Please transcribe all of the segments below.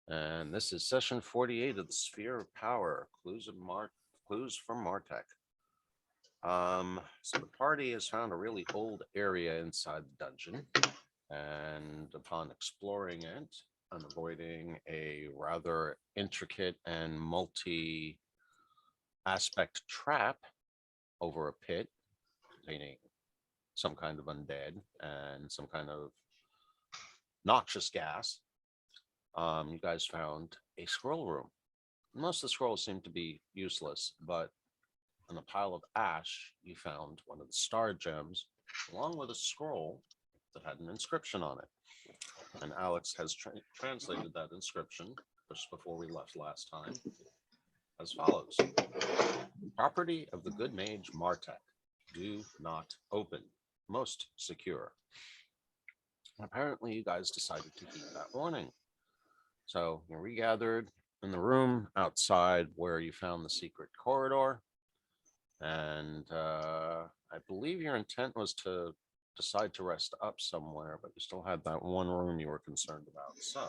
And this is session 48 of the Sphere of Power, clues from Martech. So the party has found a really old area inside the dungeon, and upon exploring it and avoiding a rather intricate and multi-aspect trap over a pit containing some kind of undead and some kind of noxious gas, you guys found a scroll room. Most of the scrolls seem to be useless, but on a pile of ash, you found one of the star gems, along with a scroll that had an inscription on it. And Alex has translated that inscription just before we left last time as follows. Property of the good mage Martek. Do not open. Most secure. Apparently, you guys decided to heed that warning. So you regathered in the room outside where you found the secret corridor. And I believe your intent was to decide to rest up somewhere, but you still had that one room you were concerned about. So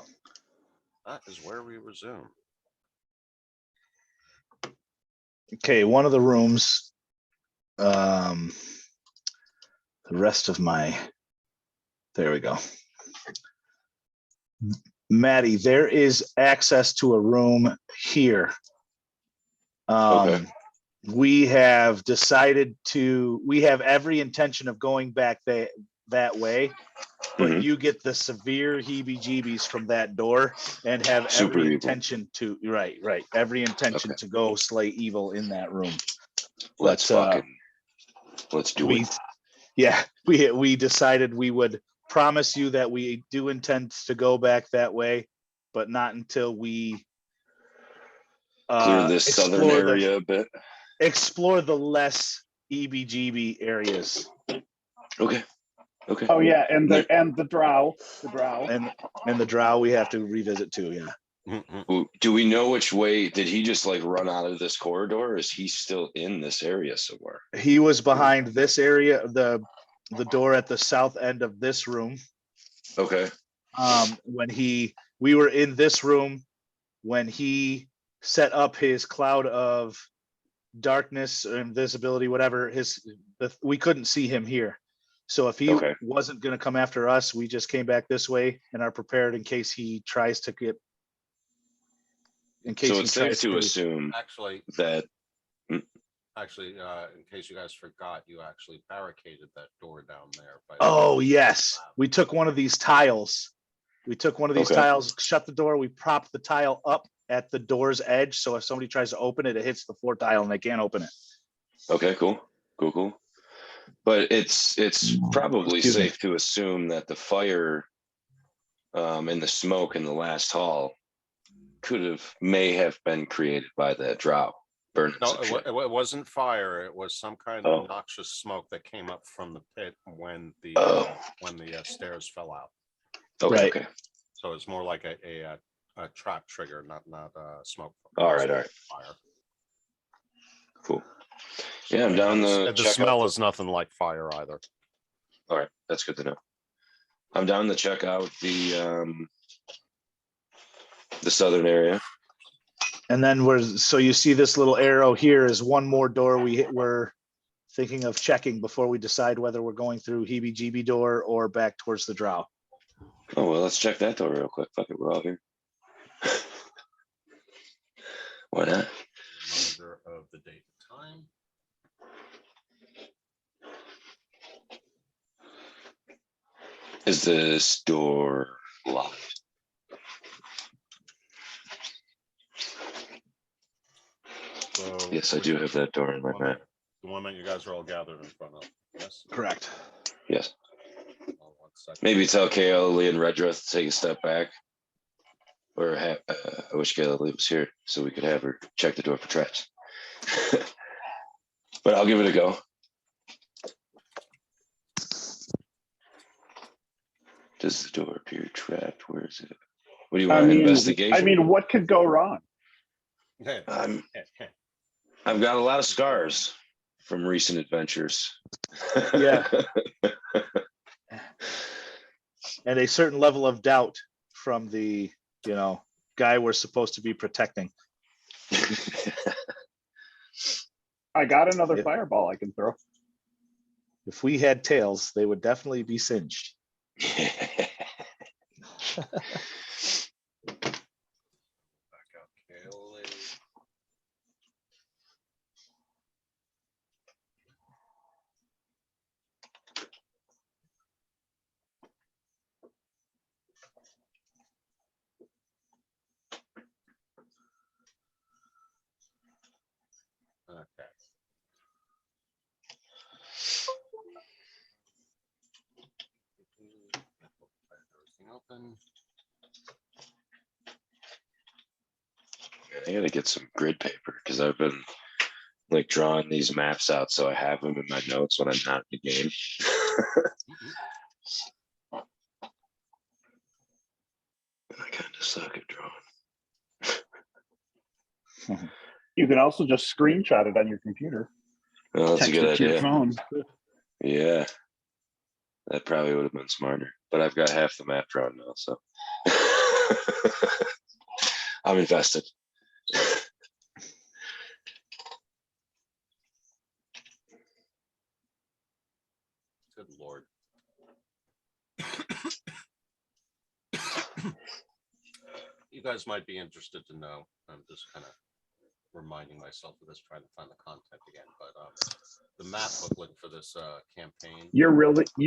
that is where we resume. Okay, one of the rooms, the rest of my, there we go. Maddie, there is access to a room here. Okay. We have decided we have every intention of going back that way, but you get the severe heebie-jeebies from that door and have Super every evil. intention to, every intention to go slay evil in that room. Let's do it. Yeah, we decided we would promise you that we do intend to go back that way, but not until we Clear this southern area a bit. Explore the less EBGB areas. Okay. Oh yeah, and the drow. And the drow we have to revisit too, yeah. Do we know which way? Did he just like run out of this corridor, or is he still in this area somewhere? He was behind this area, the door at the south end of this room. Okay. When we were in this room when he set up his cloud of darkness or invisibility, whatever we couldn't see him here. So if he wasn't going to come after us, we just came back this way and are prepared in case he tries to get. In case so it's safe to assume that. In case you guys forgot, you actually barricaded that door down there. Oh yes, we took one of these tiles. Tiles, shut the door. We propped the tile up at the door's edge, so if somebody tries to open it, it hits the floor tile and they can't open it. Okay, cool. But it's probably safe to assume that the fire and the smoke in the last hall may have been created by that drow. No, it wasn't fire. It was some kind of noxious smoke that came up from the pit when the stairs fell out. Okay. So it's more like a trap trigger, not smoke. All right. Fire. Cool. Yeah, I'm down the smell is nothing like fire either. All right, that's good to know. I'm down to check out the southern area. And then so you see this little arrow here is one more door we're thinking of checking before we decide whether we're going through heebie-jeebie door or back towards the drow. Oh, well, let's check that door real quick. Fuck it, we're all here. Why not? Reminder of the date and time. Is this door locked? So yes, I do have that door in my map. The one that you guys are all gathered in front of. Yes. Correct. Yes. 1 second. Maybe tell Kaeli and Redrith to take a step back. Or I wish Kaeli was here so we could have her check the door for traps. But I'll give it a go. Does the door appear trapped? Where is it? What do you want? Investigation? I mean, what could go wrong? I've got a lot of scars from recent adventures. Yeah. And a certain level of doubt from the, guy we're supposed to be protecting. I got another Yep. fireball I can throw. If we had tails, they would definitely be singed. Back out Kaylee. Okay. Everything open. I gotta get some grid paper because I've been like drawing these maps out so I have them in my notes when I'm not in the game. I kind of suck at drawing. You can also just screenshot it on your computer. Well, that's a Text good it to your idea. phone. Yeah, that probably would have been smarter, but I've got half the map drawn now, so I'm invested. Good Lord. You guys might be interested to know. I'm just kind of reminding myself of this, trying to find the content again. But the map booklet for this campaign. You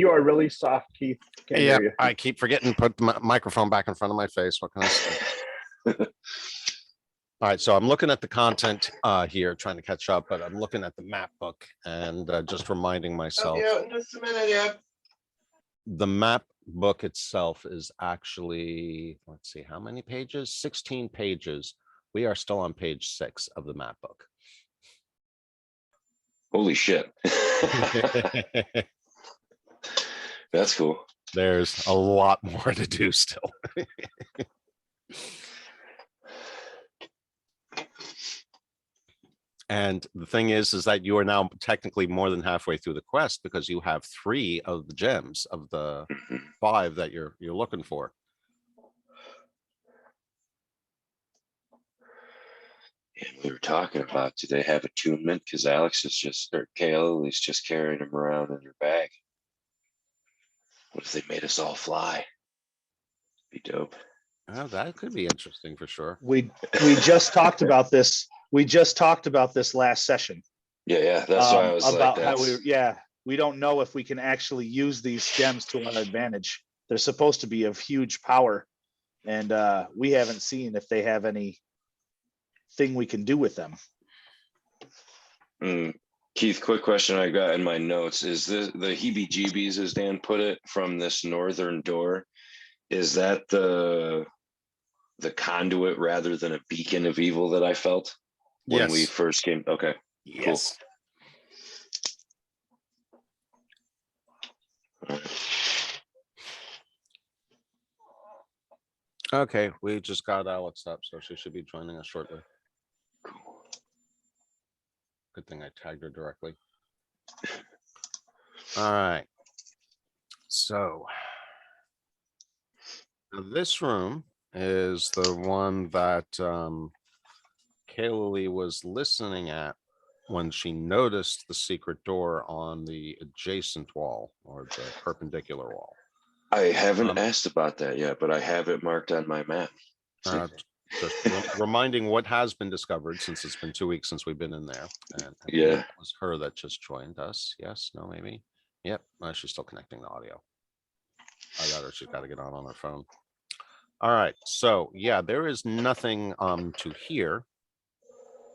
are really soft, Keith. Can't Yeah, hear you. I keep forgetting to put the microphone back in front of my face. What can I say? All right, so I'm looking at the content here, trying to catch up, but I'm looking at the map book and just reminding myself. in just a minute, yeah. The map book itself is actually, let's see, how many pages? 16 pages. We are still on page 6 of the map book. Holy shit. That's cool. There's a lot more to do still. And the thing is that you are now technically more than halfway through the quest because you have 3 of the gems of the 5 that you're looking for. And we were talking about, do they have attunement? Because Alex is just, or Kale is just carrying them around in her bag. What if they made us all fly? Be dope. Oh, that could be interesting for sure. We just talked about this. We just talked about this last session. Yeah. That's why I was about like, how that's... we don't know if we can actually use these gems to our advantage. They're supposed to be of huge power, and we haven't seen if they have any thing we can do with them. Keith, quick question I got in my notes. Is this the heebie-jeebies, as Dan put it, from this northern door? Is that the conduit rather than a beacon of evil that I felt when we first came? Okay. Yes. Cool. Okay, we just got Alex up, so she should be joining us shortly. Cool. Good thing I tagged her directly. All right. So now this room is the one that Kaylee was listening at when she noticed the secret door on the adjacent wall or the perpendicular wall. I haven't asked about that yet, but I have it marked on my map. Just reminding what has been discovered since it's been 2 weeks since we've been in there. And Yeah. it was her that just joined us. Yes, no, maybe. Yep. She's still connecting the audio. I got her. She's got to get on her phone. All right. So yeah, there is nothing to hear,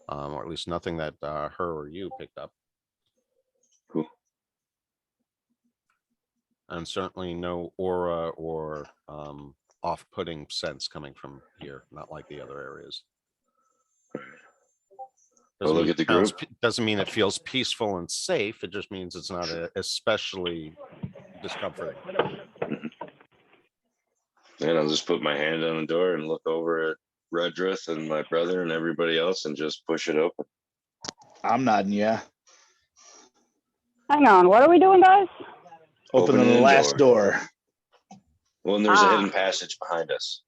or at least nothing that her or you picked up. Cool. And certainly no aura or off-putting sense coming from here, not like the other areas. Well, look at the group. Doesn't mean it feels peaceful and safe. It just means it's not especially discomforting. And I'll just put my hand on the door and look over at Redrith and my brother and everybody else and just push it open. I'm nodding, yeah. Hang on, what are we doing, guys? Opening the last door. Well, and there's a hidden passage behind us.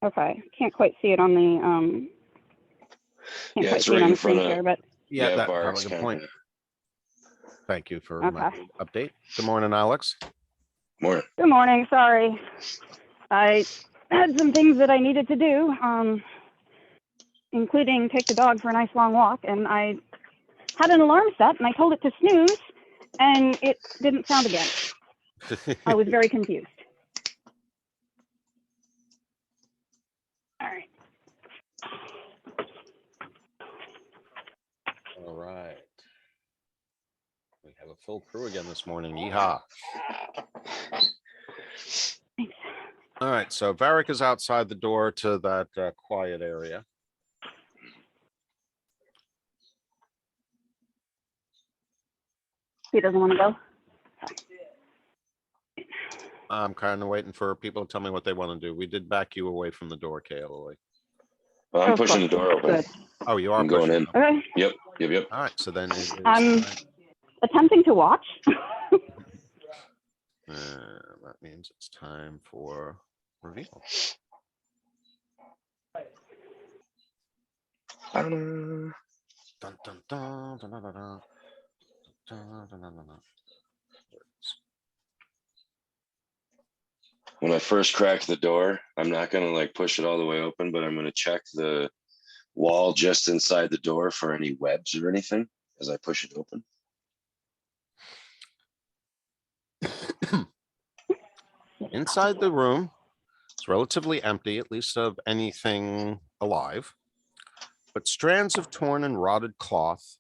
Okay, can't quite see it on the, can't Yeah, quite it's see it right on in the screen front of. share, but, Yeah, that Bart, probably it's a good point. kinda- Thank you for Okay. my update. Good morning, Alex. More. good morning, sorry. I had some things that I needed to do, including take the dog for a nice long walk, and I had an alarm set, and I told it to snooze, and it didn't sound again. I was very confused. All right. All right. We have a full crew again this morning. Yeehaw. Thanks. All right, so Varric is outside the door to that quiet area. He doesn't want to go? I'm kind of waiting for people to tell me what they want to do. We did back you away from the door, KLOA. Well, I'm Of pushing the course. door open. Good. Oh, you are I'm going pushing. in. Okay, Yep. All right, so then it is I'm- time. attempting to watch. That means it's time for reveal. Dun, dun, dun, dun, dun, dun, dun, dun. Dun, dun, dun, dun, dun. When I first crack the door, I'm not gonna like push it all the way open, but I'm gonna check the wall just inside the door for any webs or anything as I push it open. Inside the room, it's relatively empty, at least of anything alive. But strands of torn and rotted cloth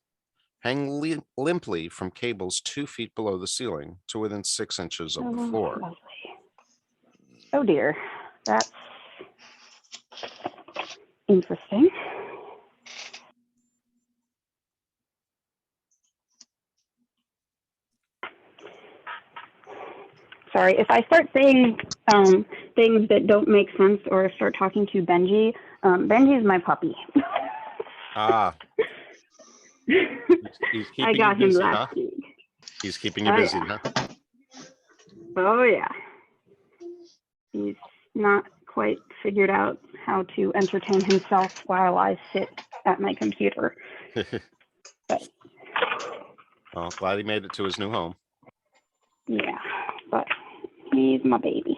hang limply from cables 2 feet below the ceiling to within 6 inches of the floor. Lovely. Oh dear, that's interesting. Sorry, if I start saying things that don't make sense or start talking to Benji, Benji's my puppy. Ah, he's I keeping got you him busy, huh? last week. He's keeping you Oh, busy, yeah. huh? Oh yeah. He's not quite figured out how to entertain himself while I sit at my computer. Well, glad he made it to his new home. Yeah, but he's my baby.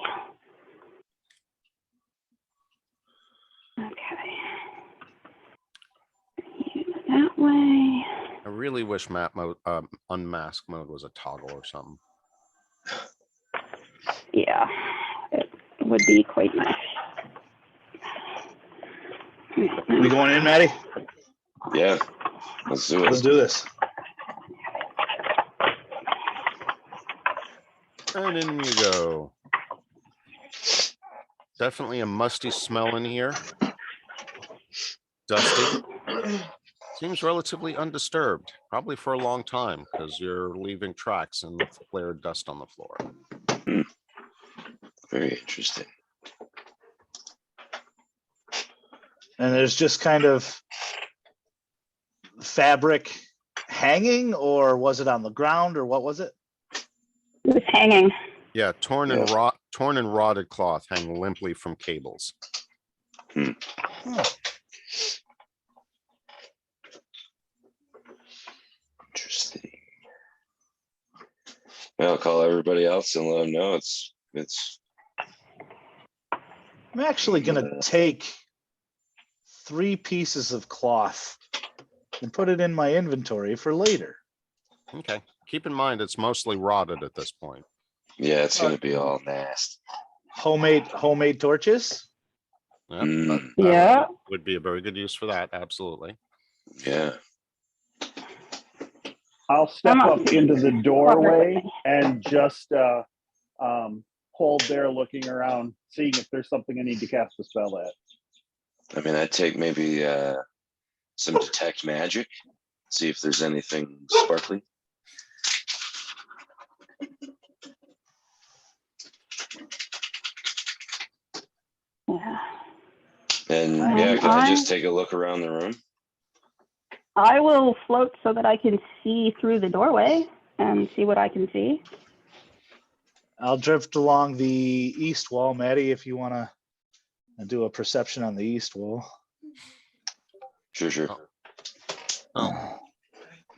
Okay. Use it that way. I really wish map mode, unmask mode was a toggle or something. Yeah, it would be quite nice. We going in, Maddie? Yeah, let's do Let's it. do this. And in you go. Definitely a musty smell in here. Dusty. Seems relatively undisturbed, probably for a long time, because you're leaving tracks and flared dust on the floor. Very interesting. And there's just kind of fabric hanging, or was it on the ground, or what was it? It was hanging. Yeah, torn and rotted cloth hang limply from cables. Huh. Interesting. I'll call everybody else and let them know it's I'm actually gonna take 3 pieces of cloth and put it in my inventory for later. Okay, keep in mind, it's mostly rotted at this point. yeah, it's gonna be all nasty. Homemade torches. Yep, Mm. that Yeah. would be a very good use for that, absolutely. Yeah. I'll step I'm not- up into the doorway and just hold there looking around, seeing if there's something I need to cast a spell at. I mean, I'd take maybe some detect magic, see if there's anything sparkly. Yeah. And yeah, can I just take a look around the room? I will float so that I can see through the doorway and see what I can see. I'll drift along the east wall, Maddie, if you want to I do a perception on the east wall. Sure. Oh,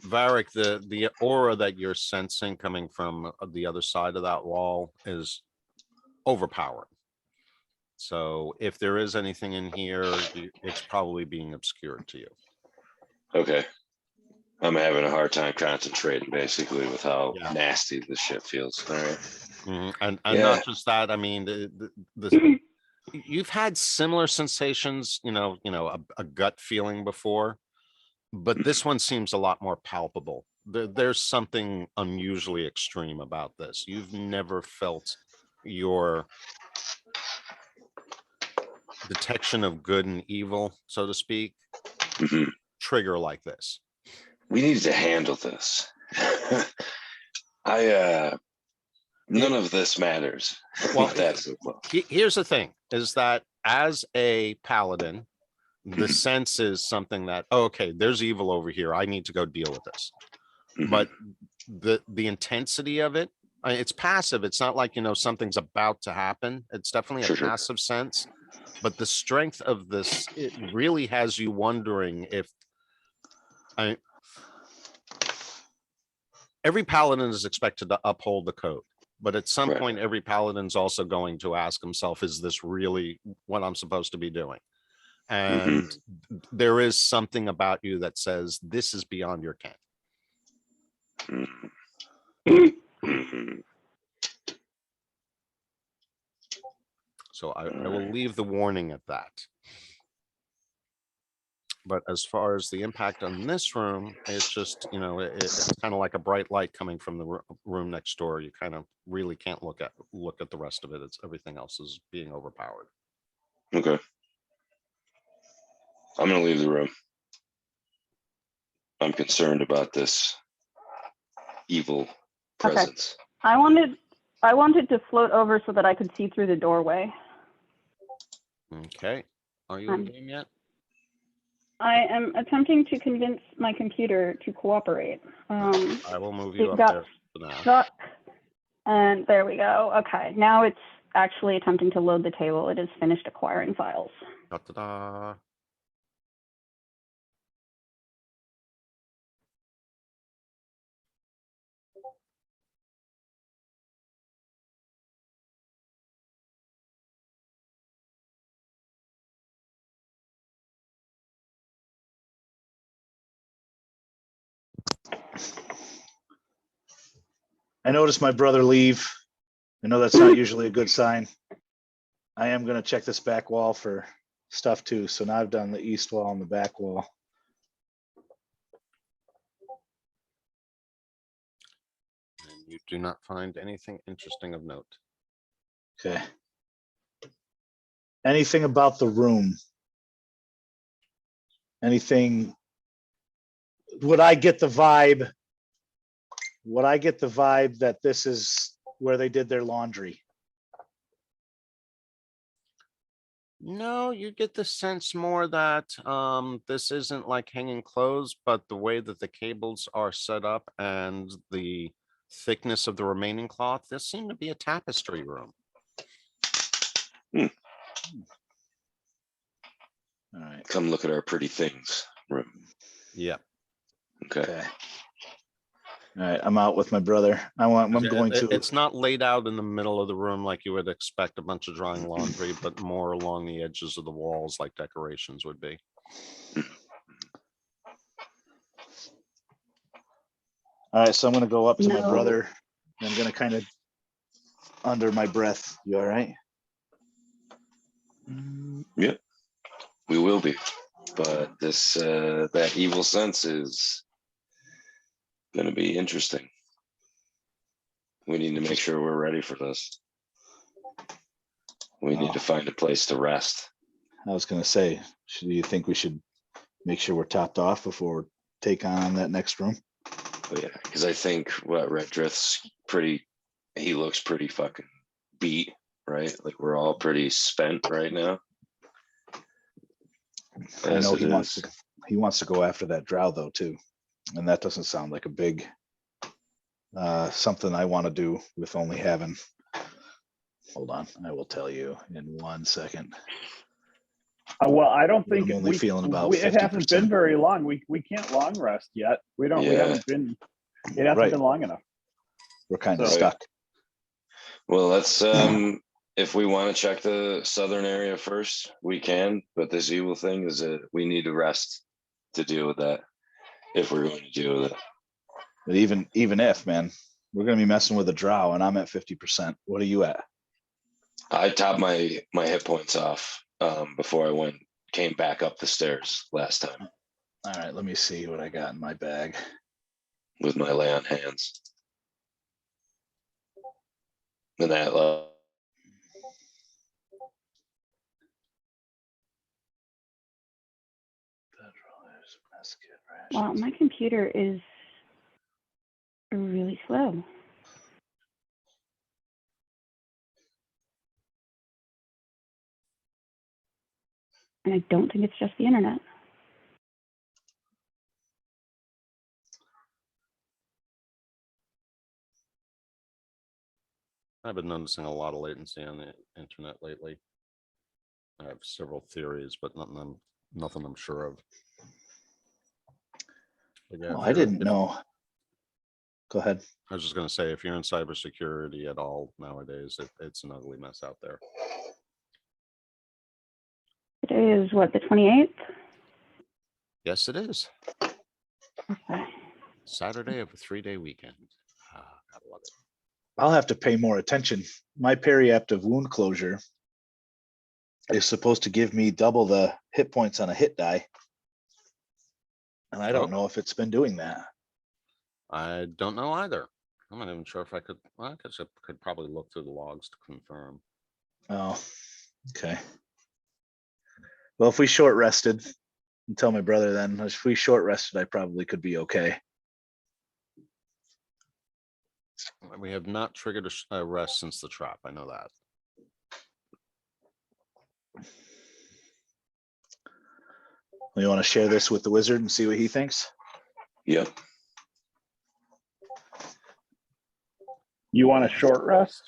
Varric, the aura that you're sensing coming from the other side of that wall is overpowering. So if there is anything in here, it's probably being obscured to you. Okay. I'm having a hard time concentrating basically with how Yeah. nasty this shit feels. All right. And Yeah. not just that, I mean, you've had similar sensations, a gut feeling before, but this one seems a lot more palpable. There's something unusually extreme about this. You've never felt your detection of good and evil, so to speak, Mhm. trigger like this. We need to handle this. None of this matters. Well, That's so close. Here's the thing, is that as a paladin, the sense is something that, okay, there's evil over here. I need to go deal with this. Mhm. But the intensity of it, it's passive. It's not like, something's about to happen. It's definitely a Sure. passive sense. But the strength of this, it really has you wondering if every paladin is expected to uphold the code. But at some Right. point, every paladin's also going to ask himself, is this really what I'm supposed to be doing? And there is something about you that says this is beyond your ken. Mhm. So I will leave the warning at that. But as far as the impact on this room, it's just, it's kind of like a bright light coming from the room next door. You kind of really can't look at the rest of it. It's everything else is being overpowered. Okay. I'm gonna leave the room. I'm concerned about this evil presence. I wanted to float over so that I could see through the doorway. Okay. Are you in game yet? I am attempting to convince my computer to cooperate. I will move you It up got there for now. stuck, and there we go. Okay, now it's actually attempting to load the table. It has finished acquiring files. Da-da-da. I noticed my brother leave. I know that's not usually a good sign. I am gonna check this back wall for stuff too. So now I've done the east wall and the back wall. And you do not find anything interesting of note. Okay. Anything about the room? Anything? Would I get the vibe? Would I get the vibe that this is where they did their laundry? No, you get the sense more that this isn't like hanging clothes, but the way that the cables are set up and the thickness of the remaining cloth, this seemed to be a tapestry room. All right. Come look at our pretty things room. Yeah. Okay. Okay. All right. I'm out with my brother. I'm going to. It's not laid out in the middle of the room like you would expect a bunch of drying laundry, but more along the edges of the walls like decorations would be. All right. So I'm going to go up to my No. brother. I'm going to kind of under my breath. You all right? Yep. We will be. But this that evil sense is gonna be interesting. We need to make sure we're ready for this. We need to find a place to rest. I was going to say, do you think we should make sure we're topped off before we take on that next room? Oh, yeah, because I think what Red Drift's he looks pretty fucking beat, right? Like we're all pretty spent right now. I know As it is. he wants to go after that drow though too, and that doesn't sound like a big something I want to do with only having. Hold on, I will tell you in 1 second. Well, I don't I'm think only feeling about it hasn't been 50%. very long. We can't long rest yet. We Yeah. haven't been, it hasn't Right. been long enough. We're kind of So- stuck. Well, let's if we want to check the southern area first, we can. But this evil thing is that we need to rest to deal with that. If we're going to deal with it. But even if, man, we're gonna be messing with a drow, and I'm at 50%. What are you at? I topped my hit points off before I came back up the stairs last time All right, let me see what I got in my bag. with my lay on hands. And that Wow, my computer is really slow. And I don't think it's just the internet. I've been noticing a lot of latency on the internet lately. I have several theories, but nothing I'm sure of. But yeah, Oh, if I you're- didn't if- know. Go ahead. I was just going to say, if you're in cybersecurity at all nowadays, it's an ugly mess out there. Today is what, the 28th? Yes, it is. Okay. Saturday of a 3-day weekend. Ah, gotta love it. I'll have to pay more attention. My periaptive wound closure is supposed to give me double the hit points on a hit die. And I don't Oh. know if it's been doing that. I don't know either. I'm not even sure if I could. Well, I guess I could probably look through the logs to confirm. Oh, okay. Well, if we short rested, and tell my brother then, if we short rested, I probably could be okay. We have not triggered a rest since the trap. I know that. You want to share this with the wizard and see what he thinks? Yep. You want a short rest?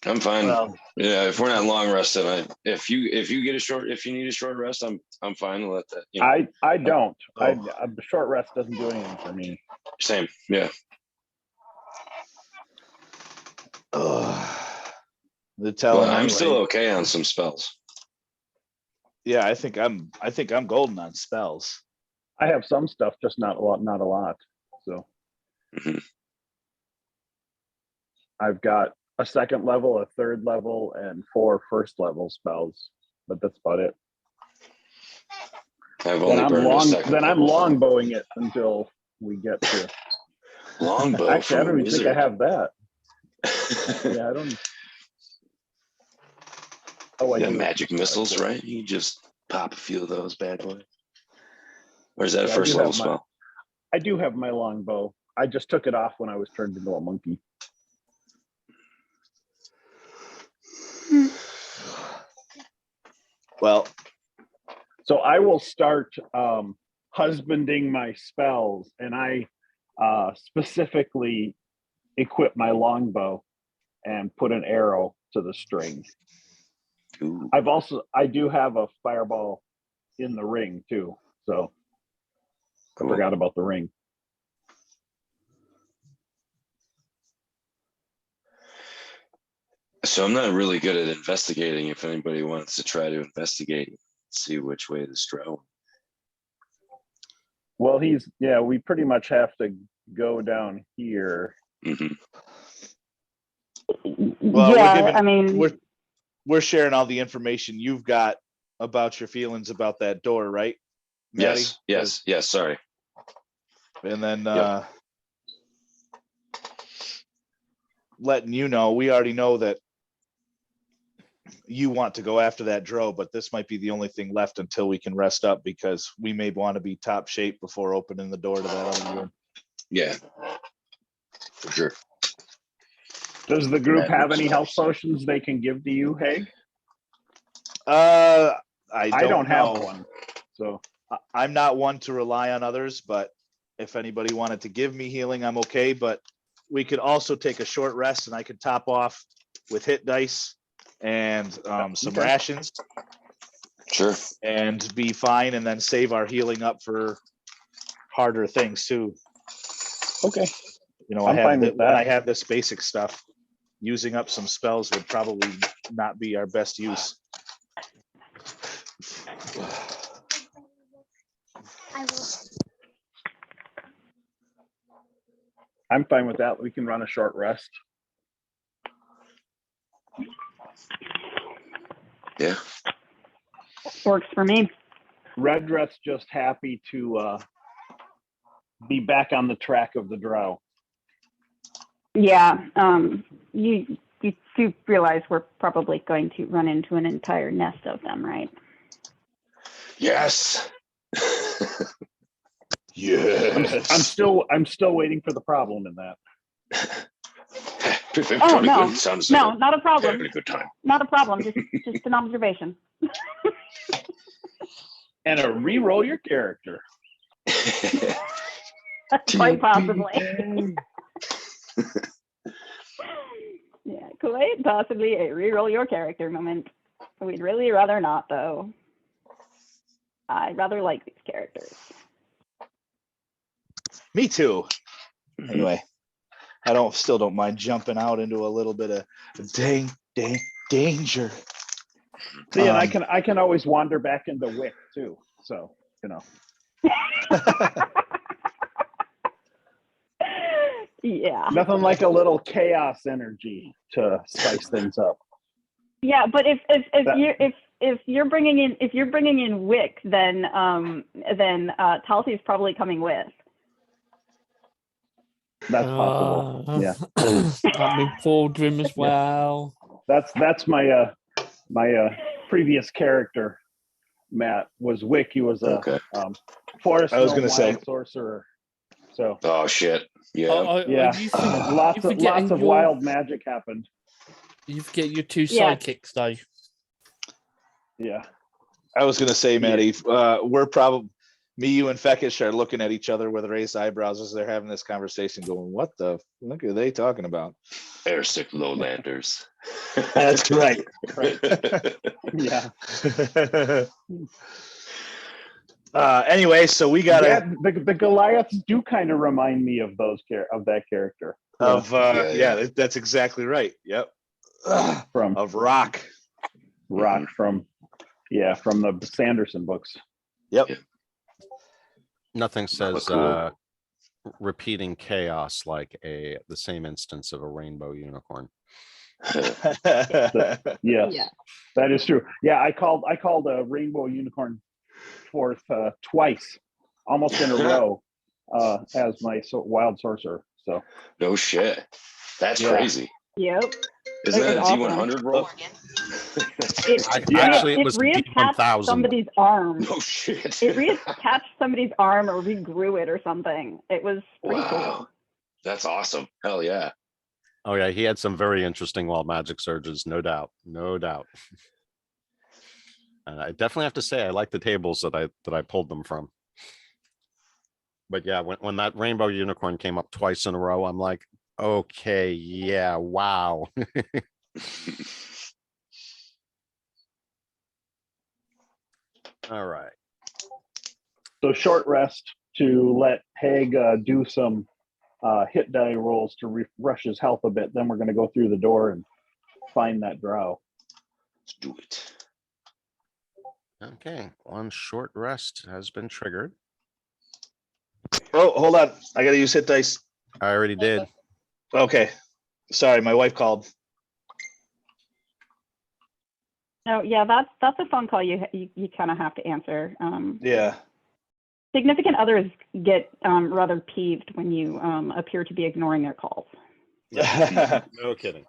I'm fine. Well, Yeah, if we're not long rested, if you need a short rest, I'm fine to let that. You know, I don't. Oh. A short rest doesn't do anything for me. same. Yeah. The tell But him I'm still anyway. okay on some spells. Yeah, I think I'm golden on spells. I have some stuff, just not a lot. So Mhm. I've got a second level, a third level, and 4 first level spells, but that's about it. I've Then only I'm burned a second. level. longbowing it until we get to. Longbow Actually, I from a don't even think I wizard. have that. Yeah, I don't. Oh, I You got do. magic missiles, right? You just pop a few of those bad boys. Or is that a Yeah, I first do level have my- spell? I do have my longbow. I just took it off when I was turned into a monkey. Well, So I will start husbanding my spells, and I specifically equip my longbow and put an arrow to the string. Ooh. I do have a fireball in the ring too, so I Cool. forgot about the ring. So I'm not really good at investigating. If anybody wants to try to investigate, see which way this drove. Well, we pretty much have to go down here. Hmm. Well, we're Yeah, giving- I mean, we're sharing all the information you've got about your feelings about that door, right? Maddie? Yes. Sorry. And then Yep. letting you know, we already know that you want to go after that drow, but this might be the only thing left until we can rest up, because we may want to be top shape before opening the door to that other room. Yeah. For sure. Does the group Magic have any health spells. potions they can give to you, Haig? I I don't have know. one. So I'm not one to rely on others, but if anybody wanted to give me healing, I'm okay. But we could also take a short rest, and I could top off with hit dice and some Okay. rations. Sure. and be fine, and then save our healing up for harder things too. Okay. You know, I'm fine with when that. I have this basic stuff, using up some spells would probably not be our best use. I'm fine with that. We can run a short rest. Yeah. Works for me. Red Dress just happy to be back on the track of the drow. Yeah. You do realize we're probably going to run into an entire nest of them, right? Yes. Yes. I'm still waiting for the problem in that. Oh no, Sounds no, like not a a problem. terribly good time. Not a problem. Just an observation. And a re-roll your character. Quite possibly. Yeah, quite possibly a reroll your character moment. We'd really rather not, though. I'd rather like these characters. Me too. Anyway, I still don't mind jumping out into a little bit of danger. See, and I can always wander back into Wick too. So, you know. Yeah. Nothing like a little chaos energy to spice things up. Yeah, but if you're bringing in Wick, then Talsi's probably coming with. That's possible. Yeah. That'd be Baldwin as well. That's my my previous character, Matt, was Wick. He was a Okay. forest I was gnome gonna say. wild sorcerer. So Oh shit. Yeah. yeah, You lots forgetting of your- wild magic happened. You forget your two Yeah. sidekicks, though. Yeah. I was gonna say, Maddie, we're probably me, you, and Feckish are looking at each other with raised eyebrows as they're having this conversation, going, "What the fuck are they talking about?" Airsick lowlanders. That's right. Yeah. Anyway, so we got Yeah, the Goliaths do kind of remind me of that character. that's exactly right. Yep. From Of rock. Rock from the Sanderson books. Yep. Nothing Not says cool. repeating chaos like the same instance of a rainbow unicorn. Yes, Yeah. that is true. Yeah, I called a rainbow unicorn forth twice, almost in a row, as my wild sorcerer. So No shit. That's Yeah. crazy. Yep. Isn't It that a was D100 roll? Actually, it was reattached D1000. somebody's arm. No shit. It reattached somebody's arm or regrew it or something. It was pretty Wow. cool. That's awesome. Hell yeah. Oh yeah, he had some very interesting wild magic surges, no doubt, no doubt. And I definitely have to say I like the tables that I pulled them from. But yeah, when that rainbow unicorn came up twice in a row, I'm like, okay, yeah, wow. All right. So short rest to let Hag do some hit die rolls to refresh his health a bit. Then we're going to go through the door and find that drow. Let's do it. Okay, one short rest has been triggered. Oh, hold on. I gotta use hit dice. I already did. Okay. Sorry, my wife called. Oh yeah, that's a phone call you kind of have to answer. Yeah. Significant others get rather peeved when you appear to be ignoring their calls. No kidding.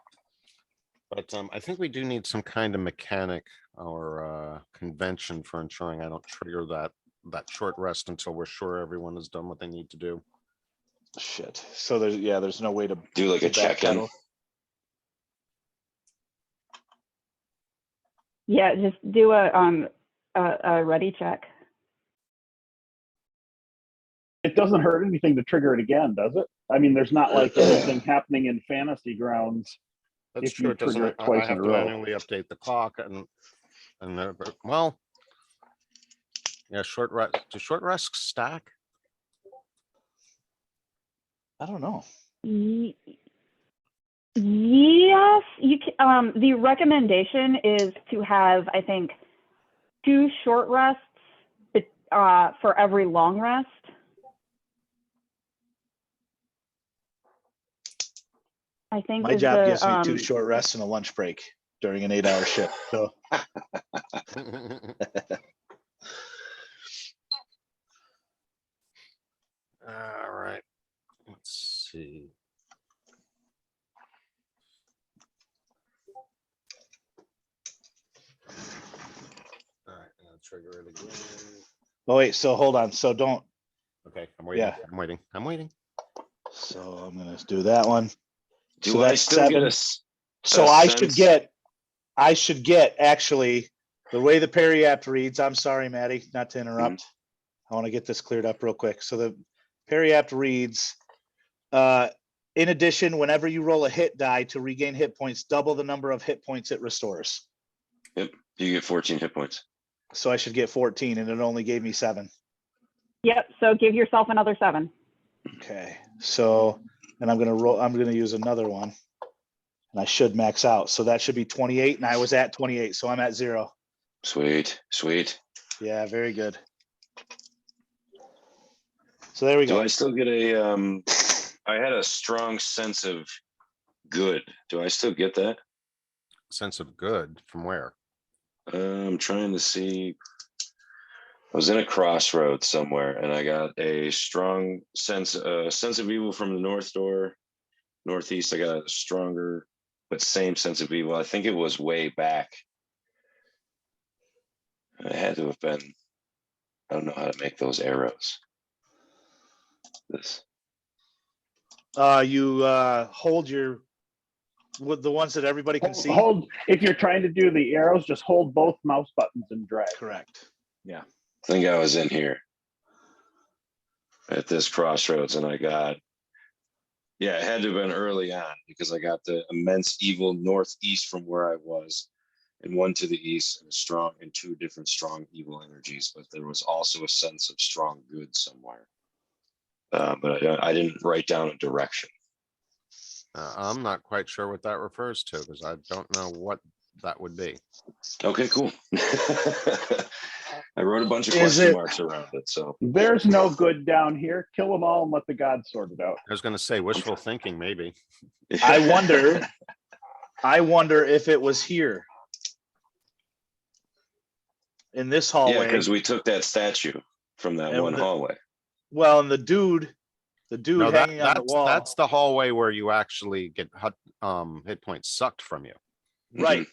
But I think we do need some kind of mechanic or convention for ensuring I don't trigger that short rest until we're sure everyone has done what they need to do. Shit. So there's no way to Do like a check-in. backpedal. Yeah, just do a ready check. It doesn't hurt anything to trigger it again, does it? I mean, there's not like anything happening in Fantasy Grounds. That's If true. you It doesn't. trigger it I twice have in a to row. manually update the clock well, Yeah, short rest. Do short rests stack? I don't know. Yes, you can. The recommendation is to have, I think, 2 short rests for every long rest. I think My is job the, gives me 2 short rests and a lunch break during an 8-hour shift. So All right. Let's see. All right, I'm gonna trigger it again. oh wait, so hold on. So don't. Okay, I'm waiting. Yeah. I'm waiting. I'm waiting. So I'm gonna do that one. Do So I that's still get 7. a s- So a I sense- should get actually the way the Perry app reads. I'm sorry, Maddie, not to interrupt. I want to get this cleared up real quick. So the Perry app reads, in addition, whenever you roll a hit die to regain hit points, double the number of hit points it restores. You get 14 hit points. So I should get 14 and it only gave me 7. Yep, so give yourself another 7. Okay, so, and I'm gonna use another one. And I should max out. So that should be 28 and I was at 28. So I'm at 0. Sweet, sweet. Yeah, very good. So there we Do go. I still get a, I had a strong sense of good. Do I still get that? Sense of good from where? I'm trying to see. I was in a crossroads somewhere and I got a strong sense of evil from the north door. Northeast, I got a stronger but same sense of evil. I think it was way back. It had to have been. I don't know how to make those arrows. This. You hold your, with the ones that everybody can see. Hold, if you're trying to do the arrows, just hold both mouse buttons and drag. Correct. Yeah. I think I was in here at this crossroads and I got, yeah, it had to have been early on because I got the immense evil northeast from where I was and one to the east and strong and 2 different strong evil energies. But there was also a sense of strong good somewhere. But I didn't write down a direction. I'm not quite sure what that refers to because I don't know what that would be. Okay, cool. I wrote a bunch of Is question it- marks around it. So There's no good down here. Kill them all and let the gods sort it out. I was gonna say wishful thinking, maybe. I wonder if it was here. In this Yeah, hallway. because we took that statue from that And one the- hallway. Well, and the dude No, hanging on the wall. that's the hallway where you actually get hit points sucked from you. Right.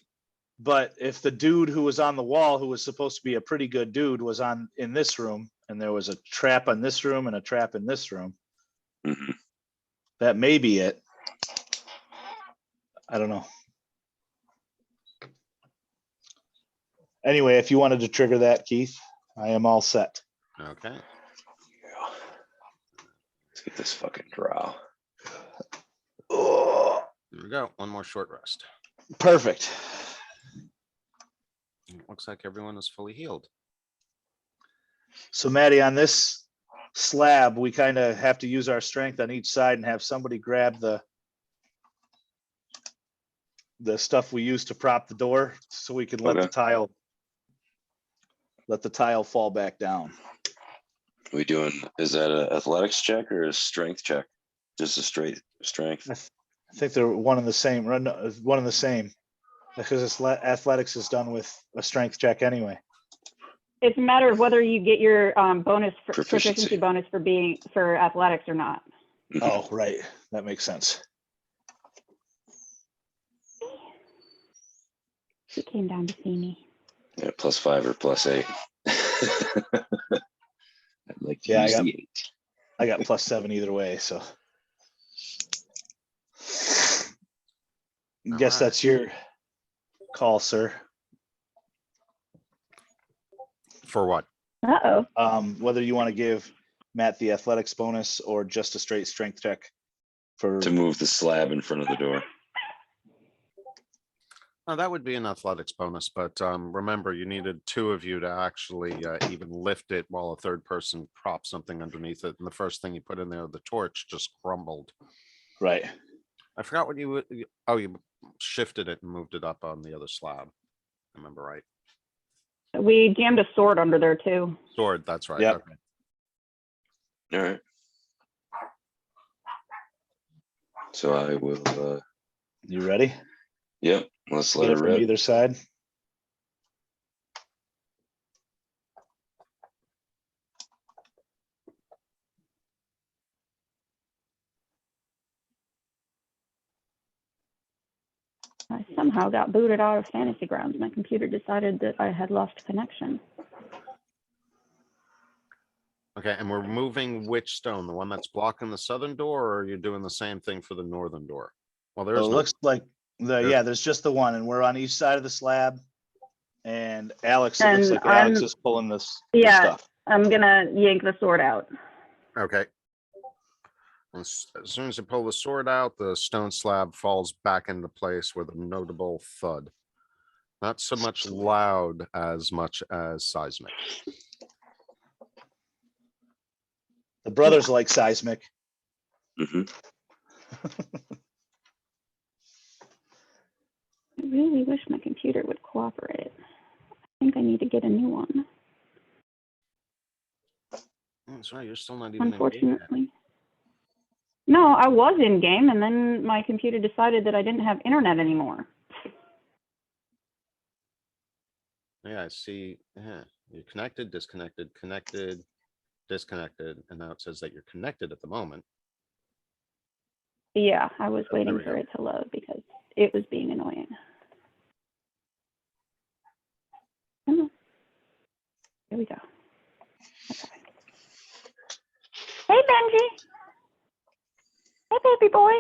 But if the dude who was on the wall, who was supposed to be a pretty good dude, was in this room, and there was a trap in this room and a trap in this room, Mhm. that may be it. I don't know. Anyway, if you wanted to trigger that, Keith, I am all set. Okay. Let's get this fucking drow. Oh, There we go. One more short rest. perfect. Looks like everyone is fully healed. So Maddie, on this slab, we kind of have to use our strength on each side and have somebody grab the stuff we use to prop the door so we can let Okay. the tile fall back down. We doing, is that an athletics check or a strength check? Just a straight strength. I think they're one and the same, one and the same. Because athletics is done with a strength check anyway. It's a matter of whether you get your bonus for Proficiency. proficiency bonus for athletics or not. Mhm. Oh, right. That makes sense. He came down to see me. Yeah, +5 or +8. I'd like to Yeah, use the 8. I got +7 either way, so. Guess right. that's your call, sir. For what? Uh-oh. Whether you want to give Matt the athletics bonus or just a straight strength check for, To move the slab in front of the door. Oh, that would be an athletics bonus, but remember, you needed two of you to actually even lift it while a third person propped something underneath it. And the first thing you put in there, the torch just crumbled. Right. I forgot what oh, you shifted it and moved it up on the other slab. I remember right. We jammed a sword under there too. Sword, that's right. Yep. Okay. All right. So I will, You ready? yep, let's let Get it it from rip. either side. I somehow got booted out of Fantasy Grounds. My computer decided that I had lost connection. Okay, and we're moving which stone? The one that's blocking the southern door, or are you doing the same thing for the northern door? Well, So there's it no, looks like there's just the one, and we're on each side of the slab. And Alex, it looks And like Alex I'm- is pulling this Yeah, stuff. I'm gonna yank the sword out. okay. As soon as you pull the sword out, the stone slab falls back into place with a notable thud. Not so much loud as much as seismic. The brothers like seismic. Hmm. I really wish my computer would cooperate. I think I need to get a new one, That's right, you're still not even in game yet. unfortunately. No, I was in game, and then my computer decided that I didn't have internet anymore. Yeah, I see. Yeah, you're connected, disconnected, connected, disconnected, and now it says that you're connected at the moment. Yeah, I was There waiting we for go. it to load because it was being annoying. Come on. Here we go. Okay. Hey, Benji. Hey, baby boy.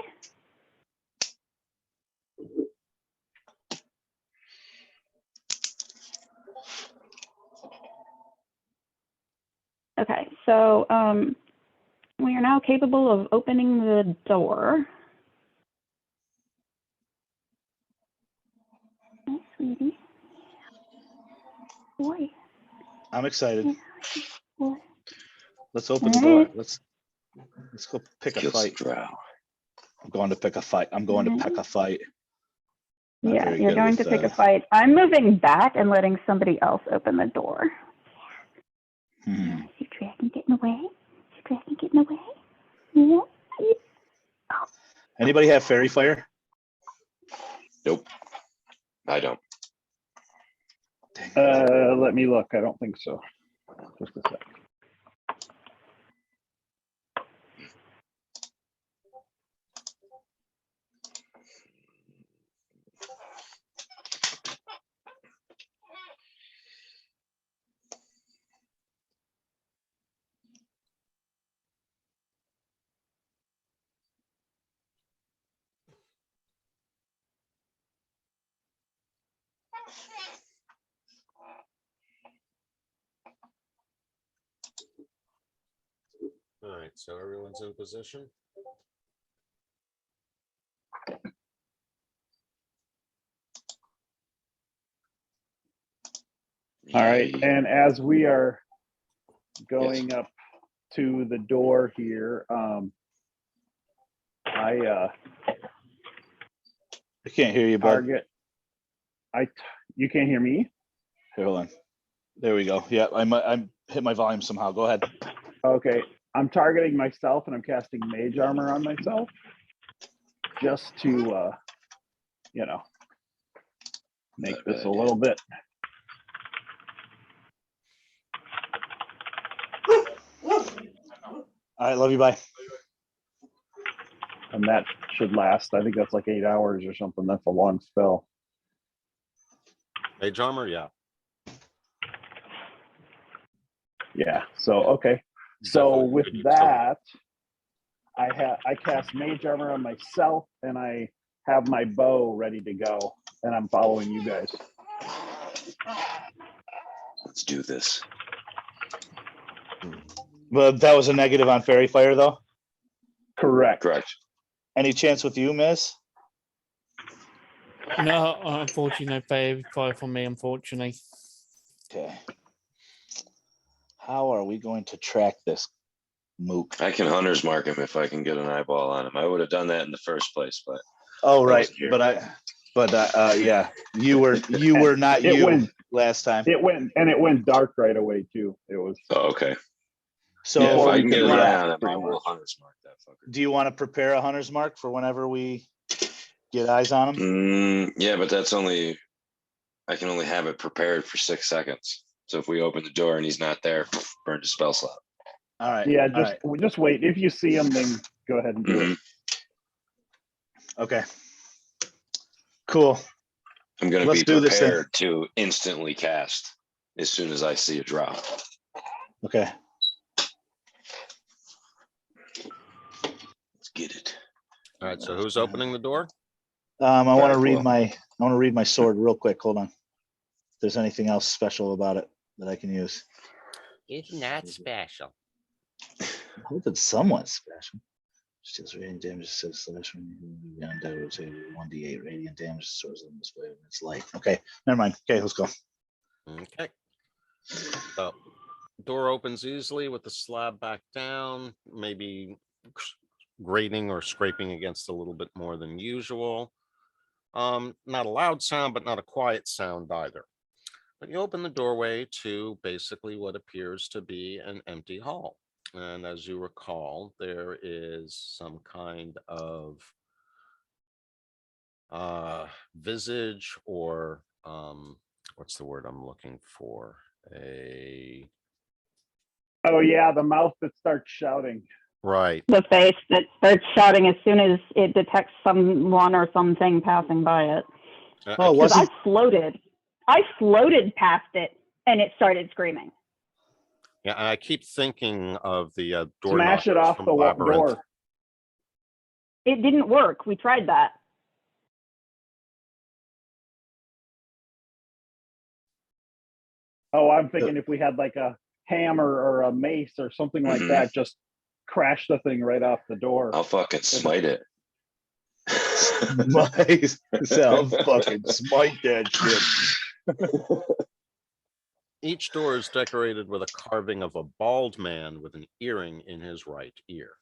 Okay, so we are now capable of opening the door. Oh, sweetie. Boy. I'm excited. Boy. Let's open the door. Alright. Let's go pick a Kill some fight. drow. I'm going to pick a fight. I'm going to pick a fight. Not Yeah, very you're good going with, to pick a fight. I'm moving back and letting somebody else open the door. hmm. Is your dragon getting away? Is your dragon getting away? Yeah. Anybody have fairy fire? Nope. I don't. Dang it. Let me look. I don't think so. Just a sec. All right, so everyone's in position. All right. Yeah. And as we are going up to the door here, I can't hear you, bud. target. You can't hear me? Here, hold on. There we go. Yeah, I'm hit my volume somehow. Go ahead. Okay. I'm targeting myself and I'm casting mage armor on myself just to, make Not this bad, a little bit. All right, love you. Bye. And that should last. I think that's like 8 hours or something. That's a long spell. Mage armor, yeah. Yeah. So, okay. So Definitely with good utility. that, I cast mage armor on myself and I have my bow ready to go and I'm following you guys. Let's do this. But that was a negative on fairy fire, though. Correct. Correct. Any chance with you, Miss? No, unfortunately, no fire for me. Unfortunately, Okay. How are we going to track this mook? I can hunter's mark him if I can get an eyeball on him. I would have done that in the first place, but Oh, I right. wasn't here. Yeah, you were not It you went- last time. It went dark right away too. It was oh, okay. So Yeah, if Before I we can get could an eye wrap, on him, I pretty will much. hunter's mark that fucker. do you want to prepare a hunter's mark for whenever we get eyes on him? Yeah, but that's only I can only have it prepared for 6 seconds. So if we open the door and he's not there, burn the spell slot. All right. Yeah, all right, just wait. If you see him, then go ahead and do it. Okay. Cool. I'm going to Let's be do this then. prepared to instantly cast as soon as I see a drop. Okay. Let's get it. All right. So who's opening the door? I want to Alright, read cool. my sword real quick. Hold on. If there's anything else special about it that I can use. It's not special. I hope it's somewhat special. Steals radiant damage, says slash when you beyond that would say 1d8 radiant damage source on this way when it's light. Okay, never mind. Okay, let's go. Okay. So door opens easily with the slab back down, maybe grating or scraping against a little bit more than usual. Not a loud sound, but not a quiet sound either. But you open the doorway to basically what appears to be an empty hall. And as you recall, there is some kind of visage or what's the word I'm looking for? Oh yeah, the mouth that starts shouting. Right. The face that starts shouting as soon as it detects someone or something passing by it. Oh, Because wasn't I floated past it and it started screaming. Yeah, and I keep thinking of the door Smash it knockers off from the Labyrinth. door. It didn't work. We tried that. Oh, I'm thinking if we had like a hammer or a mace or something like Mhm. that, just crash the thing right off the door. I'll fucking smite it. I'll fucking smite that shit. Each door is decorated with a carving of a bald man with an earring in his right ear.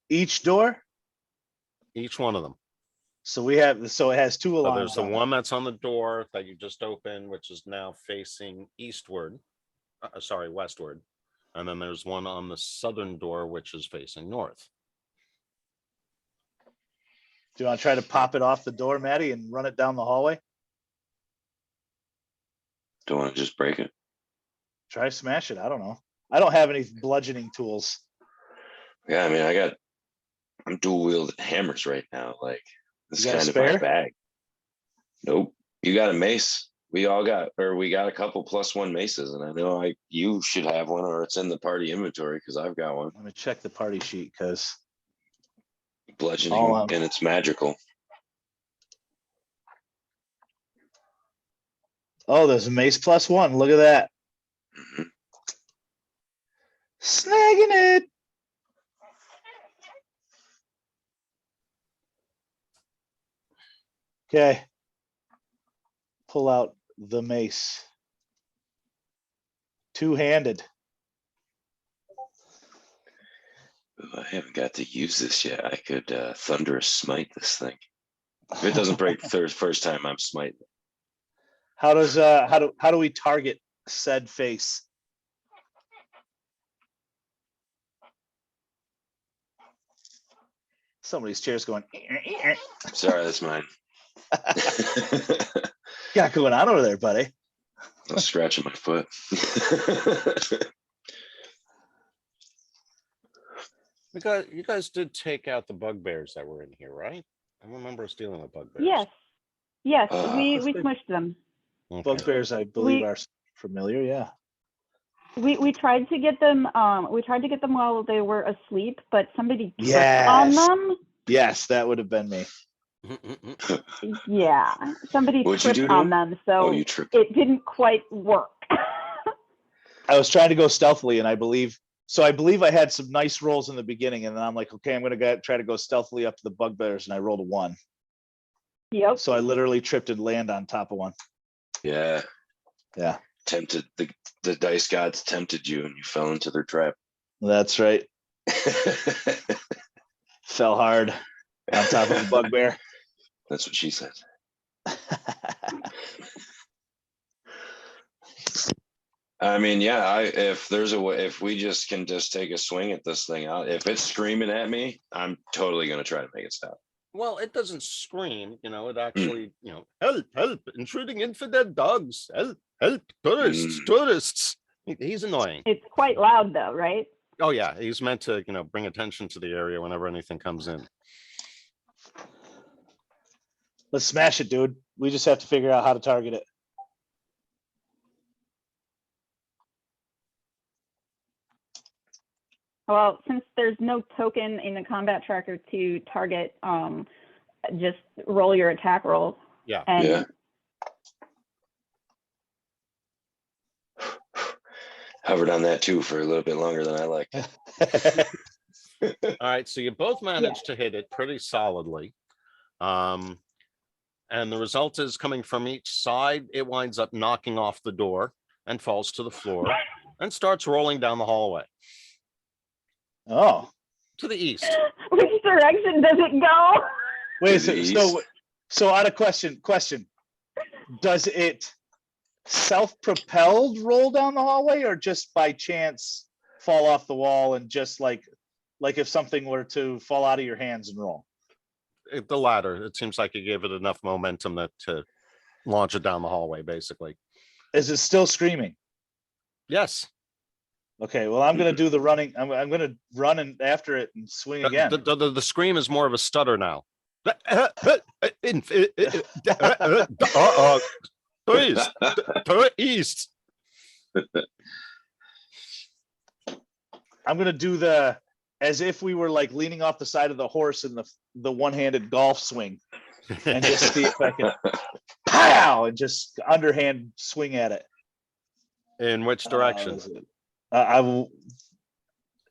Each door. Each one of them. So it has two So alarms. there's the on it. one that's on the door that you just opened, which is now facing eastward. Westward. And then there's one on the southern door, which is facing north. Do you want to try to pop it off the door, Maddie, and run it down the hallway? Don't want to just break it. Try to smash it. I don't know. I don't have any bludgeoning tools. Yeah, I mean, I'm dual wielding hammers right now. Like, this is You got a kind of my spare? bag. Nope. You got a mace. We got a couple +1 maces, and I know you should have one, or it's in the party inventory because I've got one. Let me check the party sheet because Bludgeoning, Oh, and it's magical. there's a mace +1. Look at that. Mhm. Snagging it. Okay. Pull out the mace. Two-handed. Ooh, I haven't got to use this yet. I could thunderous smite this thing. If it doesn't break the first time, I'm smiting. How do we target said face? Somebody's chair's going. Sorry, that's mine. Got going on over there, buddy? I'm scratching my foot. You guys did take out the bugbears that were in here, right? I remember us dealing with bugbears. Yes, Ah. we smushed them. Okay. Bugbears, I believe, are familiar. Yeah. We tried to get them. We tried to get them while they were asleep, but somebody tripped Yes. on them. Yes, that would have been me. Yeah, somebody What'd you tripped do to on them? them, so Oh, you tripped. it didn't quite work. I was trying to go stealthily, and I believe So I believe I had some nice rolls in the beginning, and then I'm like, okay, I'm gonna try to go stealthily up to the bugbears, and I rolled a 1. Yep. So I literally tripped and land on top of one. Yeah. Yeah, Tempted the dice gods tempted you and you fell into their trap. that's right. Fell hard on top of a bugbear. That's what she said. I mean, yeah, if there's a way, if we just can just take a swing at this thing out, if it's screaming at me, I'm totally going to try to make it stop. Well, it doesn't scream, it actually, help, help, intruding infidel dogs, help, help, tourists, tourists. He's annoying. It's quite loud though, right? Oh yeah, he's meant to, bring attention to the area whenever anything comes in. Let's smash it, dude. We just have to figure out how to target it. Well, since there's no token in the combat tracker to target, just roll your attack roll. Yeah. And Yeah. Hovered on that too for a little bit longer than I like. All right, so you both managed to hit it pretty solidly. And the result is coming from each side, it winds up knocking off the door and falls to the floor and starts rolling down the hallway. Oh, To the east. which direction does it go? wait, To the so out of question, does it self-propelled roll down the hallway or just by chance fall off the wall and just like if something were to fall out of your hands and roll? The latter. It seems like you gave it enough momentum to launch it down the hallway, basically. Is it still screaming? Yes. Okay, well, I'm gonna do the running. I'm gonna run after it and swing again. The scream is more of a stutter now. East. I'm gonna do as if we were like leaning off the side of the horse in the one-handed golf swing, and just see if I can pow and just underhand swing at it. In which direction? I will.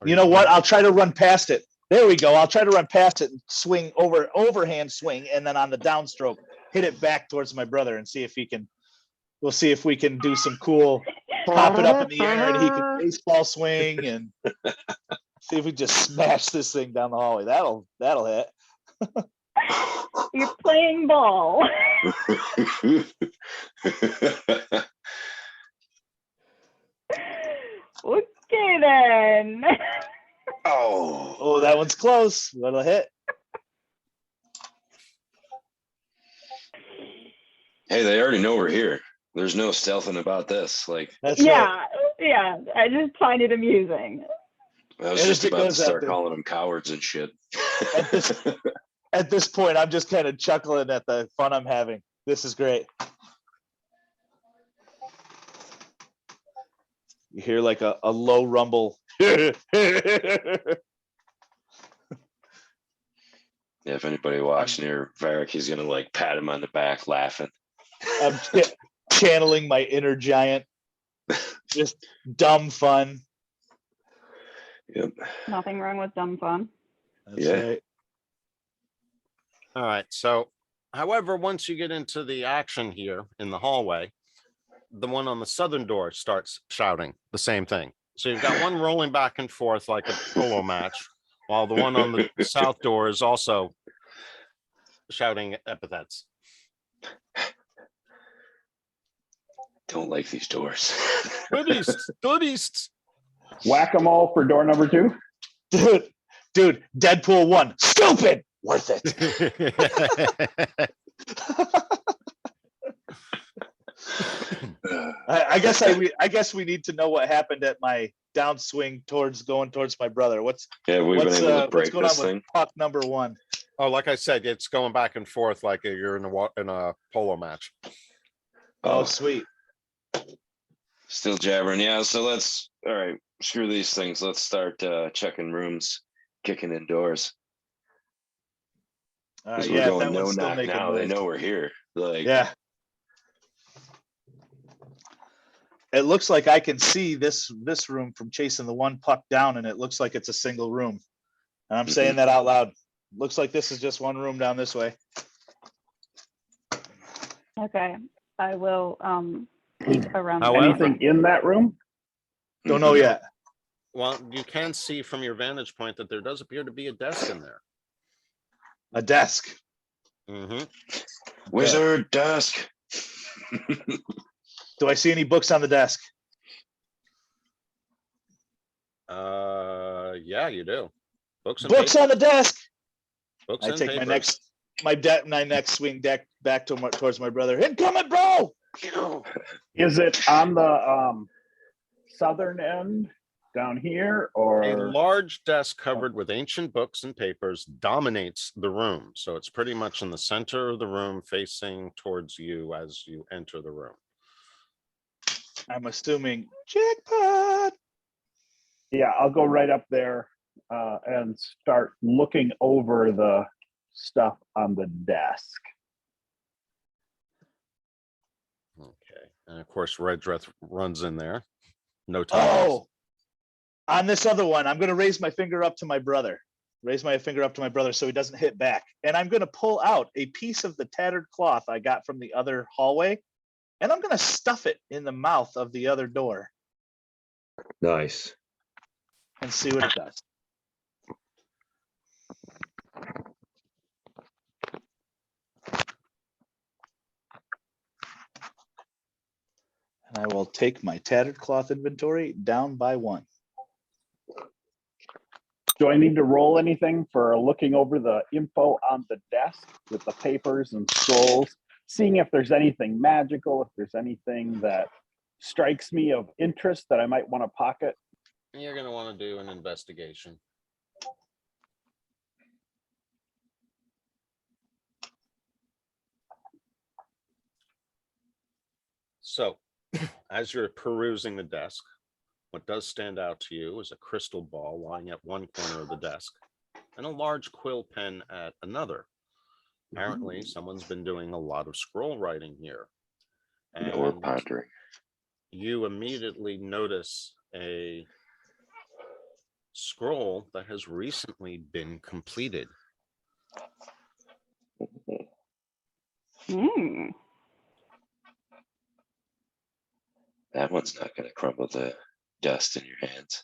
You know what? I'll try to run past it. There we go. I'll try to run past it and swing overhand swing, and then on the downstroke, hit it back towards my brother and see if he can. We'll see if we can do some cool pop it up in the air and he can baseball swing and see if we just smash this thing down the hallway. That'll hit. You're playing ball. Okay then. Oh, that one's close. That'll hit. Hey, they already know we're here. There's no stealthing about this. Like, That's right. Yeah. I just find it amusing. I was And just if it about to goes out start there- calling them cowards and shit. At this point, I'm just kind of chuckling at the fun I'm having. This is great. You hear like a low rumble. Yeah, if anybody walks near Varric, he's gonna like pat him on the back, laughing. I'm channeling my inner giant. Just dumb fun. Yep. Nothing wrong with dumb fun. That's Yeah. right. All right. So, however, once you get into the action here in the hallway, the one on the southern door starts shouting the same thing. So you've got one rolling back and forth like a polo match, while the one on the south door is also shouting epithets. Don't like these doors. Tourists. Whack 'em all for door number 2. Dude, Deadpool 1. Stupid. Worth it. I guess we need to know what happened at my downswing going towards my brother. What's Yeah, we've been able to what's break going on this with thing. puck number 1? Oh, like I said, it's going back and forth like you're in a polo match. Oh, sweet. Still jabbering. Yeah, so all right, screw these things. Let's start checking rooms, kicking in doors. Because we're Yeah, going that no one's still knock making now. They noise. know we're here. Like, Yeah. It looks like I can see this room from chasing the one puck down, and it looks like it's a single room. And I'm saying that out loud. Looks like this is just one room down this way. Okay, I will peek around. However- Anything in that room? Don't know yet. Well, you can see from your vantage point that there does appear to be a desk in there. A desk. Mm-hmm. Wizard desk. Do I see any books on the desk? Yeah, you do. Books and Books papers. on the desk. Books I and take papers. my next swing deck back towards my brother. Incoming, bro. Is it on the southern end down here, A or large desk covered with ancient books and papers dominates the room. So it's pretty much in the center of the room facing towards you as you enter the room. I'm assuming jackpot. yeah, I'll go right up there and start looking over the stuff on the desk. Okay. And of course, Red Dress runs in there. No time. Oh, on this other one, I'm going to raise my finger up to my brother. Raise my finger up to my brother so he doesn't hit back. And I'm going to pull out a piece of the tattered cloth I got from the other hallway. And I'm going to stuff it in the mouth of the other door Nice. and see what it does. And I will take my tattered cloth inventory down by 1. Do I need to roll anything for looking over the info on the desk with the papers and scrolls, seeing if there's anything magical, if there's anything that strikes me of interest that I might want to pocket? You're going to want to do an investigation. So, as you're perusing the desk, what does stand out to you is a crystal ball lying at one corner of the desk and a large quill pen at another. Apparently, someone's been doing a lot of scroll writing here. Or And pondering. you immediately notice a scroll that has recently been completed. Hmm. That one's not going to crumble the dust in your hands.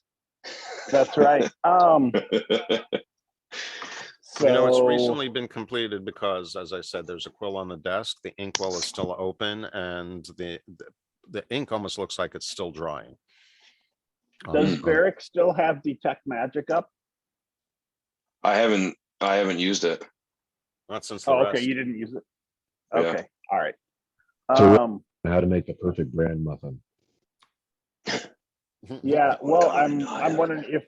That's right. So You know, it's recently been completed because, as I said, there's a quill on the desk. The inkwell is still open, and the ink almost looks like it's still drying. does Varric still have detect magic up? I haven't used it. Not since the Oh, rest. okay, you didn't use it. Yeah. Okay, all right. So how to make a perfect bran muffin. Yeah, well, I I'm haven't. wondering if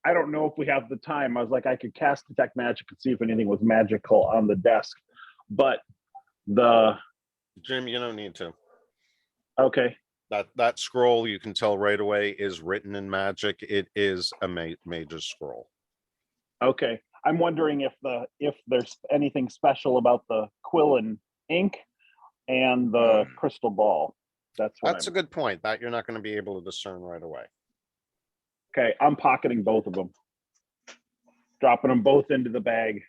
I don't know if we have the time. I was like, I could cast detect magic and see if anything was magical on the desk, but Jim, you don't need to. okay, That scroll, you can tell right away, is written in magic. It is a major scroll. okay. I'm wondering if there's anything special about the quill and ink and the crystal ball. That's a good point. That you're not going to be able to discern right away. Okay, I'm pocketing both of them, dropping them both into the bag,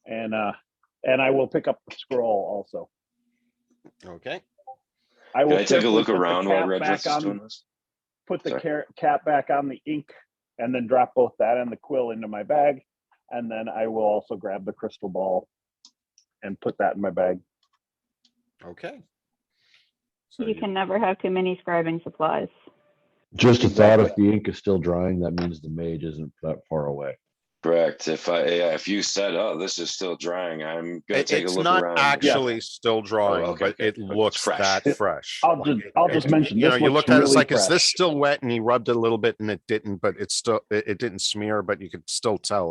and I will pick up the scroll also. Okay. I will Can I take a carefully look put the around while cap Red back Dress is on- doing this? Put the Sorry. cap back on the ink, and then drop both that and the quill into my bag, and then I will also grab the crystal ball and put that in my bag. Okay. So You can never have too many scribing supplies. Just a thought, if Exactly. the ink is still drying, that means the mage isn't that far away. Correct. If you said, "Oh, this is still drying," I'm gonna take a It's look not around. actually still drying, Oh, okay, but okay. it It's looks fresh. that fresh. I'll just mention You know, this you looks looked at it, it's really like, is this fresh. still wet? And he rubbed it a little bit and it didn't, but it didn't smear, but you could still tell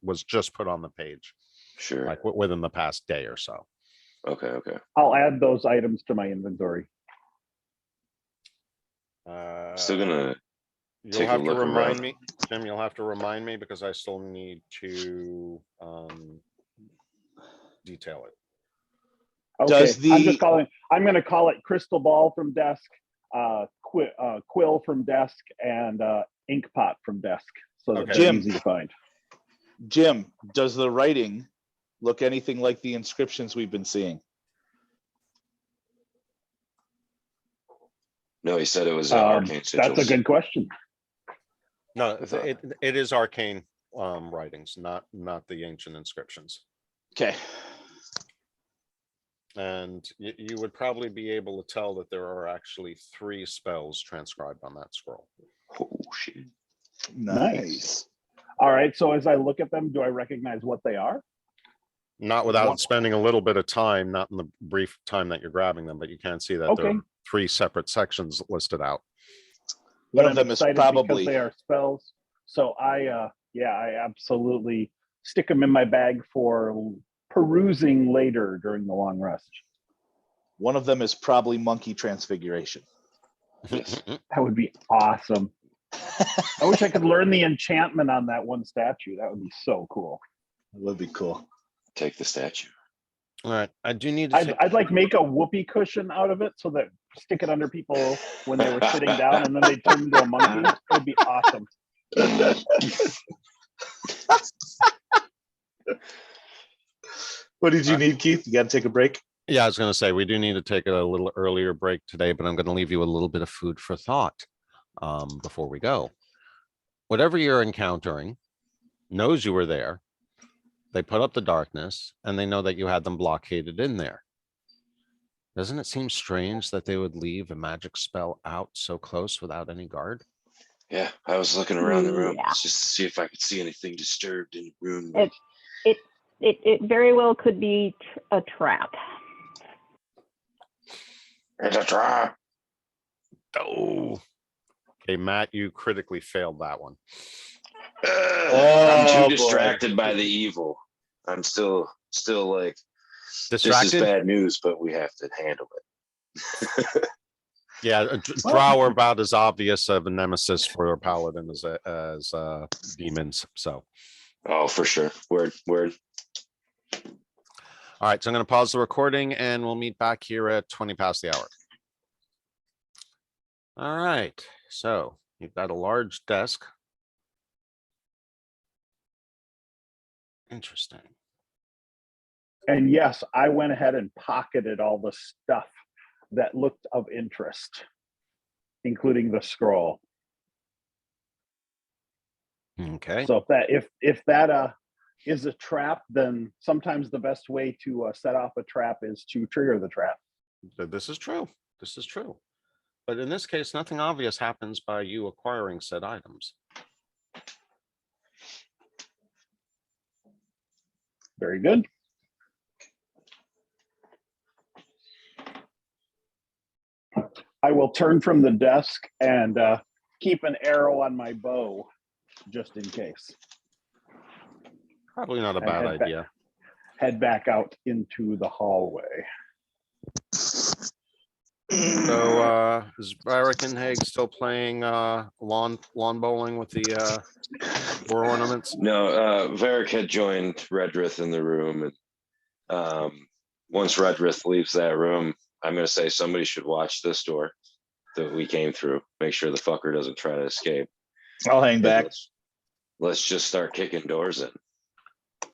was just put on the page, Sure. like within the past day or so. Okay. I'll add those items to my inventory. Still gonna You'll take a have to look remind around. me, Jim, you'll have to remind me because I still need to detail it. Okay, Does I'm the- going to call it crystal ball from desk, quill from desk and ink pot from desk, so that Okay. they're Jim. easy to find. Jim, does the writing look anything like the inscriptions we've been seeing? No, he said it was arcane sigils. That's a good question. No, I thought- it is arcane writings, not the ancient inscriptions. Okay. And you would probably be able to tell that there are actually 3 spells transcribed on that scroll. Oh shit. Nice. All right, so as I look at them, do I recognize what they are? Not without One- spending a little bit of time, not in the brief time that you're grabbing them, but you can see that there Okay. are 3 separate sections listed out. One But of I'm them is excited because probably they are spells. So I absolutely stick them in my bag for perusing later during the long rest. monkey transfiguration. Yes. That would be awesome. I wish I could learn the enchantment on that one statue. That would be so cool. That would be cool. Take the statue. All right, I do need to I'd like make a whoopee cushion out of it so that stick it under people when they were sitting down and then they turn into a monkey. It would be awesome. What did you need, Keith? You got to take a break? Yeah, I was going to say, we do need to take a little earlier break today, but I'm going to leave you a little bit of food for thought before we go. Whatever you're encountering knows you were there. They put up the darkness and they know that you had them blockaded in there. Doesn't it seem strange that they would leave a magic spell out so close without any guard? Yeah, I was looking around the room Yeah. just to see if I could see anything disturbed in the room. It very well could be a trap. It's a trap. Oh. Okay, Matt, you critically failed that one. I'm Oh, too boy. distracted by the evil. I'm still like, this Distracted? is bad news, but we have to handle it. Yeah, Drow are about as obvious of a nemesis for a paladin as demons. So, Oh, for sure. Word. all right, so I'm going to pause the recording and we'll meet back here at 20 past the hour. All right, so you've got a large desk. Interesting. And yes, I went ahead and pocketed all the stuff that looked of interest, including the scroll. Okay. So if that is a trap, then sometimes the best way to set off a trap is to trigger the trap. This is true. This is true. But in this case, nothing obvious happens by you acquiring said items. Very good. I will turn from the desk and keep an arrow on my bow just in case. Probably not a And bad head back- idea. Head back out into the hallway. So is Barrickenhag still playing lawn bowling with the door ornaments? No, Varric had joined Redrith in the room, and once Redrith leaves that room, I'm going to say somebody should watch this door that we came through. Make sure the fucker doesn't try to escape. I'll hang back. Let's just start kicking doors in.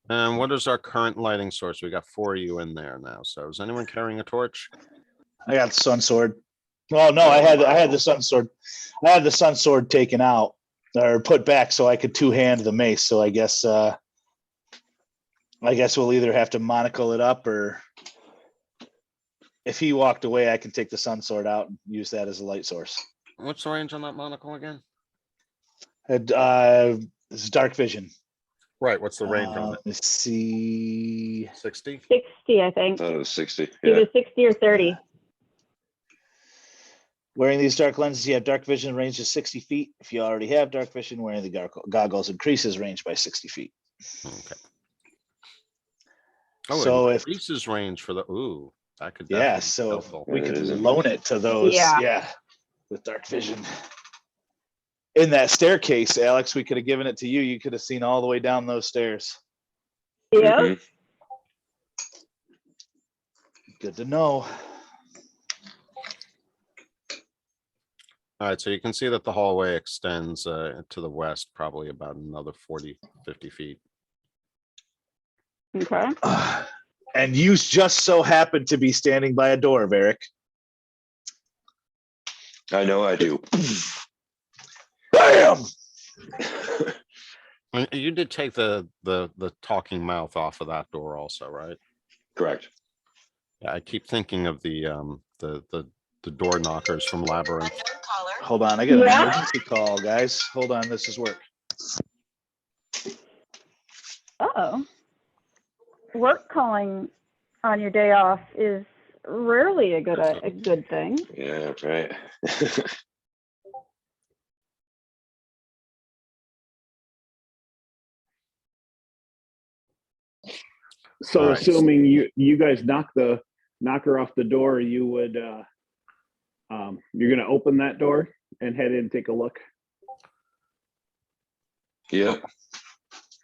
And what is our current lighting source? We got 4 of you in there now. So is anyone carrying a torch? I got the sun sword. Well, no, I had the sun sword. I had the sun sword taken out or put back so I could 2-hand the mace. So I guess we'll either have to monocle it up, or if he walked away, I can take the sun sword out and use that as a light source. What's the range on that monocle again? This is dark vision. Right. What's the range on it? Let's see. 60? 60, I I think. thought it was 60. Either Yeah. 60 or 30. Wearing these dark lenses, you have dark vision range of 60 feet. If you already have dark vision, wearing the goggles increases range by 60 feet. Okay. Oh, So it if increases range for the that could yeah, definitely be so helpful. we It could is. loan it to those. Yeah. Yeah, with dark vision. In that staircase, Alex, we could have given it to you. You could have seen all the way down those stairs. Yeah. Mhm. Good to know. All right, so you can see that the hallway extends to the west, probably about another 40, 50 feet. Okay. And you just so happen to be standing by a door, Varric. I know I do. Bam! And you did take the talking mouth off of that door also, right? Correct. Yeah, I keep thinking of the door knockers from Labyrinth. Hold on, I got an Yeah. emergency call, guys. Hold on, this is work. Uh-oh. Work calling on your day off is rarely a good thing. Yeah, right. So All right. assuming you guys knock her off the door, you would you're gonna open that door and head in and take a look. Yep.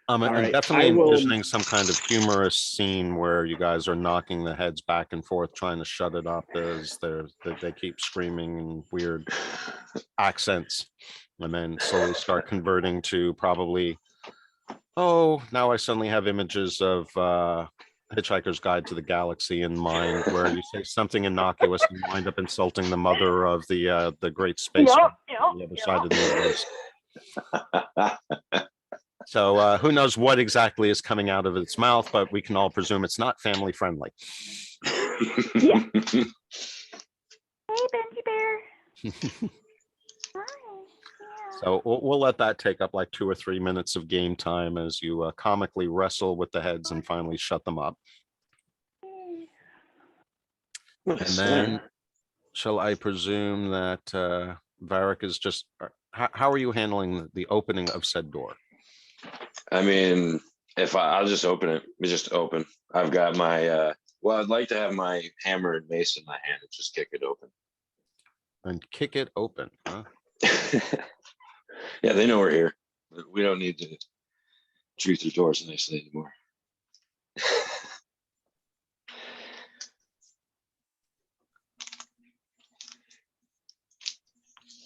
I'm right, definitely I will- envisioning some kind of humorous scene where you guys are knocking the heads back and forth, trying to shut it up as they keep screaming in weird accents, and then slowly start converting to probably, oh, now I suddenly have images of Hitchhiker's Guide to the Galaxy in mind, where you say something innocuous and wind up insulting the mother of the great space on the other side of the universe. So who knows what exactly is coming out of its mouth, but we can all presume it's not family friendly. Yeah. Hey, Benji Bear. Hi. Yeah. So we'll let that take up like 2 or 3 minutes of game time as you comically wrestle with the heads and finally shut them up. And then, shall I presume that Varric is just, how are you handling the opening of said door? I mean, if I'll just open it. Just open. I've got my well, I'd like to have my hammer and mace in my hand and just kick it open. And kick it open, huh? Yeah, they know we're here. We don't need to treat their doors nicely anymore.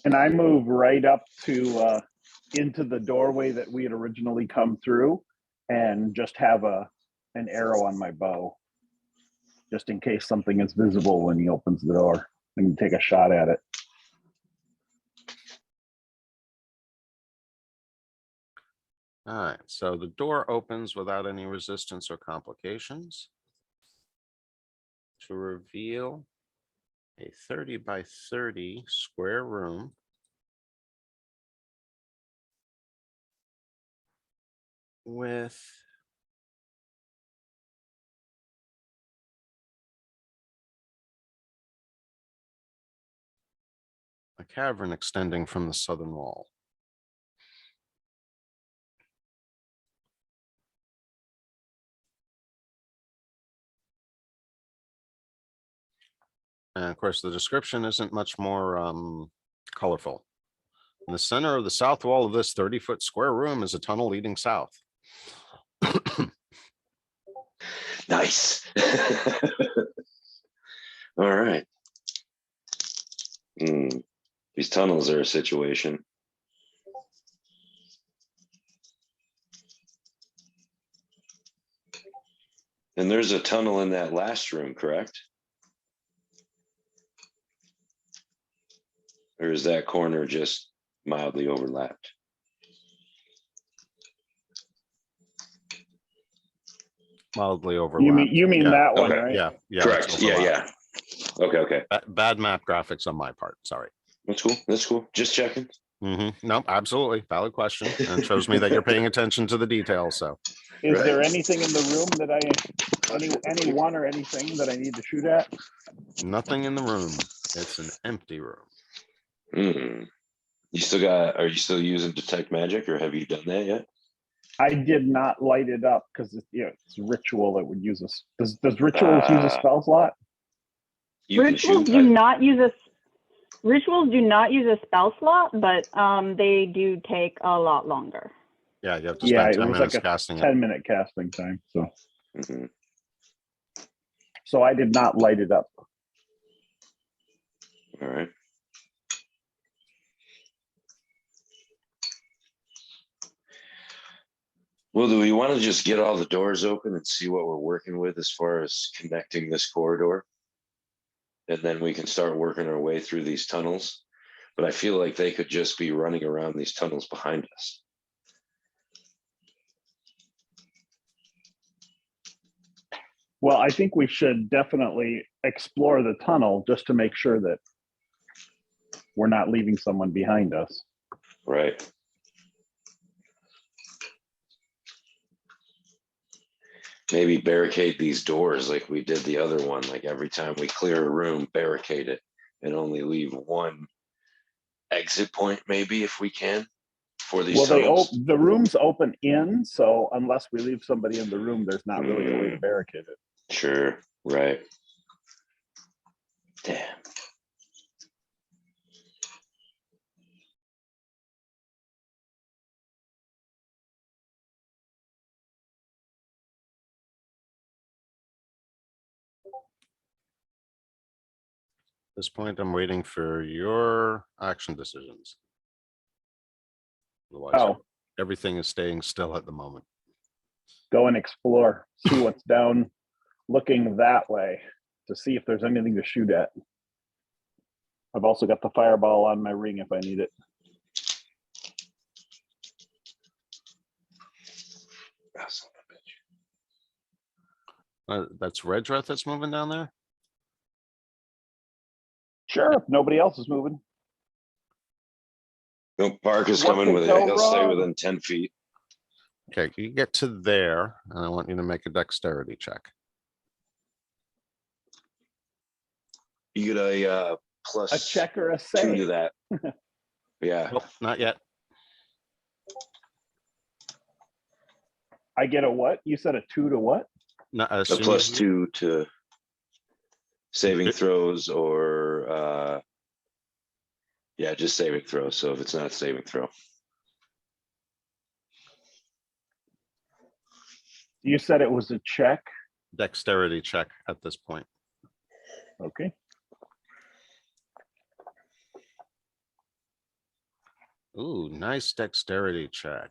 And I move right up to into the doorway that we had originally come through, and just have an arrow on my bow, just in case something is visible when he opens the door. And take a shot at it. All right, so the door opens without any resistance or complications to reveal a 30 by 30 square room with a cavern extending from the southern wall. And of course, the description isn't much more colorful. In the center of the south wall of this 30-foot square room is a tunnel leading south. Nice. All right. These tunnels are a situation. And there's a tunnel in that last room, correct? Or is that corner just mildly overlapped? Mildly overlapped. You mean Yeah. that one, Okay. right? Yeah, yeah. Correct. it's Yeah, overlapped. yeah. Okay. Bad map graphics on my part. Sorry. That's cool. That's cool. Just checking. No, absolutely. Valid question. And it shows me that you're paying attention to the details. So Is there Right. anything in the room that anyone or anything that I need to shoot at? nothing in the room. It's an empty room. Are you still using detect magic, or have you done that yet? I did not light it up because it's ritual that would use us. Does rituals use a spell slot? You can Rituals shoot. do not use a spell slot, but they do take a lot longer. Yeah, you have to Yeah, spend it 10 was minutes like a casting it. 10-minute casting time. Mhm. So I did not light it up. All right. Well, do we want to just get all the doors open and see what we're working with as far as connecting this corridor? And then we can start working our way through these tunnels. But I feel like they could just be running around these tunnels behind us. Well, I think we should definitely explore the tunnel just to make sure that we're not leaving someone behind us. Right. Maybe barricade these doors like we did the other one. Like every time we clear a room, barricade it and only leave one exit point, maybe if we can, for these Well, tunnels. the rooms open in, so unless we leave somebody in the room, there's not really a way to barricade it. Sure. Right. Damn. At this point, I'm waiting for your action decisions. Otherwise, Oh, everything is staying still at the moment. go and explore, see what's down, looking that way to see if there's anything to shoot at. I've also got the fireball on my ring if I need it. That's Redreth that's moving down there? Sure, if nobody else is moving. No, Park is What coming could with it. go He'll stay wrong? within 10 feet. Okay, you get to there, and I want you to make a dexterity check. You get a plus A check or a 2 save. to that. Yeah. Nope, not yet. I get a what? You said a 2 to what? Not A plus 2 to saving throws or yeah, just saving throws. So if it's not a saving throw. You said it was a check. Dexterity check at this point. Okay. Ooh, nice dexterity check.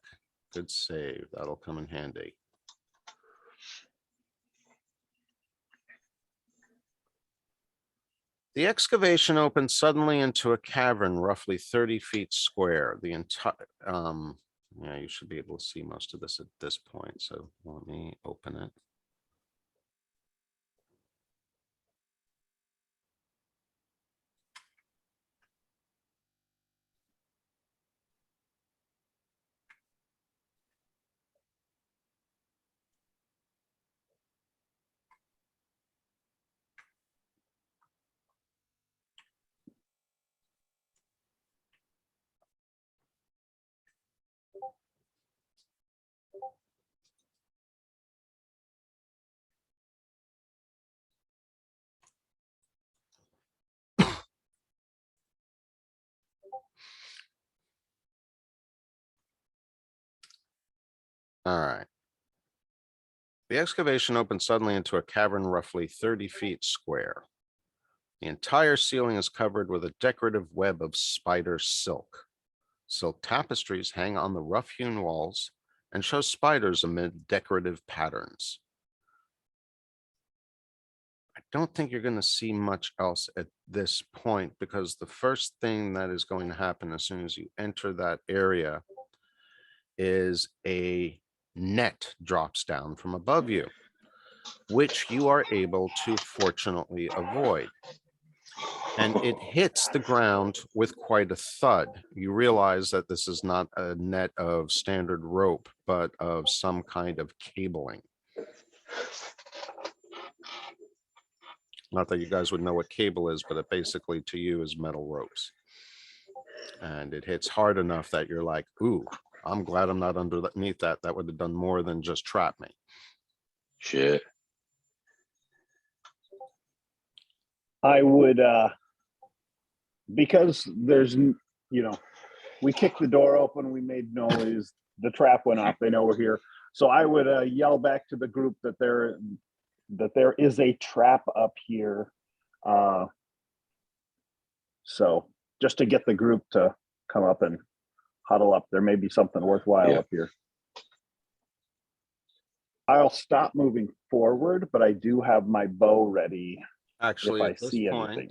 Good save. That'll come in handy. The excavation opened suddenly into a cavern roughly 30 feet square. The entire, yeah, you should be able to see most of this at this point. So let me open it. All right. The excavation opened suddenly into a cavern roughly 30 feet square. The entire ceiling is covered with a decorative web of spider silk. Silk tapestries hang on the rough-hewn walls and show spiders amid decorative patterns. I don't think you're going to see much else at this point because the first thing that is going to happen as soon as you enter that area is a net drops down from above you, which you are able to fortunately avoid. And it hits the ground with quite a thud. You realize that this is not a net of standard rope, but of some kind of cabling. Not that you guys would know what cable is, but it basically to you is metal ropes. And it hits hard enough that you're like, ooh, I'm glad I'm not underneath that. That would have done more than just trap me. Shit. I would, because there's, we kicked the door open, we made noise, the trap went off, they know we're here. So I would yell back to the group that there is a trap up here. So just to get the group to come up and huddle up, there may be something worthwhile Yeah. up here. I'll stop moving forward, but I do have my bow ready. Actually, I see anything.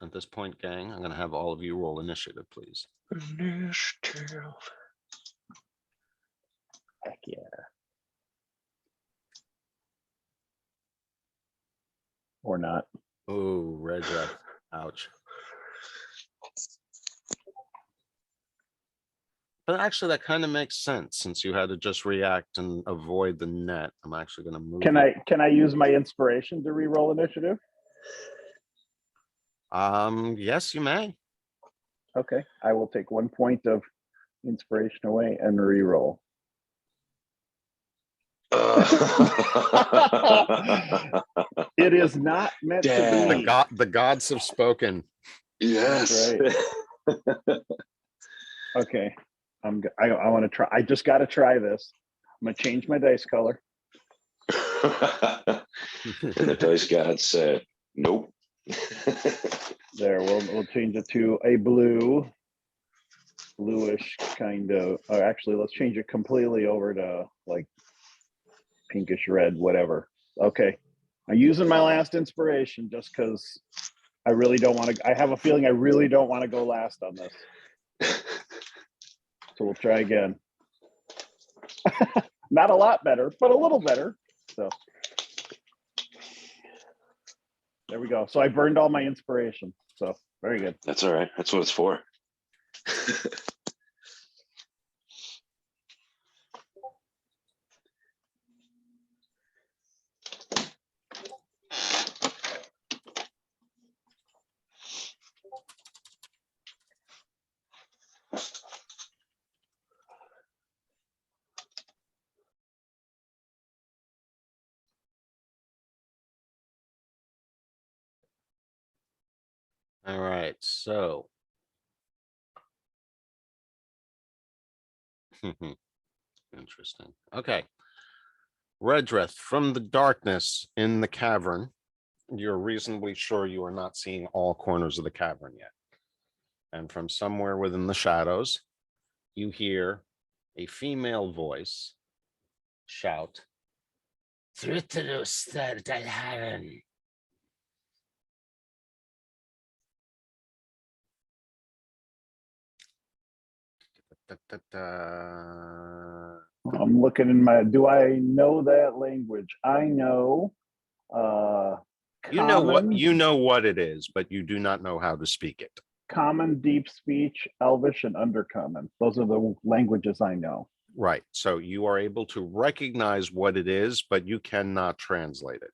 at this point, gang, I'm gonna have all of you roll initiative, please. Initiative. Heck yeah. Or not. Oh, red draft. Ouch. But actually, that kind of makes sense since you had to just react and avoid the net. I'm actually going to move. Can I use my inspiration to re-roll initiative? Yes, you may. Okay, I will take 1 point of inspiration away and re-roll. It is not meant Damn. to be. The gods have spoken. Yes. Right. Okay, I want to try. I just got to try this. I'm gonna change my dice color. And the dice god said, "Nope." There, we'll change it to a bluish kind of. Or actually, let's change it completely over to like pinkish red, whatever. Okay, I'm using my last inspiration just because I really don't want to. I have a feeling I really don't want to go last on this. So we'll try again. Not a lot better, but a little better. So there we go. So I burned all my inspiration. So very good. That's all right. That's what it's for. All right, so. Interesting. Okay. Redrith, from the darkness in the cavern, you're reasonably sure you are not seeing all corners of the cavern yet. And from somewhere within the shadows, you hear a female voice shout, "Thrytterus der Dalharen." I'm looking in my. Do I know that language? I know. You know common, what it is, but you do not know how to speak it. Common, deep speech, Elvish, and Undercommon. Those are the languages I know. Right. So you are able to recognize what it is, but you cannot translate it.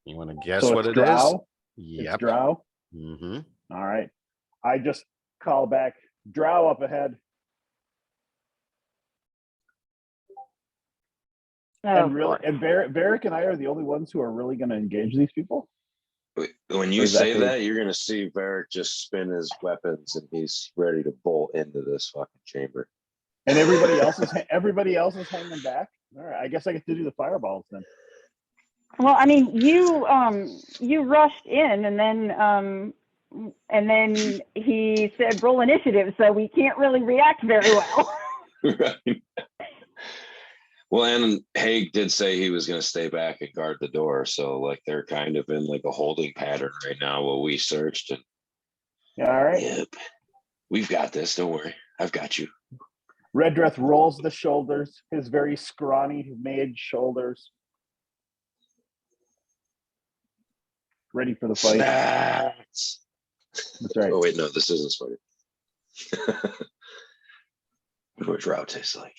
You want to guess So what it's it is? Drow. Yep. It's Drow. Mm-hmm. All right. I just call back. Drow up ahead. Oh, And Varric and I are the only ones who are really going to engage these people. When you Or say exactly- that, you're gonna see Varric just spin his weapons and he's ready to bolt into this fucking chamber. And everybody else is hanging back. All right. I guess I get to do the fireballs then. well, I mean, you rushed in, and then he said roll initiative, so we can't really react very well. Right. Well, and Haig did say he was going to stay back and guard the door. So like they're kind of in like a holding pattern right now while we searched. And Yeah, all right. yep, we've got this. Don't worry. I've got you. Redrith rolls the shoulders, his very scrawny made shoulders. Ready for the fight. Snacks. That's right. Oh, wait, no, this isn't spider. What Drow tastes like.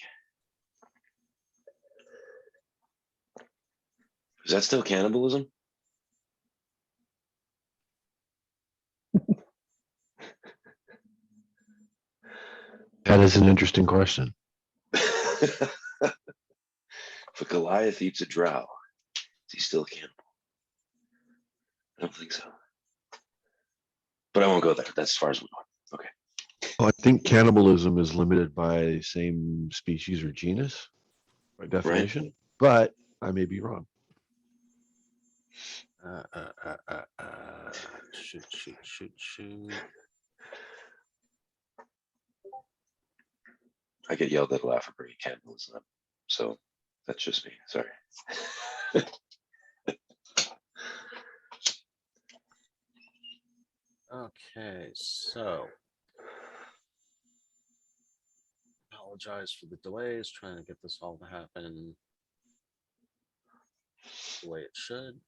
Is that still cannibalism? That is an interesting question. If a Goliath eats a drow, is he still a cannibal? I don't think so. But I won't go there. That's as far as we go. Okay. Well, I think cannibalism is limited by same species or genus by definition, but I may be wrong. Shoot. I get yelled at a lot for bringing cannibalism up. So That's just me. Sorry. Okay, so. Apologize for the delays, trying to get this all to happen the way it should.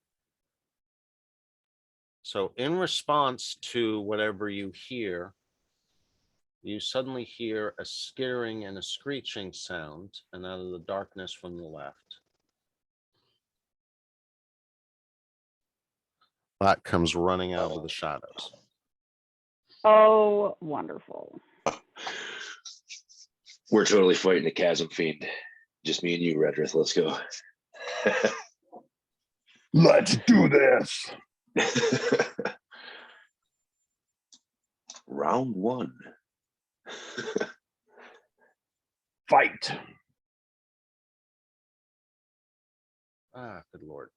So in response to whatever you hear, you suddenly hear a skittering and a screeching sound, and out of the darkness from the left. That comes running out of the shadows. Oh, wonderful. We're totally fighting a chasm fiend. Just me and you, Redrith. Let's go. Let's do this. Round one. Fight. Ah, good Lord.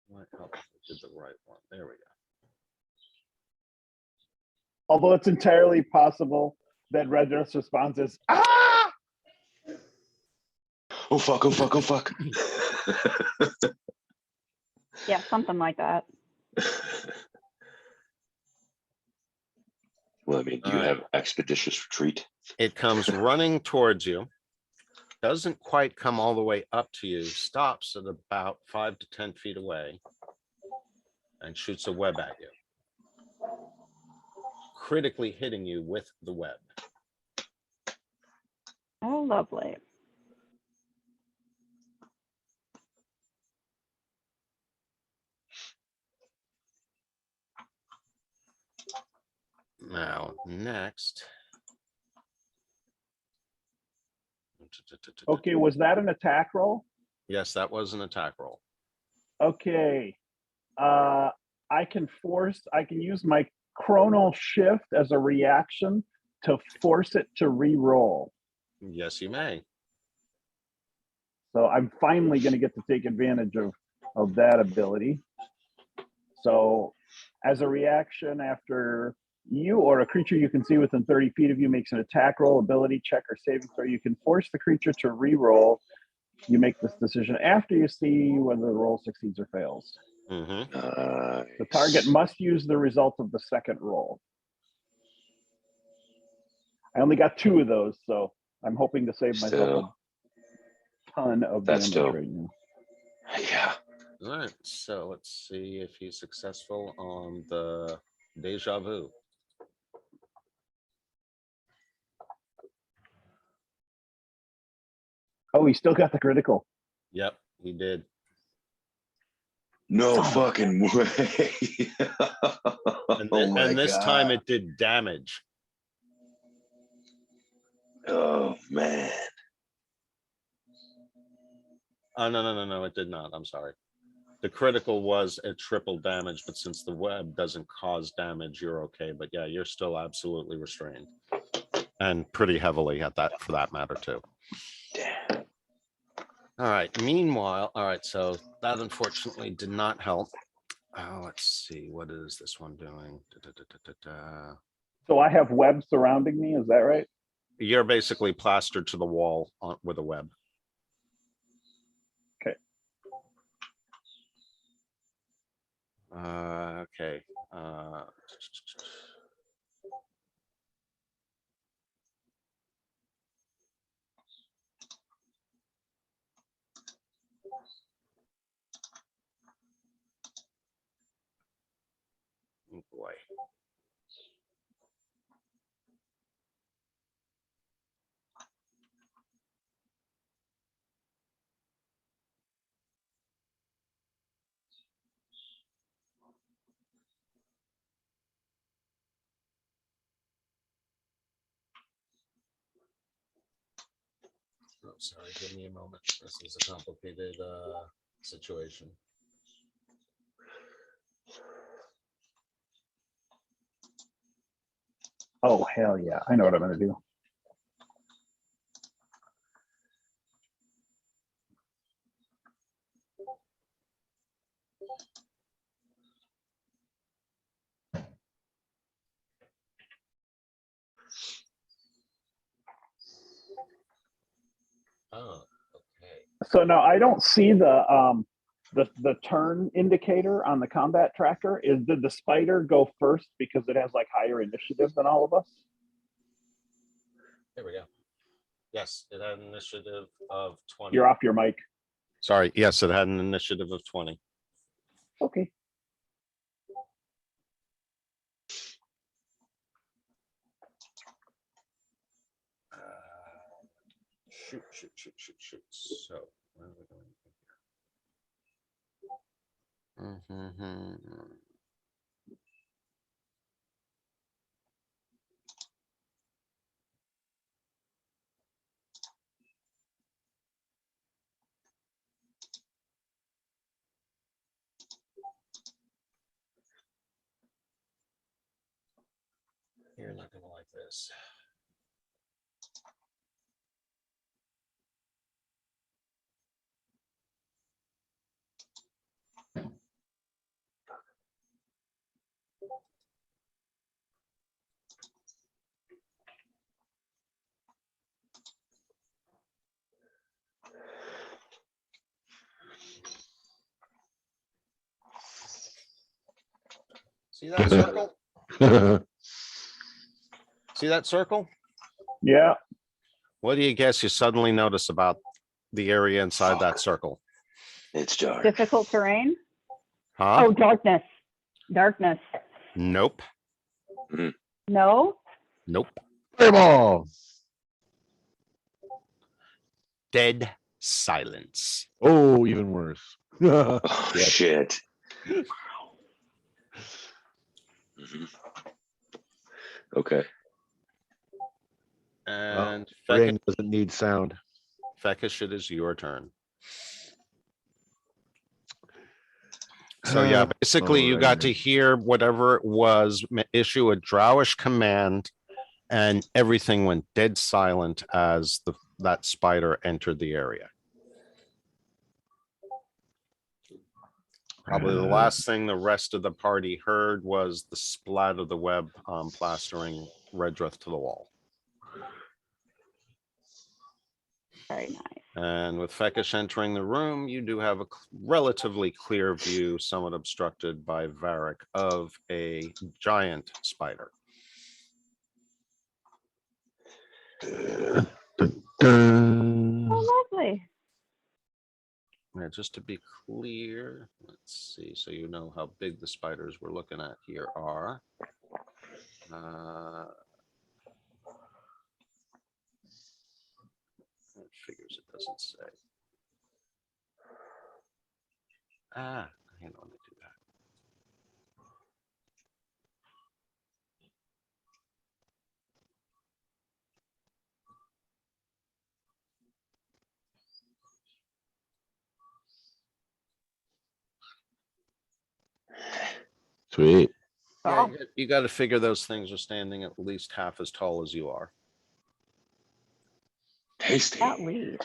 What help? I did the right one. There we go. Although it's entirely possible that Redrith's response is, ah! Oh fuck, oh fuck, oh fuck. Yeah, something like that. Well, I mean, do you have expeditious retreat? It comes running towards you. Doesn't quite come all the way up to you. Stops at about 5 to 10 feet away and shoots a web at you, critically hitting you with the web. Oh, lovely. Now, next. Okay, was that an attack roll? Yes, that was an attack roll. Okay. I can use my chronal shift as a reaction to force it to re-roll. Yes, you may. So I'm finally going to get to take advantage of that ability. So as a reaction, after you or a creature you can see within 30 feet of you makes an attack roll, ability check, or saving throw, you can force the creature to re-roll. You make this decision after you see whether the roll succeeds or fails. Mm-hmm. The target must use the result of the second roll. I only got 2 of those, so I'm hoping to save myself a ton of That's damage dope. right now. Yeah. All right, so let's see if he's successful on the deja vu. Oh, he still got the critical. Yep, he did. No fucking way. And, Oh my and this God. time it did damage. Oh man. Oh, no, it did not. I'm sorry. The critical was a triple damage, but since the web doesn't cause damage, you're okay. But yeah, you're still absolutely restrained. And pretty heavily at that, for that matter, too. Damn. All right. Meanwhile, all right. So that unfortunately did not help. Let's see. What is this one doing? So I have web surrounding me, is that right? You're basically plastered to the wall with a web. Okay. Okay. Oh boy. Oh, sorry, give me a moment. This is a complicated situation. Oh, hell yeah. I know what I'm going to do. So now I don't see the turn indicator on the combat tracker. Did the spider go first because it has like higher initiative than all of us? There we go. Yes, it had an initiative of 20. You're off your mic. Sorry. Yes, it had an initiative of 20. Okay. Shoot. So, where are we going here? You're not gonna like this. See that circle? See that circle? Yeah. What do you guess you suddenly notice about the area inside that circle? It's dark. Difficult terrain? Huh? Oh, darkness. Darkness. Nope. No? Nope. Fireball. Dead silence. Oh, even worse. Oh Yep. shit. Mhm. Okay. And Ring doesn't need sound. Fekish, it is your turn. So yeah, basically you got to Alrighty. hear whatever it was issue a drowish command, and everything went dead silent as that spider entered the area. Probably the last thing the rest of the party heard was the splat of the web plastering Redruth to the wall. Very nice. And with Fekish entering the room, you do have a relatively clear view, somewhat obstructed by Varric, of a giant spider. Dun. Oh, lovely. Now, just to be clear, let's see, so you know how big the spiders we're looking at here are. It figures it doesn't say. Hang on, let me do that. Sweet. Yeah, Oh, you got to figure those things are standing at least half as tall as you are. Tasty. at least.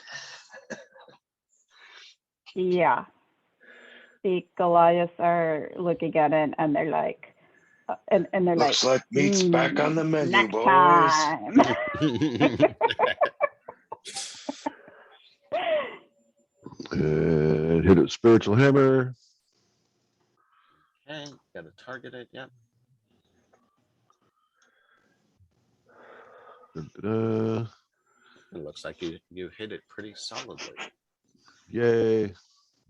Yeah. The Goliaths are looking at it and they're like, and they're Looks like meat's back on the menu, next boys." time. And hit it with spiritual hammer. Okay, got to target it. Yep. Da-da-da. It looks like you hit it pretty solidly. Yay.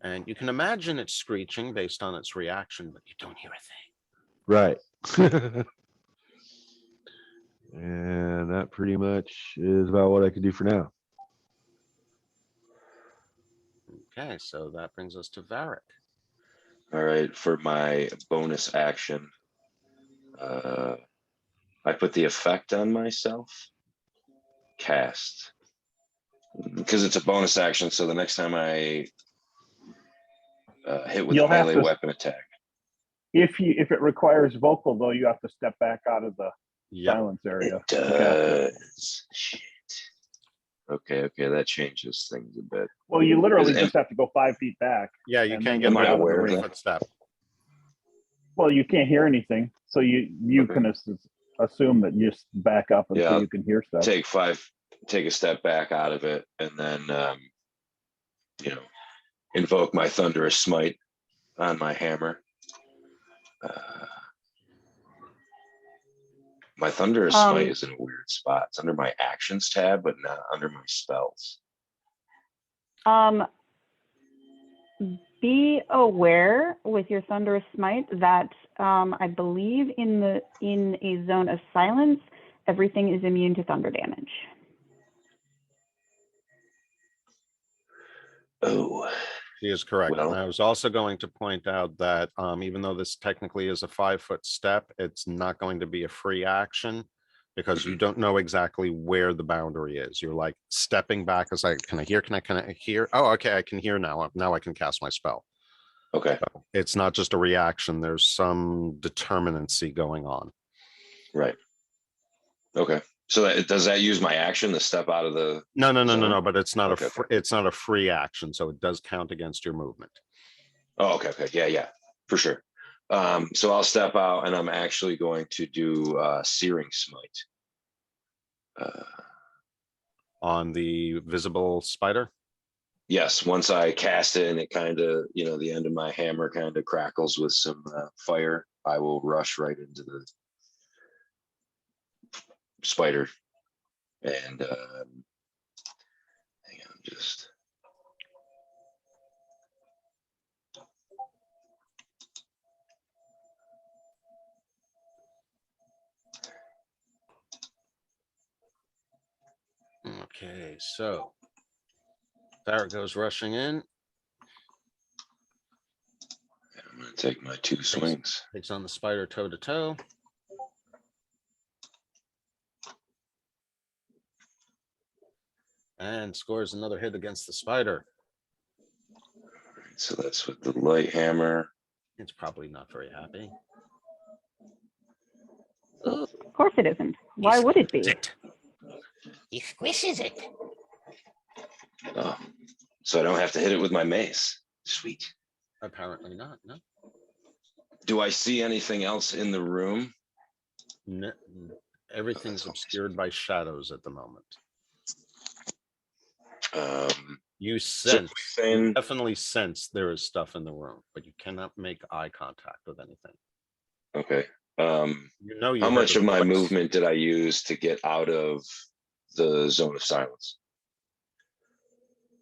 And you can imagine it screeching based on its reaction, but you don't hear a thing. Right. And that pretty much is about what I can do for now. Okay, so that brings us to Varric. All right, for my bonus action, I put the effect on myself. Cast. Because it's a bonus action, so the next time I hit with You'll a have melee to- weapon attack. If it requires vocal though, you have to step back out of the Yep. silence area. It does. Shit. Okay, that changes things a bit. Well, you literally Is it- just have to go 5 feet back. Yeah, you And can't then get am I beyond the aware of 3 that? foot step. Well, you can't hear anything, so you Okay. can assume that you just back up until Yeah. you can hear stuff. Take a step back out of it, and then invoke my thunderous smite on my hammer. My thunderous smite is in a weird spot. It's under my actions tab, but not under my spells. Be aware with your thunderous smite that I believe in a zone of silence, everything is immune to thunder damage. Oh, She is correct. Well- And I was also going to point out that even though this technically is a 5-foot step, it's not going to be a free action because you don't know exactly where the boundary is. You're like stepping back as can I hear? Can I hear? Oh, okay, I can hear now. Now I can cast my spell. okay, It's not just a reaction. There's some determinancy going on. right. Okay, so does that use my action to step out of the? No, but it's not Okay. it's not a free action, so it does count against your movement. Oh, okay, yeah, for sure. So I'll step out, and I'm actually going to do searing smite. On the visible spider. Yes, once I cast it and it kind of, the end of my hammer kind of crackles with some fire, I will rush right into the spider. And hang on, just. Okay, so Farrah goes rushing in, I'm going to take my 2 swings. takes on the spider toe to toe. And scores another hit against the spider. So that's with the light hammer. It's probably not very happy. Of course it isn't. Why would it be? He squishes it. Oh, so I don't have to hit it with my mace. Sweet. Apparently not. No. Do I see anything else in the room? No, everything's obscured by shadows at the moment. You sense, you definitely sense there is stuff in the room, but you cannot make eye contact with anything. Okay. You know, How much of my movement did I use to get out of the zone of silence?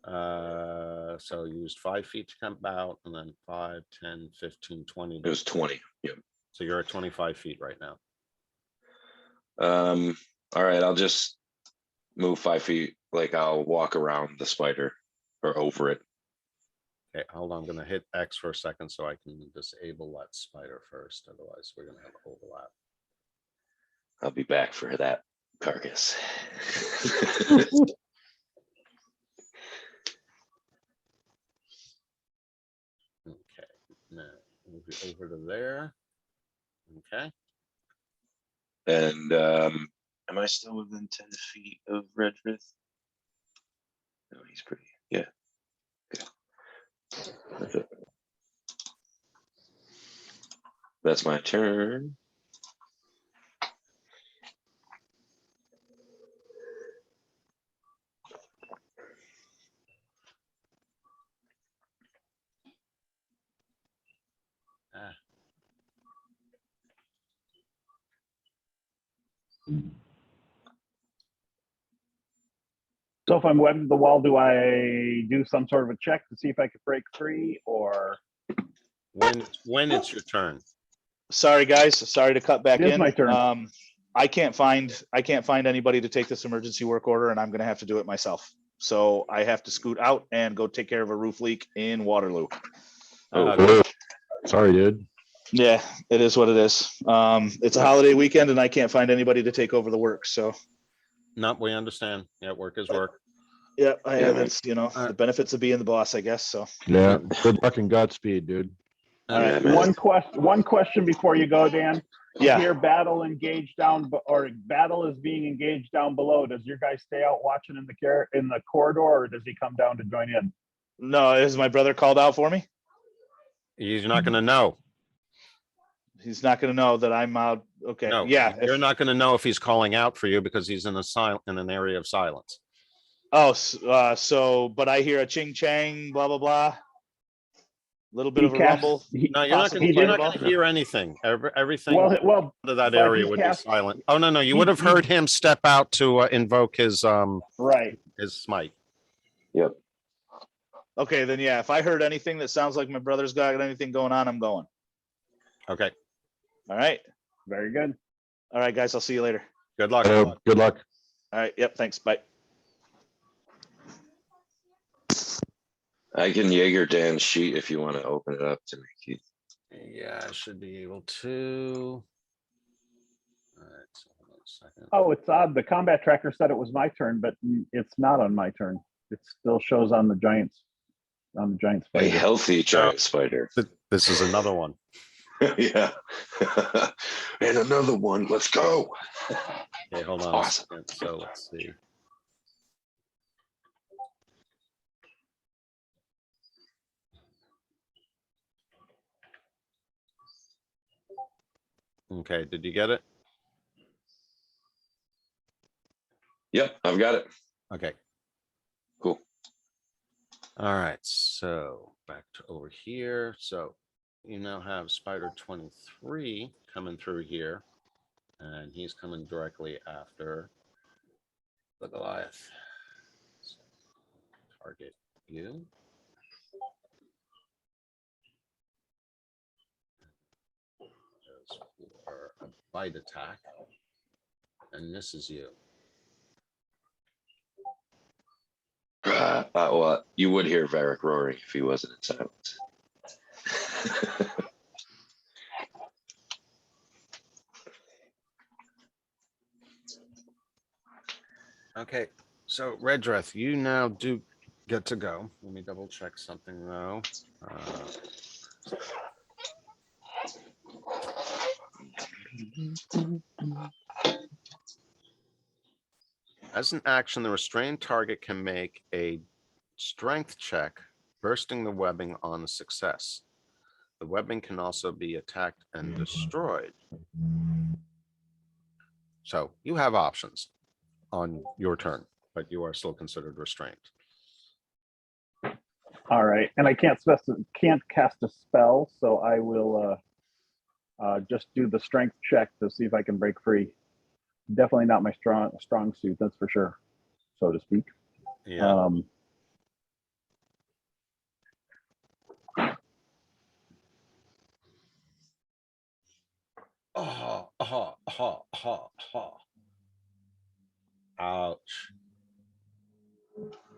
So you used 5 feet to come out, and then 5, 10, 15, 20. It was 20. Yep. So you're at 25 feet right now. All right, I'll just move 5 feet. Like I'll walk around the spider or over it. Okay, hold on. I'm gonna hit X for a second so I can disable that spider first. Otherwise, we're gonna have overlap. I'll be back for that carcass. Okay, now move it over to there. Okay. And am I still within 10 feet of Redfith? No, he's pretty. Yeah. Okay. That's it. That's my turn. So if I'm webbed to the wall, do I do some sort of a check to see if I could break free, or When it's your turn. Sorry, guys. Sorry to cut back It is in. my turn. I can't find anybody to take this emergency work order, and I'm gonna have to do it myself. So I have to scoot out and go take care of a roof leak in Waterloo. Oh, sorry, dude. Yeah, it is what it is. It's a holiday weekend and I can't find anybody to take over the work. So No, we understand. Yeah, work is work. yeah, Yeah, that's, the benefits of being the boss, I guess. So Yeah. Good luck and Godspeed, dude. all right. man. one question before you go, Dan. Yeah. Here, battle engaged down, or battle is being engaged down below. Does your guy stay out watching in the corridor, or does he come down to join in? No, is my brother called out for me? He's not gonna know. He's not gonna know that I'm out. Okay. No, Yeah. you're not gonna know if he's calling out for you because he's in an area of silence. Oh, but I hear a ching chang, blah blah blah. Little bit He of a cast- rumble. he- No, you're not Possible gonna, you're not fireball. gonna hear anything. Everything well, to that but area he would cast- be silent. Oh, no, you he- would have he- heard him step out to invoke right. his smite. Yep. Okay, then yeah. If I heard anything that sounds like my brother's got anything going on, I'm going. Okay, All right. Very good. All right, guys. I'll see you later. good luck. Good luck. All right. Yep. Thanks. Bye. I can Jaeger Dan's sheet if you want to open it up to me, Keith. Yeah, I should be able to. All right, so hold on a second. Oh, it's odd. The combat tracker said it was my turn, but it's not on my turn. It still shows on the giants. On the giant A spider. healthy giant spider. This is another one. Yeah. And another one. Let's go. Okay, hold on Awesome. a second. So let's see. Okay, did you get it? Yep, I've got it. Okay. Cool. All right, so back to over here. So you now have Spider 23 coming through here, and he's coming directly after the Goliath. So, target you. Goes for a bite attack, and this is you. Well, you would hear Varric roaring if he wasn't in silence. Okay, so Redreth, you now do get to go. Let me double check something though. As an action, the restrained target can make a strength check, bursting the webbing on success. The webbing can also be attacked and destroyed. So you have options on your turn, but you are still considered restrained. All right, and I can't cast a spell, so I will just do the strength check to see if I can break free. Definitely not my strong suit, that's for sure, so to speak. Yeah. Ouch.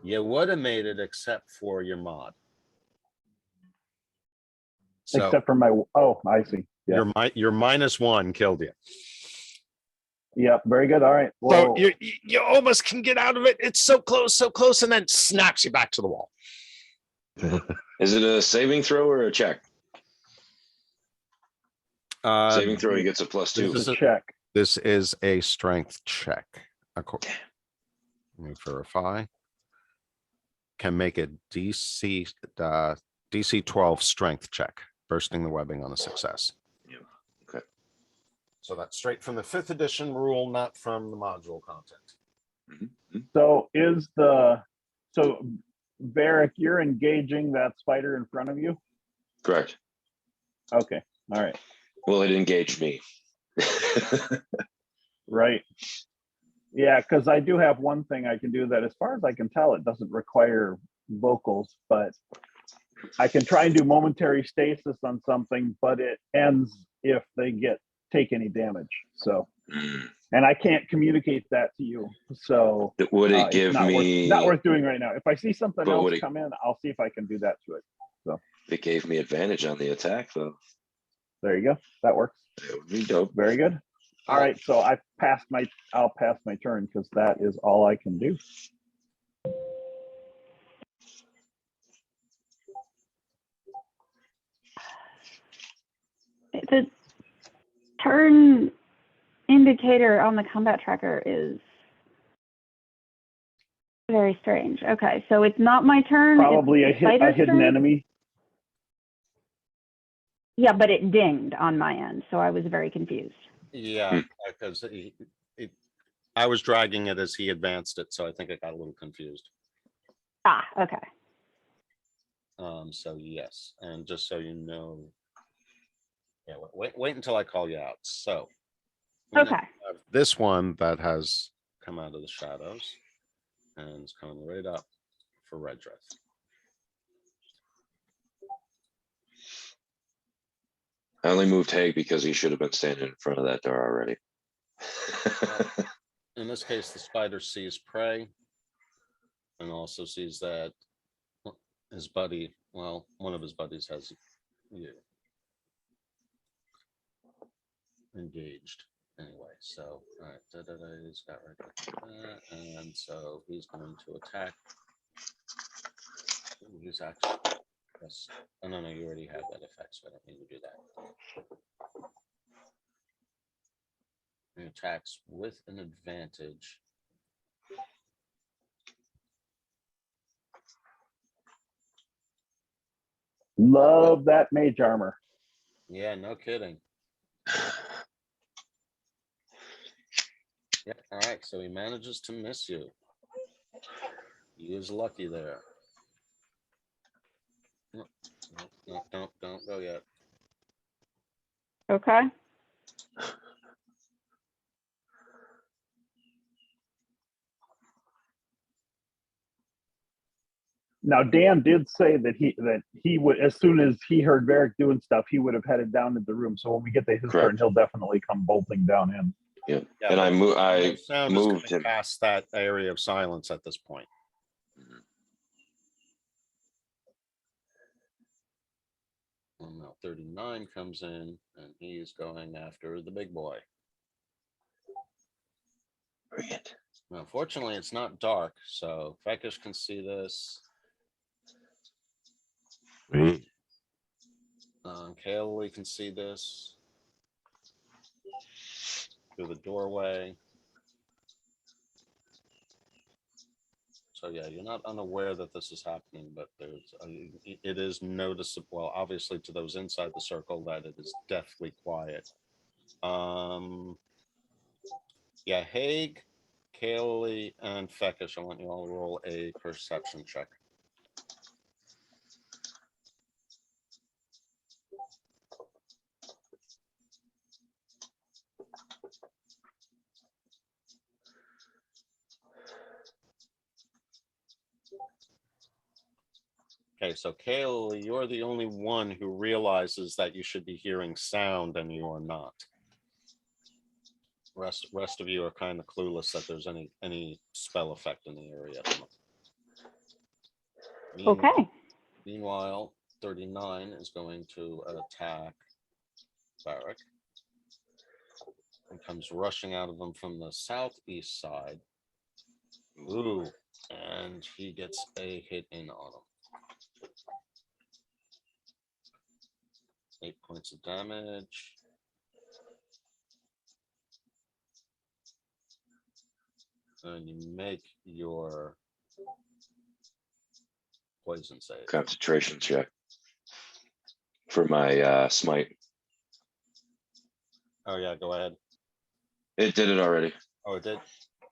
You would have made it except for your mod. So Except for my, oh, I see. Yeah. your -1 killed you. Yeah, very good. All right. Well, So you almost can get out of it. It's so close, and then snaps you back to the wall. Is it a saving throw or a check? Saving throw, he gets a +2. This is check. This is a strength check. Let me verify. Can make a DC 12 strength check, bursting the webbing on a success. Yeah. Okay. So that's straight from the 5th edition rule, not from the module content. Mm-hmm. So so Varric, you're engaging that spider in front of you? Correct. Okay. All right. Well, it engaged me. Right. Yeah, because I do have one thing I can do that, as far as I can tell, it doesn't require vocals, but I can try and do momentary stasis on something, but it ends if they take any damage. So, and I can't communicate that to you. So Would it it's give me? not worth doing right now. If I see something But else would it- come in, I'll see if I can do that to it. So It gave me advantage on the attack, though. there you go. That works. It would be dope. Very good. All right, so I'll pass my turn because that is all I can do. The turn indicator on the combat tracker is very strange. Okay, so it's not my turn. it's Probably a the spider's hidden turn? enemy. Yeah, but it dinged on my end, so I was very confused. Yeah, because I was dragging it as he advanced it, so I think I got a little confused. Ah, okay. So yes, and just so you know, yeah, wait until I call you out. So we now Okay. have this one that has come out of the shadows and it's coming right up for Redrith. I only moved Haig because he should have been standing in front of that door already. In this case, the spider sees prey and also sees that his buddy, well, one of his buddies has you engaged anyway. So, all right, he's got right there. And so he's going to attack. He's actually, yes. Oh, no, you already have that effect, so I don't need to do that. He attacks with an advantage. Love that mage armor. Yeah, no kidding. Yeah, all right, so he manages to miss you. He is lucky there. No, don't go yet. Okay. Now Dan did say that he would, as soon as he heard Varric doing stuff, he would have headed down to the room. So when we get to his Correct. turn, he'll definitely come bolting down in. Yeah, Yeah, and I no sound is moved coming him. past that area of silence at this point. Well, now 39 comes in and he's going after the big boy. Bring it. Now, fortunately, it's not dark, so Fekish can see this. Wait, Kaylee can see this through the doorway. So yeah, you're not unaware that this is happening, but it is noticeable. Well, obviously to those inside the circle that it is deathly quiet. Yeah, Haig, Kaylee, and Fekish, I want you all to roll a perception check. Okay, so Kaylee, you're the only one who realizes that you should be hearing sound and you are not. Rest of you are kind of clueless that there's any spell effect in the area. Okay. Meanwhile, 39 is going to attack Varric and comes rushing out of them from the southeast side. Ooh, and he gets a hit in on him. 8 points of damage. And you make your poison save. Concentration check for my smite. Oh yeah, go ahead. It did it already. Oh, it did?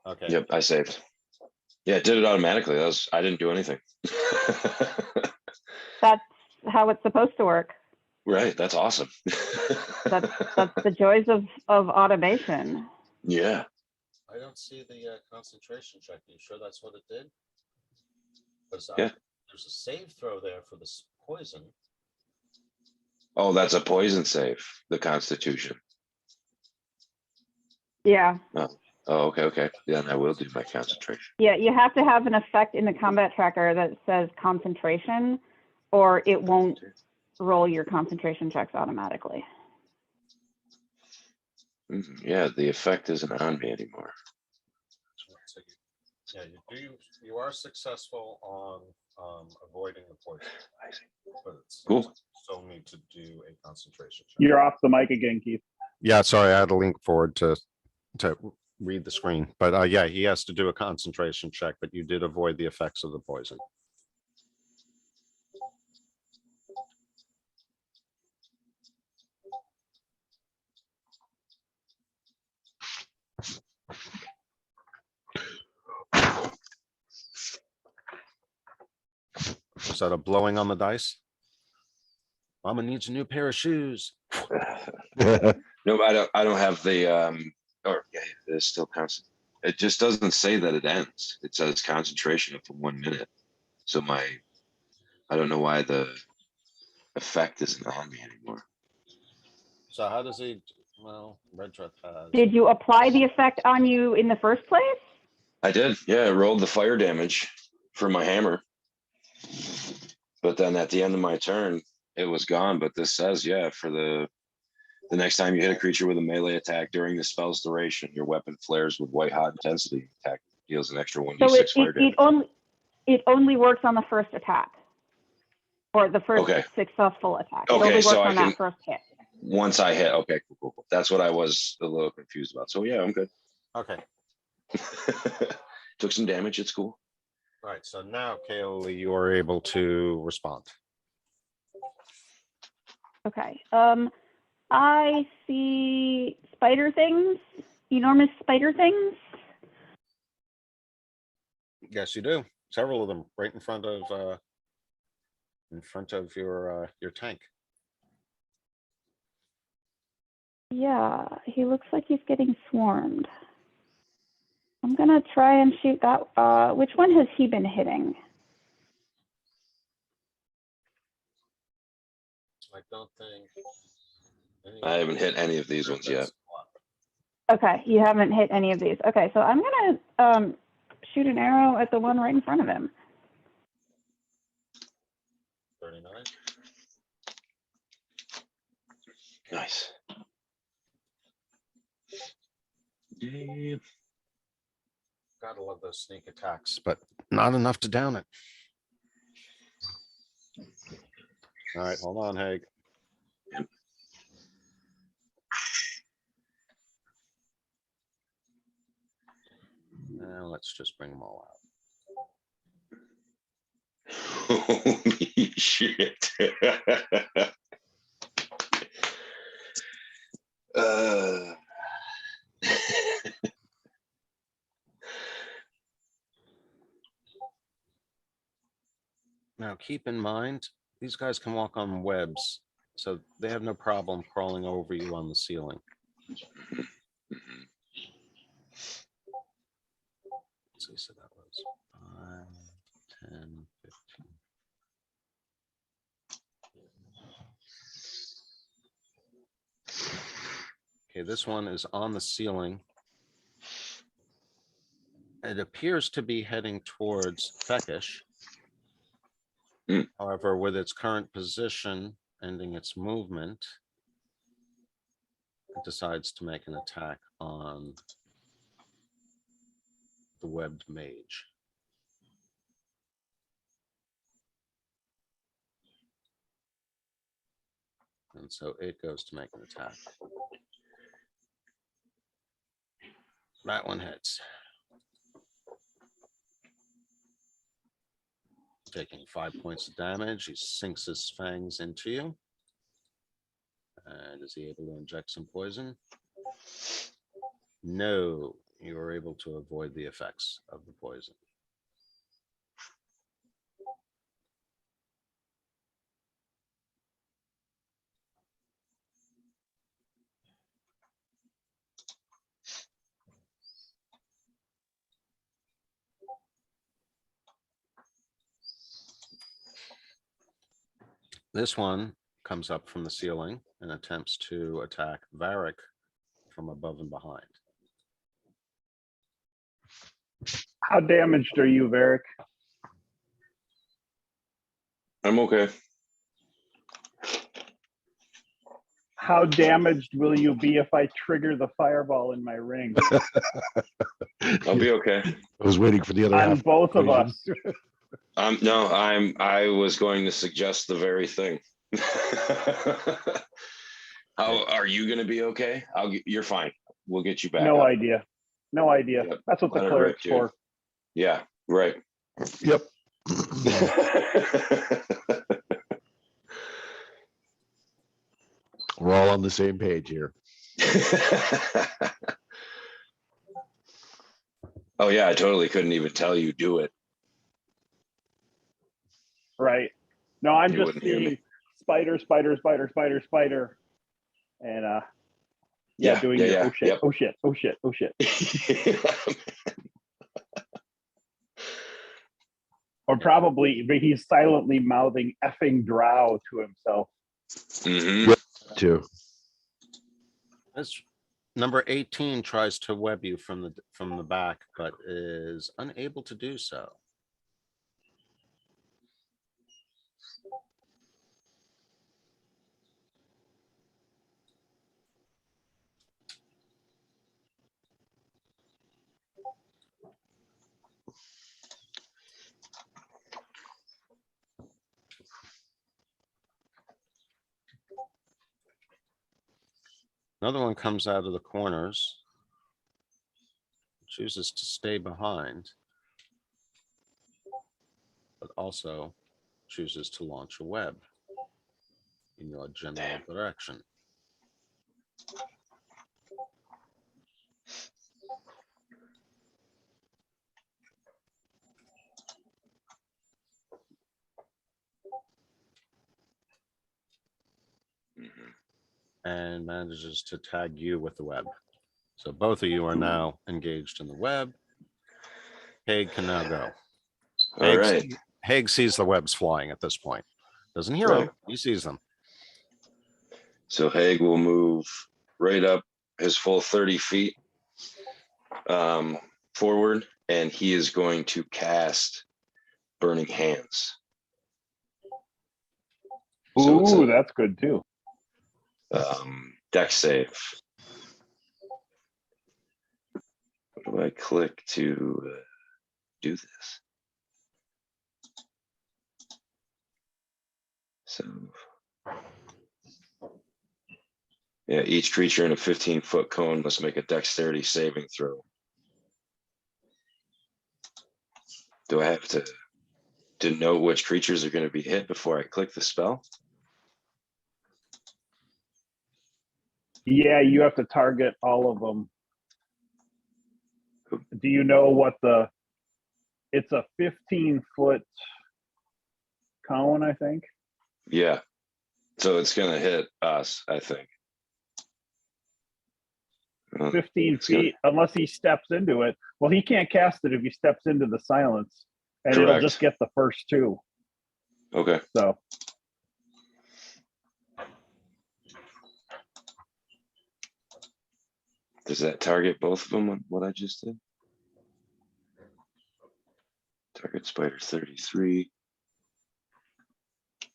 Okay. Yep, I saved. Yeah, it did it automatically. I didn't do anything. That's how it's supposed to work. Right, that's awesome. That's the joys of automation. Yeah. I don't see the concentration check. Are you sure that's what it did? Because Yeah. There's a save throw there for this poison. Oh, that's a poison save, the Constitution. Yeah. Oh, okay. Then I will do my concentration. Yeah, you have to have an effect in the combat tracker that says concentration, or it won't roll your concentration checks automatically. Yeah, the effect isn't on me anymore. So you are successful on avoiding the poison. But it's Cool. still need to do a concentration check. You're off the mic again, Keith. Yeah, sorry, I had to link forward to read the screen. But yeah, he has to do a concentration check, but you did avoid the effects of the poison. that a blowing on the dice? Mama needs a new pair of shoes. No, I don't have the, or yeah, it still counts. It just doesn't say that it ends. It says concentration up to 1 minute. So I don't know why the effect isn't on me anymore. So how does he, well, Red Truck has. Did you apply the effect on you in the first place? I did, yeah, I rolled the fire damage for my hammer. But then at the end of my turn, it was gone. But this says, yeah, for the next time you hit a creature with a melee attack during the spell's duration, your weapon flares with white hot intensity. Attack deals an extra 1d6 So fire damage. it only works on the first attack, or the first Okay. successful attack. It Okay, only works so on that first hit. Once I hit, okay, cool. That's what I was a little confused about. So yeah, I'm good. Okay. Took some damage. It's cool. All right. So now, Kaoli, you are able to respond. Okay. I see spider things, enormous spider things. Yes, you do. Several of them right in front of your tank. Yeah, he looks like he's getting swarmed. I'm gonna try and shoot that. Which one has he been hitting? I don't think. I haven't hit any of these ones yet. Okay, you haven't hit any of these. Okay, so I'm gonna shoot an arrow at the one right in front of him. 39. Nice. Yeah. Gotta love those sneak attacks, but not enough to down it. All right, hold on, Haig. Now let's just bring them all out. Holy shit. Now keep in mind, these guys can walk on webs, so they have no problem crawling over you on the ceiling. Let's see, so that was 5, 10, 15. Okay, this one is on the ceiling. It appears to be heading towards Feckish. However, with its current position ending its movement, it decides to make an attack on the webbed mage. And so it goes to make an attack. That one hits. Taking 5 points of damage. He sinks his fangs into you. And is he able to inject some poison? No, you are able to avoid the effects of the poison. This one comes up from the ceiling and attempts to attack Varric from above and behind. How damaged are you, Varric? I'm okay. How damaged will you be if I trigger the fireball in my ring? I'll be okay. I was waiting for the other On half. both of equation. us. No, I was going to suggest the very thing. How are you going to be okay? You're fine. We'll get you back. No up. idea. No idea. Yep. That's what the Let it cleric's rip, dude. for. Yeah, right. Yep. We're all on the same page here. Oh yeah, I totally couldn't even tell you do it. Right. No, I'm You just wouldn't hear me. seeing spider, spider, spider, spider, spider. And yeah, Yeah, doing yeah, your yeah, oh shit, yep. oh shit, oh shit, oh shit. Or probably but he's silently mouthing effing drow to himself. Mhm. Too. This number 18 tries to web you from the back, but is unable to do so. Another one comes out of the corners. Chooses to stay behind. But also chooses to launch a web in your general direction. Mhm. And manages to tag you with the web. So both of you are now engaged in the web. Haig can now go. All right. Haig sees the webs flying at this point. Doesn't hear them. Right. He sees them. So Haig will move right up his full 30 feet forward, and he is going to cast Burning Hands. So it's Ooh, a that's good too. deck save. What do I click to do this? So, yeah, each creature in a 15-foot cone must make a dexterity saving throw. Do I have to denote which creatures are going to be hit before I click the spell? Yeah, you have to target all of them. Do you know what it's a 15-foot cone, I think. Yeah. So it's going to hit us, I think. 15 It's gonna- feet, unless he steps into it. Well, he can't cast it if he steps into the silence, and it'll Correct. just get the first two. Okay. So Does that target both of them, what I just did? Target spider 33.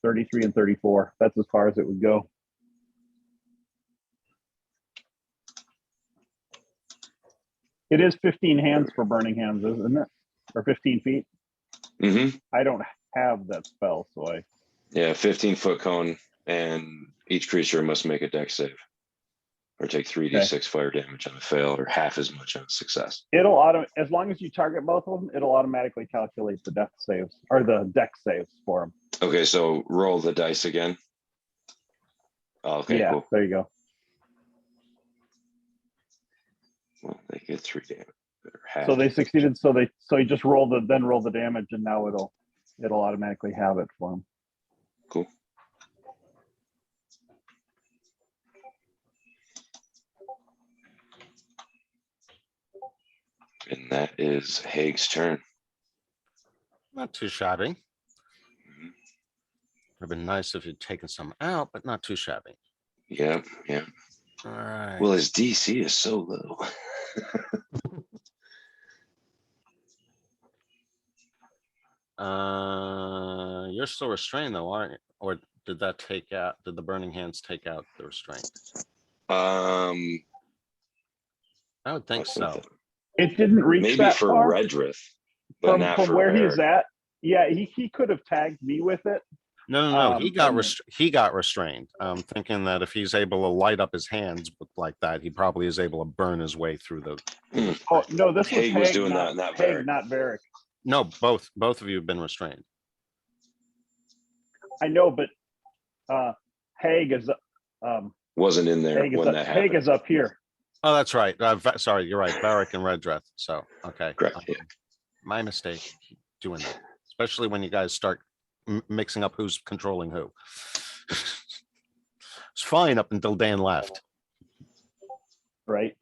33 and 34. That's as far as it would go. It is 15 hands for burning hands, isn't it? Or 15 feet? Mm-hmm. I don't have that spell, so I. Yeah, 15-foot cone, and each creature must make a dex save. Or take 3d6 fire damage on a fail, or half as much on a success. It'll as long as you target both of them, it'll automatically calculate the death saves or the dex saves for them. Okay, so roll the dice again. Oh, okay, yeah, cool. there you go. Well, they get 3 damage. Or half So they damage. succeeded. So you just roll the damage, and now it'll automatically have it for them. Cool. And that is Haig's turn. Not too shabby. Would have been nice if you'd taken some out, but not too shabby. Yeah, yeah. All right. Well, his DC is so low. You're still restrained though, aren't you? Or did the burning hands take out the restraint? I I would think think so. that- It didn't reach maybe that for far Redrith, but not from for where Barrett. he's at. Yeah, he could have tagged me with it. No. He got and- he got restrained. I'm thinking that if he's able to light up his hands like that, he probably is able to burn his way through the. Hmm. Oh no, this was Haig was doing that, not Haig, Varric. not Varric. No, both of you have been restrained. I know, but Haig is Wasn't in there when that Haig happened. is up here. Oh, that's right. Sorry, you're right. Varric and Redreth. So okay. Correct. Yeah. My mistake. Keep doing that, especially when you guys start mixing up who's controlling who. It's fine up until Dan left. Right.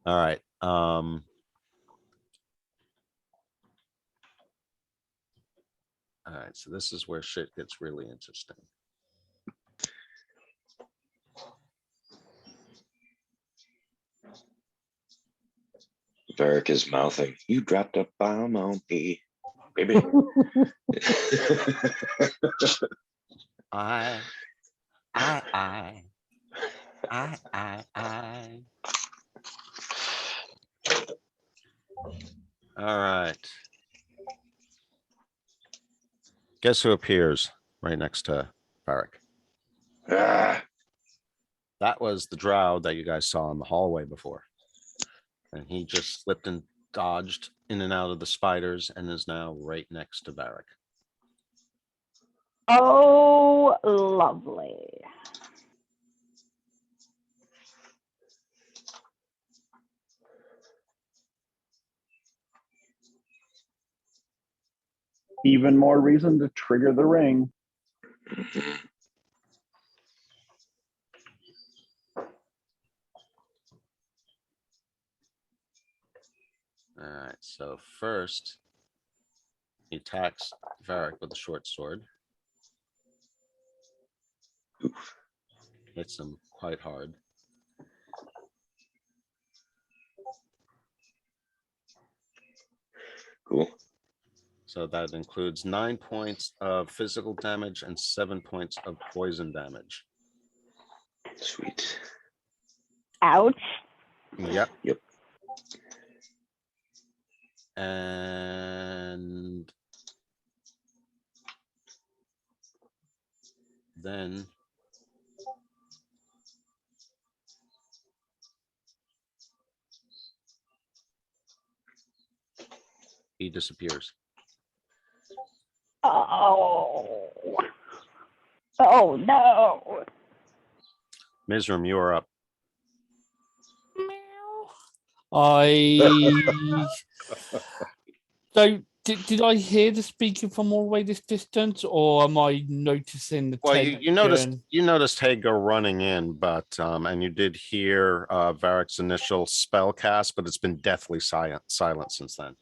All right. All right, so this is where shit gets really interesting. Varric is mouthing, "You dropped a bomb on me, baby." I. All right. Guess who appears right next to Varric? Ah, That was the drow that you guys saw in the hallway before. And he just slipped and dodged in and out of the spiders and is now right next to Varric. Oh, lovely. Even more reason to trigger the ring. mhm. All right, so first he attacks Varric with a short sword. Hits him quite hard. Cool. So that includes 9 points of physical damage and 7 points of poison damage. Sweet. Ouch. Yep. Yep. And then he disappears. Oh. Oh, no. Mizram, you are up. I so did I hear the speaking from all the way this distance, or am I noticing the Well, you noticed tension? Hagar running in, but and you did hear Varric's initial spell cast, but it's been deathly silent since then.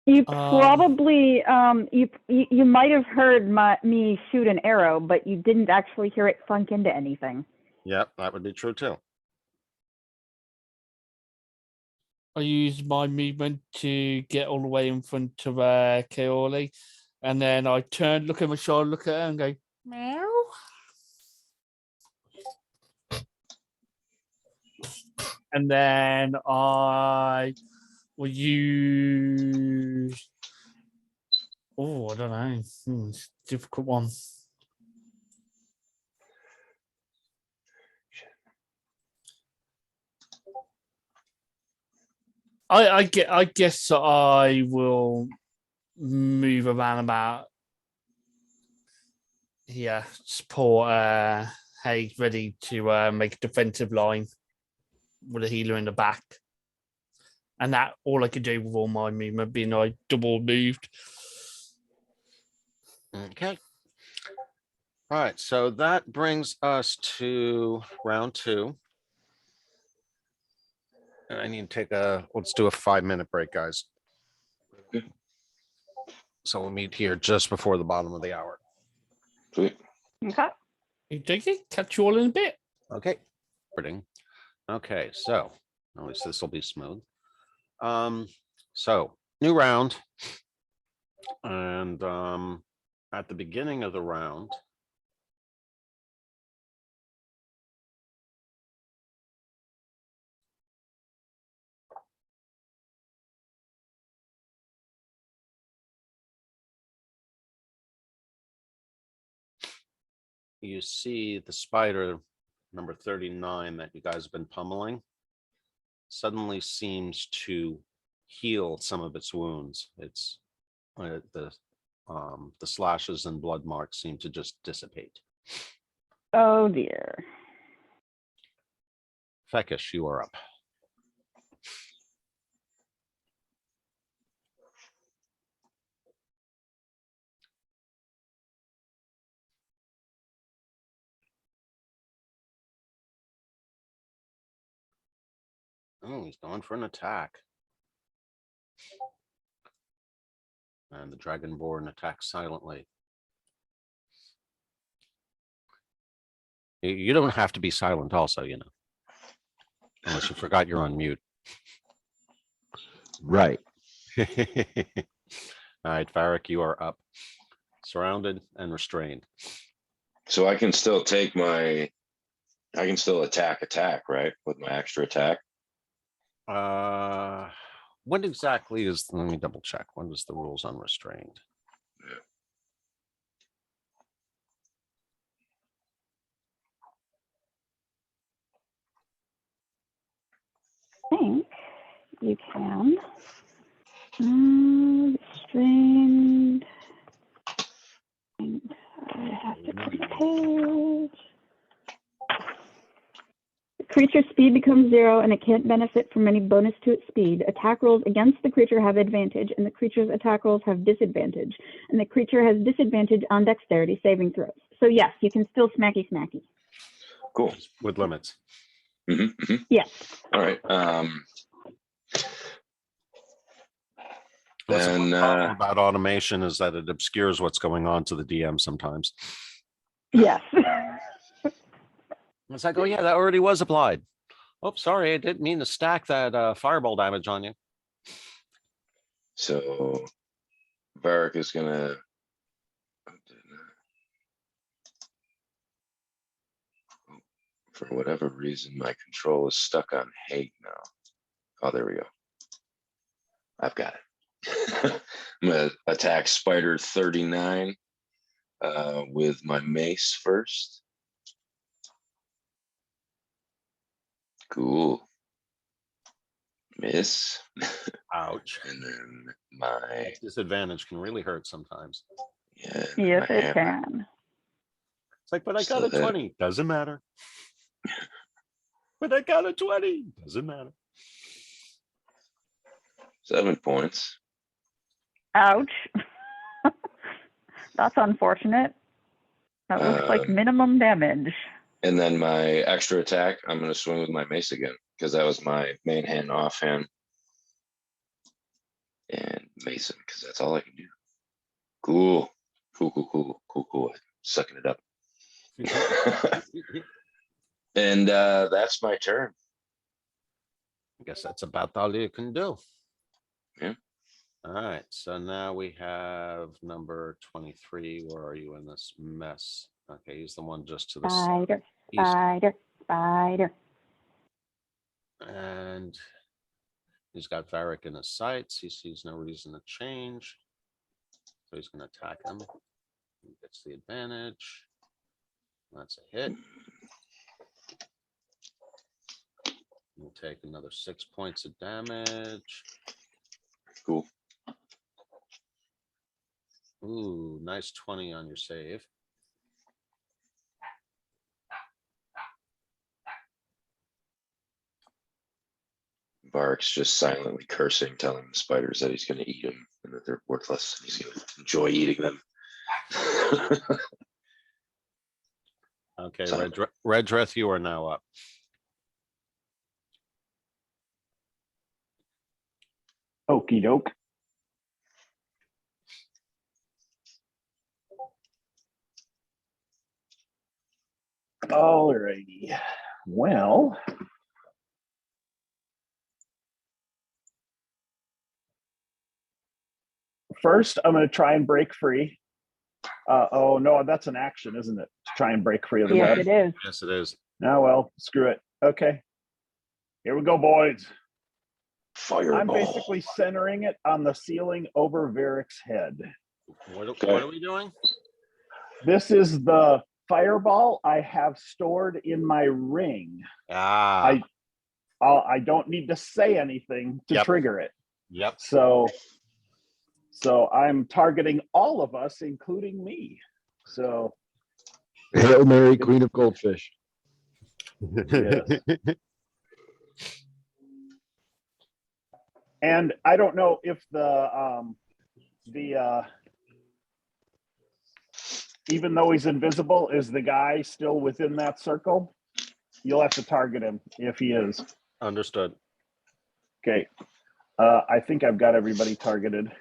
You Um, probably you might have heard me shoot an arrow, but you didn't actually hear it funk into anything. Yep, that would be true too. I used my movement to get all the way in front of Kaoli, and then I turned, look at my shoulder, look at her, and go meow. And then I will use. Oh, I don't know. It's a difficult one. I guess I will move around about. Yeah, support Haig ready to make a defensive line with a healer in the back. And that all I could do with all my movement being I double moved. Okay. All right, so that brings us to round 2. And I need to take let's do a 5-minute break, guys. Okay. So we'll meet here just before the bottom of the hour. Sweet. Okay. You take it? Catch you all in a bit. Okay. Okay, so at least this will be smooth. So new round. And at the beginning of the round, you see the spider number 39 that you guys have been pummeling suddenly seems to heal some of its wounds. It's the slashes and blood marks seem to just dissipate. Oh dear. Fekish, you are up. Oh, he's going for an attack. And the Dragonborn attacks silently. You don't have to be silent also, you know. Unless you forgot you're on mute. Right. All right, Varric, you are up. Surrounded and restrained. So I can still take my, I can still attack, right? With my extra attack. What exactly is, let me double check. What is the rules on restrained? I think you can. Restrained. And I have to click page. The creature's speed becomes 0 and it can't benefit from any bonus to its speed. Attack rolls against the creature have advantage and the creature's attack rolls have disadvantage. And the creature has disadvantage on dexterity saving throws. So yes, you can still smacky. Cool. With limits. Yes. All right. Listen, Then one problem about automation is that it obscures what's going on to the DM sometimes. Yes. It's like, oh yeah, that already was applied. Oh, sorry, I didn't mean to stack that fireball damage on you. so Varric is gonna. For whatever reason, my control is stuck on hate now. Oh, there we go. I've got it. I'm gonna attack Spider 39 with my mace first. Cool. Miss. Ouch. And then my Disadvantage can really hurt sometimes. yeah. Yes, my it hammer. can. It's like, but I got Still a hit. 20. Doesn't matter. But I got a 20. Doesn't matter. 7 points. Ouch. That's unfortunate. That looks like minimum damage. And then my extra attack, I'm gonna swing with my mace again because that was my main hand, offhand, and Mason because that's all I can do. Cool. Sucking it up. And that's my turn. I guess that's about all you can do. Yeah. All right. So now we have number 23. Where are you in this mess? Okay, he's the one just to the Spider, east. spider. And he's got Varric in his sights. He sees no reason to change. So he's going to attack him. He gets the advantage. That's a hit. We'll take another 6 points of damage. Cool. Ooh, nice 20 on your save. Varric's just silently cursing, telling the spiders that he's gonna eat them and that they're worthless. He's gonna enjoy eating them. Okay, So- Redrith, you are now up. Okie doke. Alrighty. Well. First, I'm going to try and break free. Oh, no, that's an action, isn't it? To try and break free of the Yes, web. it is. Yes, it is. Oh, well, screw it. Okay. Here we go, boys. Fireball. I'm basically centering it on the ceiling over Varric's head. What are we doing? This is the fireball I have stored in my ring. Ah, I don't need to say anything to Yep. trigger it. yep. So I'm targeting all of us, including me. So Hail Mary, Queen of Goldfish. yes. And I don't know if even though he's invisible, is the guy still within that circle? You'll have to target him if he is. Understood. Okay. I think I've got everybody targeted.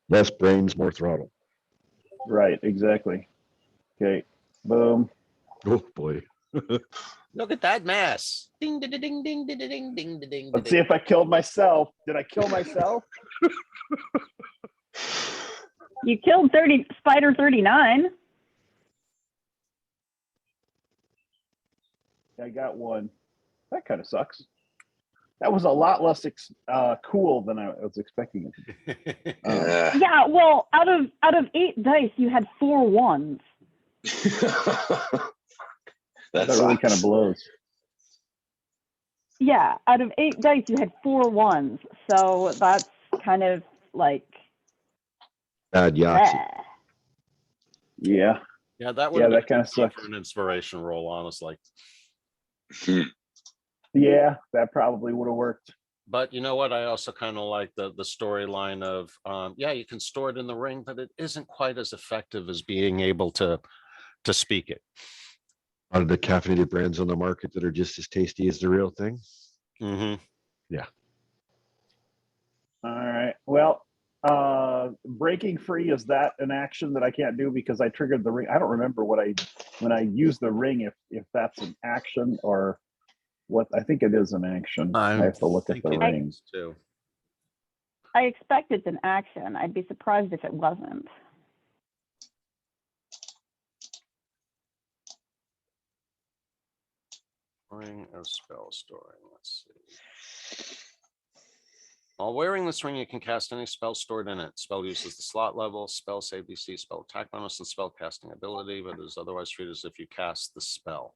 Less brains, more throttle. Right, exactly. Okay, boom. Oh boy. Look at that mess. Ding, ding, ding, ding, ding, ding, ding, ding, ding. Let's see if I killed myself. Did I kill myself? You killed Spider 39. I got one. That kind of sucks. That was a lot less cool than I was expecting it to be. Yeah. Yeah, well, out of 8 dice, you had 4 ones. That That really kind of sucks. blows. Yeah, out of 8 dice, you had 4 ones. So that's kind of like, Bad Yahtzee. eh. Yeah, Yeah, that would yeah, have that kind been of sucks. for an inspiration roll, honestly. Yeah, that probably would have worked. But you know what? I also kind of like the storyline of, yeah, you can store it in the ring, but it isn't quite as effective as being able to speak it. A lot of the caffeinated brands on the market that are just as tasty as the real thing. Mm-hmm. All right. Well, breaking free, is that an action that I can't do because I triggered the ring? I don't remember when I use the ring, if that's an action or what. I think it is an action. I have to look at the ring. Too. I expect it's an action. I'd be surprised if it wasn't. Ring of spell storing. Let's see. While wearing this ring, you can cast any spell stored in it. Spell uses the slot level, spell save DC, spell attack bonus, and spell casting ability, but is otherwise treated as if you cast the spell.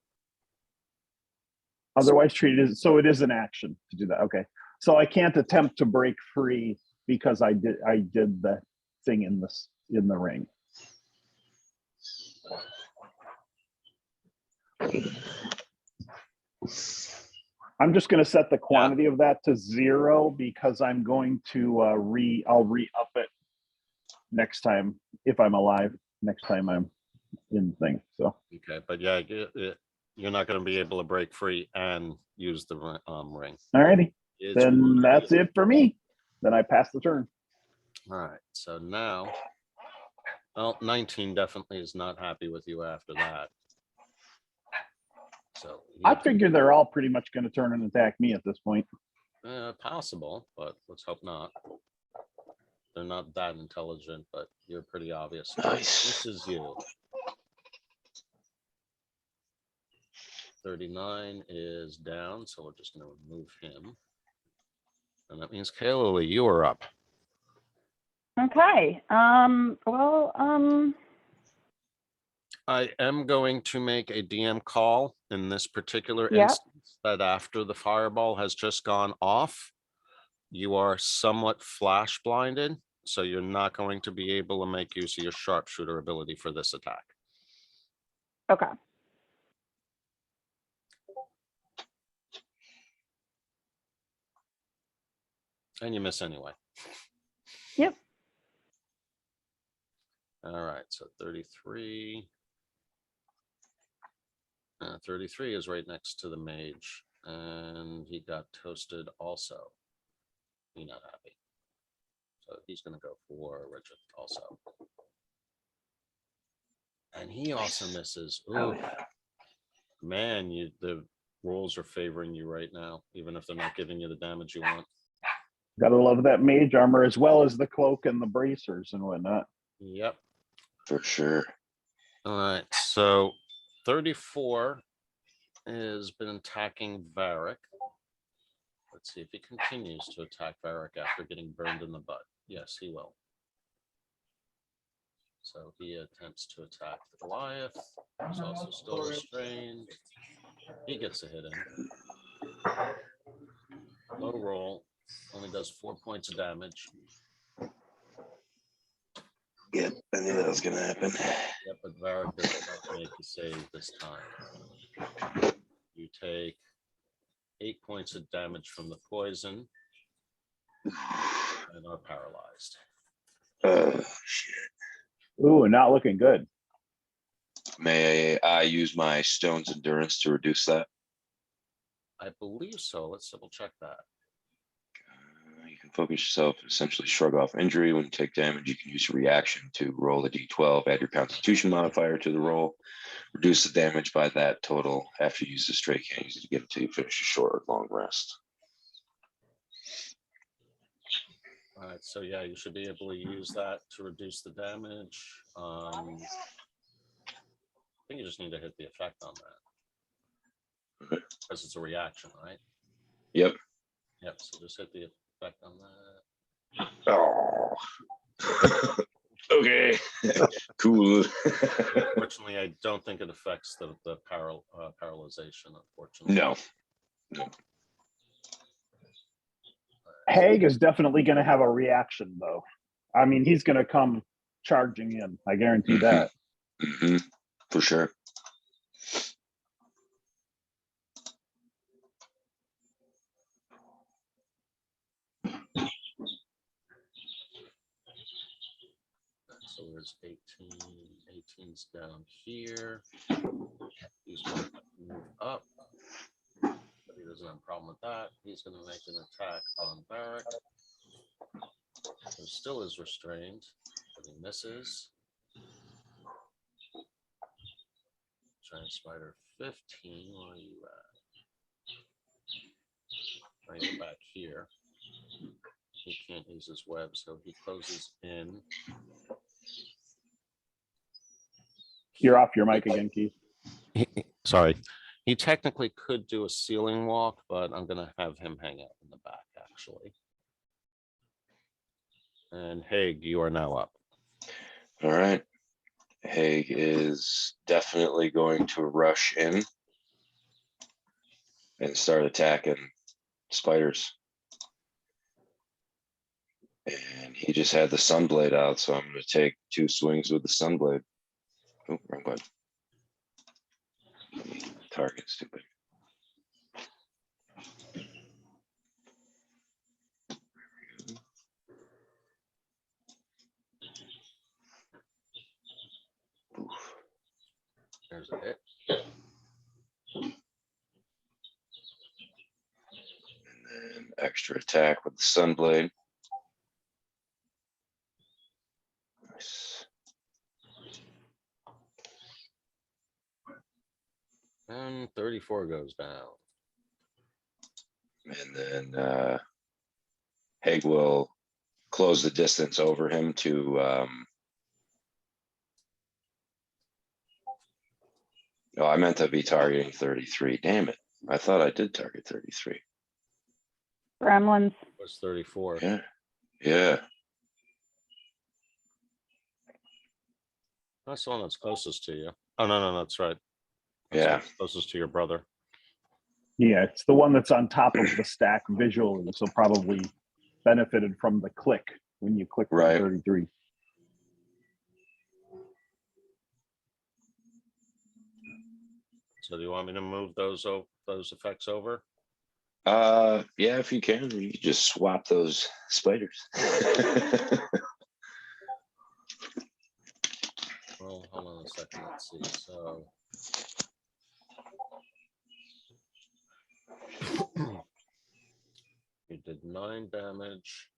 Otherwise treated as, so it is an action to do that. Okay. So I can't attempt to break free because I did the thing in the ring. I'm just going to set the quantity of that to 0 because I'm going to I'll re-up it next time if I'm alive. Next time I'm in the thing. So Okay, but yeah, you're not going to be able to break free and use the ring. all righty, then that's it for me. Then I pass the turn. All right, so now, well, 19 definitely is not happy with you after that. So I figure they're all pretty much going to turn and attack me at this point. possible, but let's hope not. They're not that intelligent, but you're pretty obvious. Nice. This is you. 39 is down, so we're just going to remove him. And that means Kaylee, you are up. Okay. I am going to make a DM call in this particular Yep. instance that after the fireball has just gone off, you are somewhat flash blinded, so you're not going to be able to make use of your sharpshooter ability for this attack. Okay. And you miss anyway. Yep. All right, so 33. 33 is right next to the mage, and he got toasted also. He's not happy. So he's going to go for Richard also. And he also misses. Ooh, man, the rolls are favoring you right now, even if they're not giving you the damage you want. Gotta love that mage armor as well as the cloak and the bracers and whatnot. Yep. For sure. All right, so 34 has been attacking Varric. Let's see if he continues to attack Varric after getting burned in the butt. Yes, he will. So he attempts to attack the Goliath. He's also still restrained. He gets a hit in. Low roll. Only does 4 points of damage. Yep, I knew that was going to happen. Yep, but Varric does not make the save this time. You take 8 points of damage from the poison and are paralyzed. Shit. Ooh, not looking good. May I use my stone's endurance to reduce that? I believe so. Let's double check that. You can focus yourself, essentially shrug off injury. When you take damage, you can use your reaction to roll a d12, add your constitution modifier to the roll, reduce the damage by that total. After you use the straight, can't use it again until you finish a short or long rest. All right, so yeah, you should be able to use that to reduce the damage. I think you just need to hit the effect on that. Okay. Because it's a reaction, right? Yep. Yep, so just hit the effect on that. Oh. Okay. Cool. Unfortunately, I don't think it affects the paralyzation, unfortunately. No. Haig is definitely going to have a reaction, though. I mean, he's going to come charging in. I guarantee that. Mm-hmm. For sure. So there's 18. 18's down here. He's going to move up. But he doesn't have a problem with that. He's going to make an attack on Barrack. Who still is restrained, but he misses. Giant Spider 15. Where are you at? Right back here. He can't use his web, so he closes in. You're off your mic again, Keith. Sorry. He technically could do a ceiling walk, but I'm going to have him hang out in the back, actually. And Haig, you are now up. All right. Haig is definitely going to rush in and start attacking spiders. And he just had the Sunblade out, so I'm going to take 2 swings with the Sunblade. Oh, wrong button. Target, stupid. Oof. There's a hit. And then extra attack with the Sunblade. Nice. And 34 goes down. And then Haig will close the distance over him to oh, I meant to be targeting 33. Damn it. I thought I did target 33. Gremlins. Was 34. Yeah. Yeah. That's the one that's closest to you. Oh, no, that's right. That's Yeah. what's closest to your brother. Yeah, it's the one that's on top of the stack visually, so probably benefited from the click when you click Right. 33. So do you want me to move those effects over? Yeah, if you can just swap those spiders. Well, hold on a second. Let's see. So you did 9 damage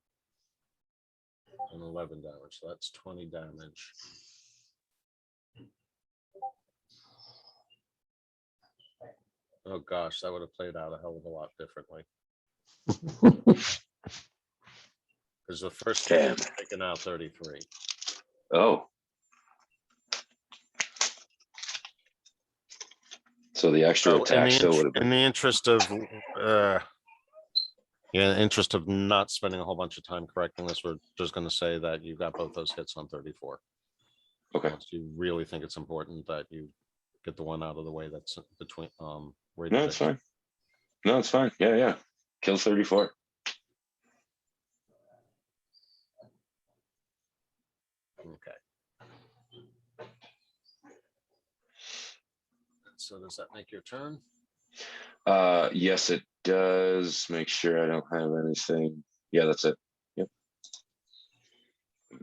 and 11 damage. So that's 20 damage. Oh gosh, that would have played out a hell of a lot differently. Because the first hit Damn. was taking out 33. Oh. So the extra So attack still would have in been. the interest of not spending a whole bunch of time correcting this, we're just going to say that you got both those hits on 34. Okay. Unless you really think it's important that you get the one out of the way that's between where No, it's fine. No, it's fine. Yeah. Kill 34. Okay. So does that make your turn? Yes, it does. Make sure I don't have anything. Yeah, that's it. Yep.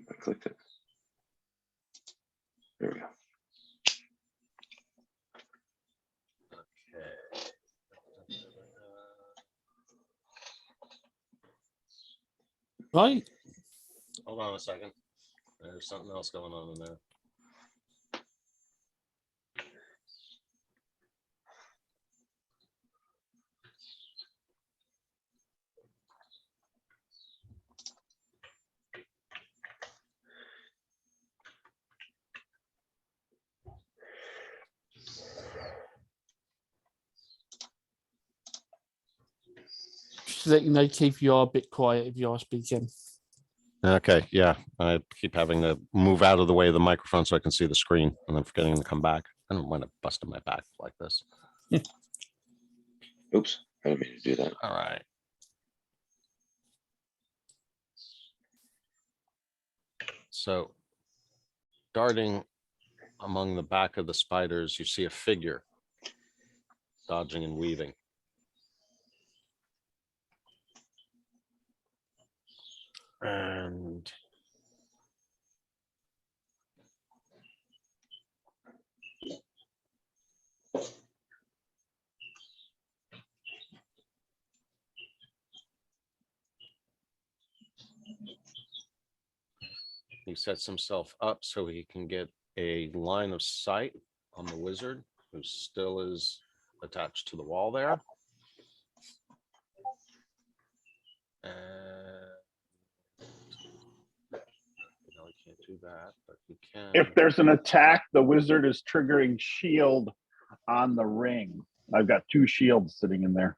I clicked it. There we go. Okay. Right. Hold on a second. There's something else going on in there. Just to let you know, Keith, you are a bit quiet if you are speaking. Okay, yeah. I keep having to move out of the way of the microphone so I can see the screen, and then forgetting to come back. I don't want to bust my back like this. Oops, I didn't mean to do that. All right. So, darting among the back of the spiders, you see a figure dodging and weaving. And he sets himself up so he can get a line of sight on the wizard, who still is attached to the wall there. And no, he can't do that, but he can. If there's an attack, the wizard is triggering shield on the ring. I've got 2 shields sitting in there.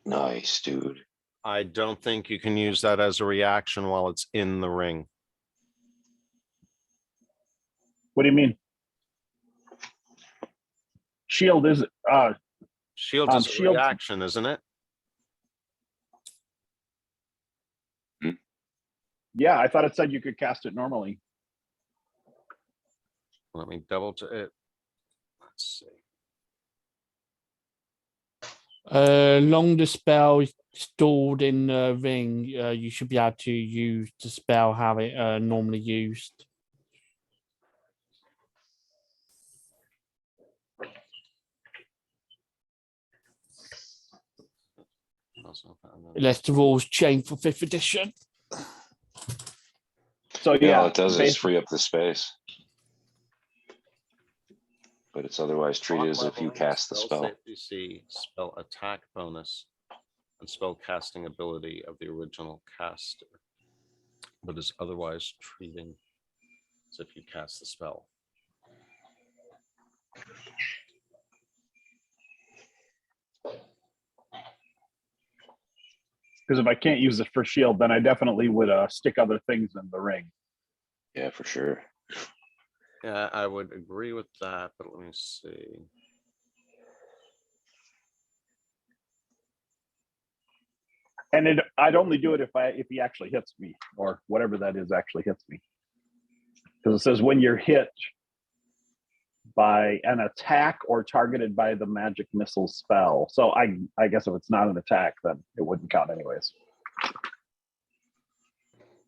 Nice, dude. I don't think you can use that as a reaction while it's in the ring. What do you mean? Shield is Shield is a shield- reaction, isn't it? yeah, I thought it said you could cast it normally. Let me double check it. Let's see. Long the spell is stored in the ring, you should be able to use the spell how it normally used. Unless the rules change for 5th edition. So Yeah, yeah, all it does is basically, free up the space. But it's otherwise treated as if you cast the spell. DC, spell attack bonus, and spell casting ability of the original caster, but is otherwise treating as if you cast the spell. because if I can't use it for shield, then I definitely would stick other things in the ring. Yeah, for sure. Yeah, I would agree with that, but let me see. And I'd only do it if he actually hits me, or whatever that is actually hits me. Because it says when you're hit by an attack or targeted by the magic missile spell. So I guess if it's not an attack, then it wouldn't count anyways.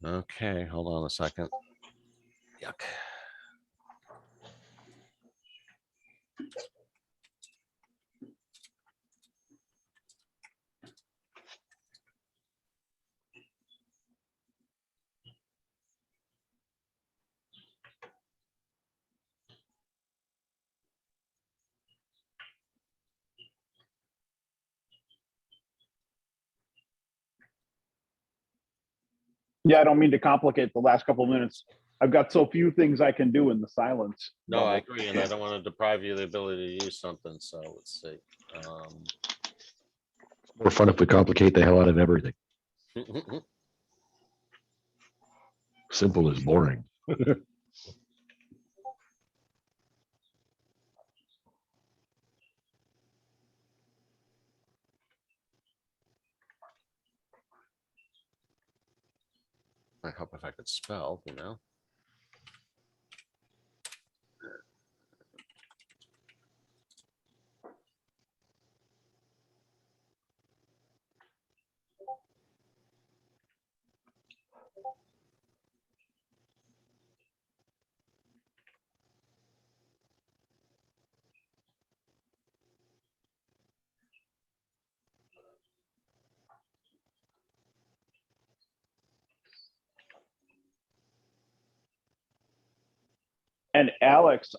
Okay, hold on a second. Yuck. Yeah, I don't mean to complicate the last couple of minutes. I've got so few things I can do in the silence. No, I bubble. agree, and I don't want to deprive you of the ability to use something, so let's see. More fun if we complicate the hell out of everything. Simple is boring. I hope if I could spell, you know. And Alex,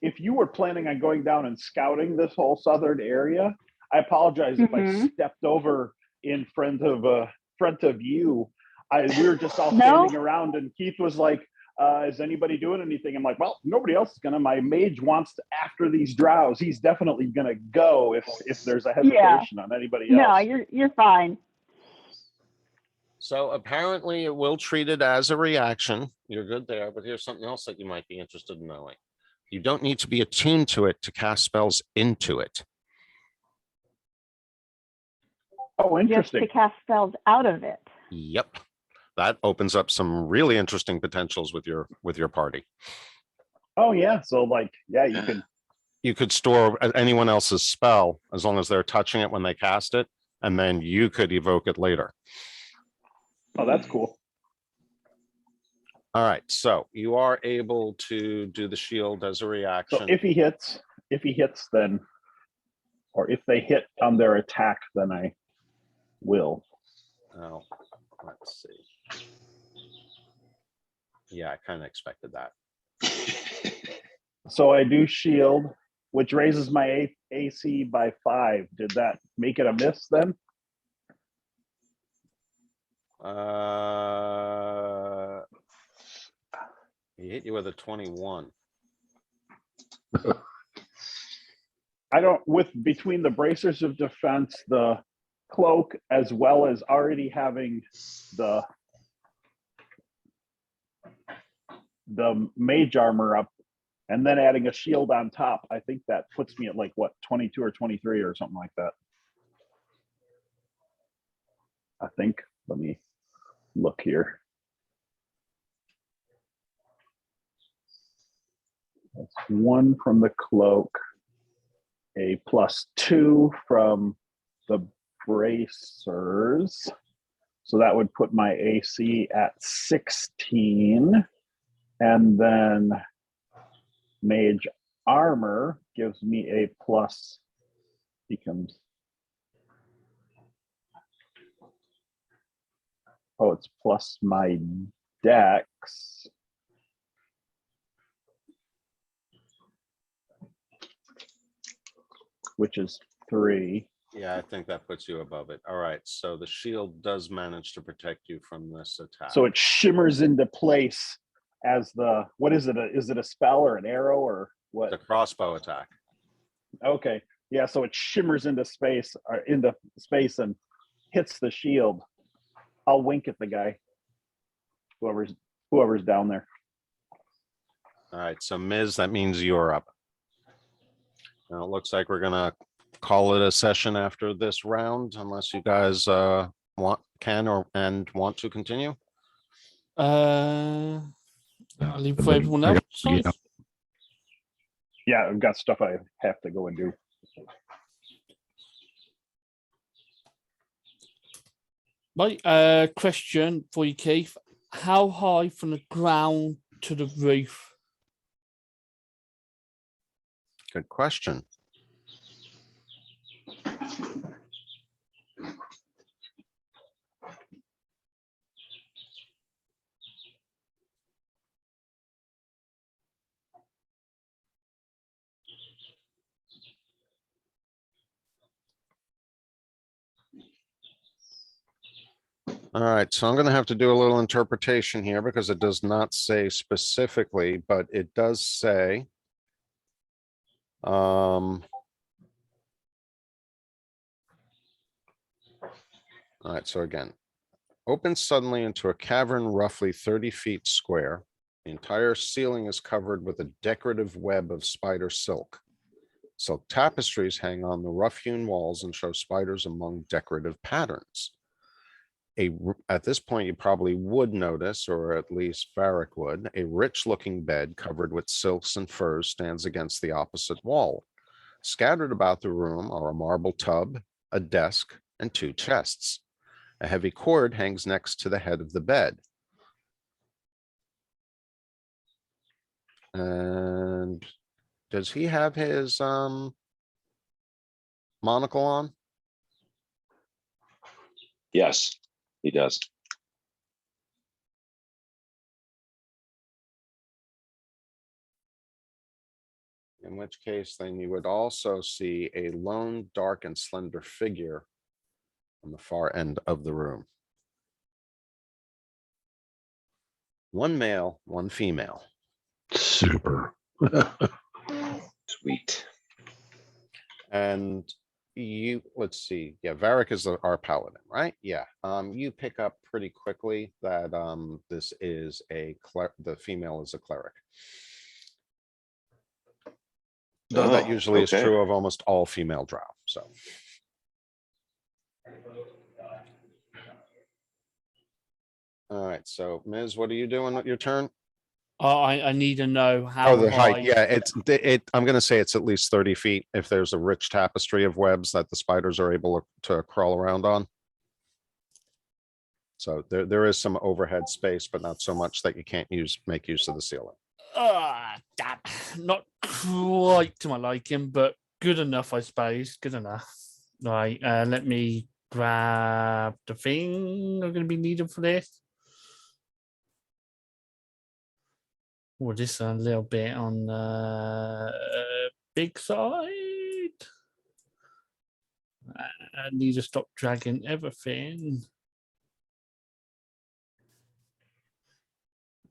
if you were planning on going down and scouting this whole southern area, I apologize if I Mhm. stepped over in front of you. We were just all No. standing around, and Keith was like, "Is anybody doing anything?" I'm like, "Well, nobody else is gonna. My mage wants to after these drows. He's definitely gonna go if there's a hesitation on anybody else." No, you're fine. So apparently it will treat it as a reaction. You're good there, but here's something else that you might be interested in knowing. You don't need to be attuned to it to cast spells into it. Oh, You have to interesting. cast spells out of it. Yep. That opens up some really interesting potentials with your party. Oh yeah. So like, yeah, you Yeah. can. You could store anyone else's spell as long as they're touching it when they cast it, and then you could evoke it later. Oh, that's cool. All right, so you are able to do the shield as a So reaction. if he hits, then, or if they hit on their attack, then I will. Oh, let's see. Yeah, I kind of expected that. So I do shield, which raises my AC by 5. Did that make it a miss then? He hit you with a 21. I don't, with between the bracers of defense, the cloak, as well as already having the mage armor up, and then adding a shield on top, I think that puts me at like what, 22 or 23 or something like that. I think. Let me look here. That's 1 from the cloak, a +2 from the bracers. So that would put my AC at 16. And then mage armor gives me a plus, becomes, oh, it's plus my dex. Which is 3. Yeah, I think that puts you above it. All right, so the shield does manage to protect you from this attack. So it shimmers into place as the, what is it? Is it a spell or an arrow or what? The crossbow attack. Okay. Yeah, so it shimmers into space and hits the shield. I'll wink at the guy. Whoever's down there. All right, so Miz, that means you're up. Now it looks like we're gonna call it a session after this round, unless you guys want to continue. I'll leave for I everyone got- else. yeah. Yeah, I've got stuff I have to go and do. Right, question for you, Keith. How high from the ground to the roof? Good question. All right, so I'm going to have to do a little interpretation here because it does not say specifically, but it does say all right, so again, opens suddenly into a cavern roughly 30 feet square. The entire ceiling is covered with a decorative web of spider silk. Silk tapestries hang on the rough-hewn walls and show spiders among decorative patterns. At this point, you probably would notice, or at least Varric would, a rich-looking bed covered with silks and furs stands against the opposite wall. Scattered about the room are a marble tub, a desk, and 2 chests. A heavy cord hangs next to the head of the bed. And does he have his monocle on? Yes, he does. In which case, then you would also see a lone, dark and slender figure on the far end of the room. One male, one female. Super. Sweet. And you, let's see, yeah, Varric is our paladin, right? Yeah, you pick up pretty quickly that this is the female is a cleric. Though that Oh, usually is okay. true of almost all female drow, so. All right, so Ms., what are you doing with your turn? I need to know how Oh, the height, high. yeah, I'm gonna say it's at least 30 feet if there's a rich tapestry of webs that the spiders are able to crawl around on. So there is some overhead space, but not so much that you can't make use of the ceiling. Damn. Not quite to my liking, but good enough, I suppose. Good enough. Right, let me grab the thing I'm going to be needed for this. Or this a little bit on the big side. I need to stop dragging everything.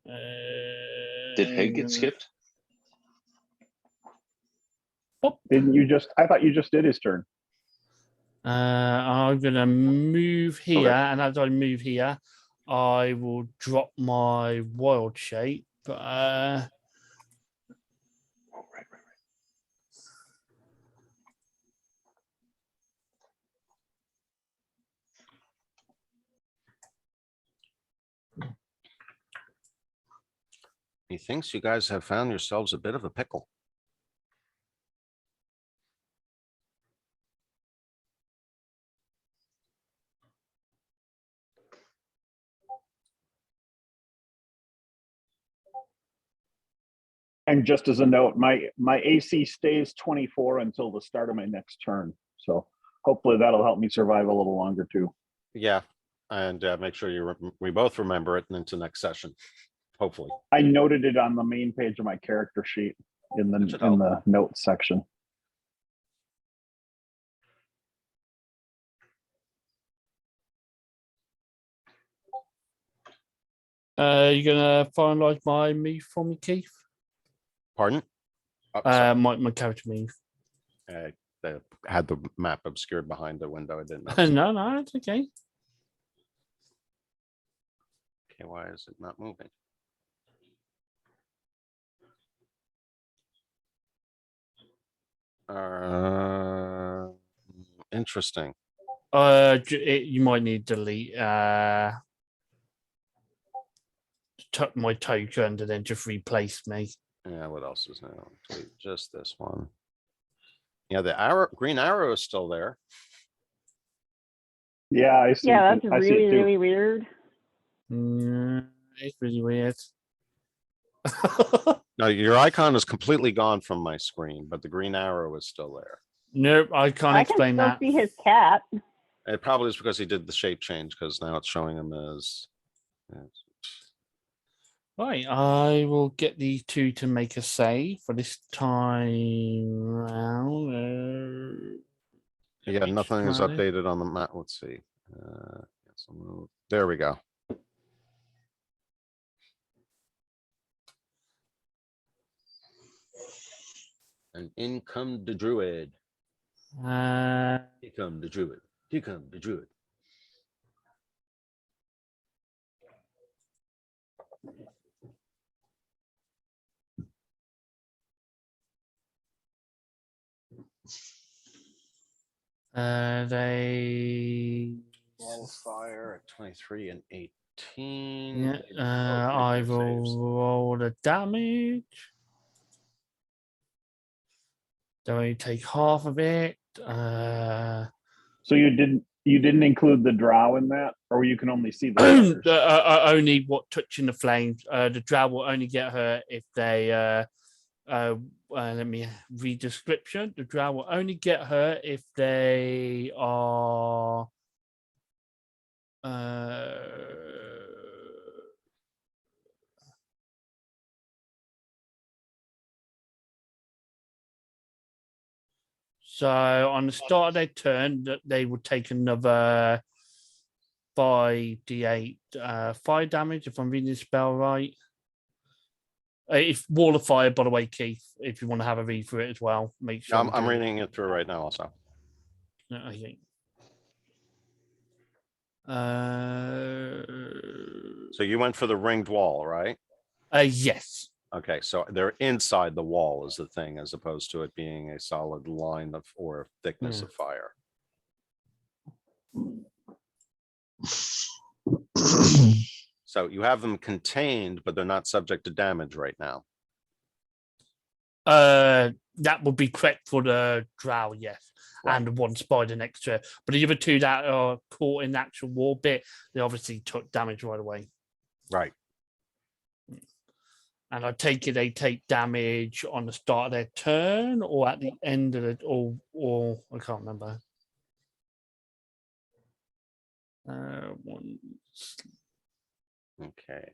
Did Peg get skipped? Didn't you just? I thought you just did his turn. I'm gonna move here, Okay. and as I move here, I will drop my wild shape. Oh, right, right, right. He thinks you guys have found yourselves a bit of a pickle. And just as a note, my AC stays 24 until the start of my next turn. So hopefully that'll help me survive a little longer too. Yeah, and make sure we both remember it into next session, hopefully. I noted it on the main page of my character sheet in That should the notes section. You gonna finalize my move for me, Keith? Pardon? Oh, sorry. My character move. They had the map obscured behind the window. I didn't No, know. no, it's okay. Okay, why is it not moving? Interesting. You might need to delete my token and then just replace me. Yeah, what else is now? Delete just this one. Yeah, the green arrow is still there. Yeah, I see. Yeah, that's I see it really, too. really weird. It's really weird. No, your icon is completely gone from my screen, but the green arrow is still there. Nope, I can't I can explain still that. see his cat. It probably is because he did the shape change, because now it's showing him as. Right, I will get these two to make a save for this time round. Yeah, nothing is updated on the map. Let's see. There we go. And in come the druid. Here come the druid. Here come the druid. They Wildfire at 23 and 18. yeah, They both make I their will saves. roll the damage. They only take half of it. So you didn't include the drow in that, or you can only see the others? Only what touching the flames. The drow will only get her if they let me read description. The drow will only get her if they are So on the start of their turn, they would take another 5d8 fire damage, if I'm reading the spell right. If Wall of Fire, by the way, Keith, if you want to have a read through it as well, make sure. I'm reading it through right now also. Okay. So you went for the ringed wall, right? Yes. Okay, so they're inside the wall is the thing, as opposed to it being a solid line of or thickness of fire. So you have them contained, but they're not subject to damage right now. That would be correct for the drow, yes. Right. And one spider next to it. But the other two that are caught in the actual wall bit, they obviously took damage right away. Right. And I take it they take damage on the start of their turn or at the end of it, or I can't remember. One. Okay.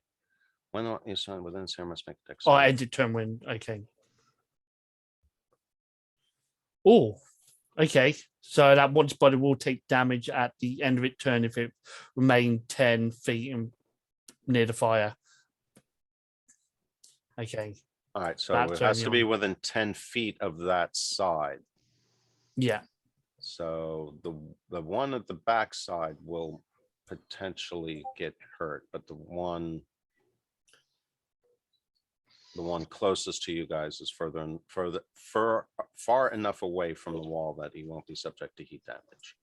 When you sign within the must make a dex. Oh, end of turn win. Okay. Oh, okay. So that one spider will take damage at the end of its turn if it remains 10 feet near the fire. Okay. All right, so That's it has to be only within 10 feet of that side. Yeah. So the one at the back side will potentially get hurt, but the one closest to you guys is far enough away from the wall that he won't be subject to heat damage.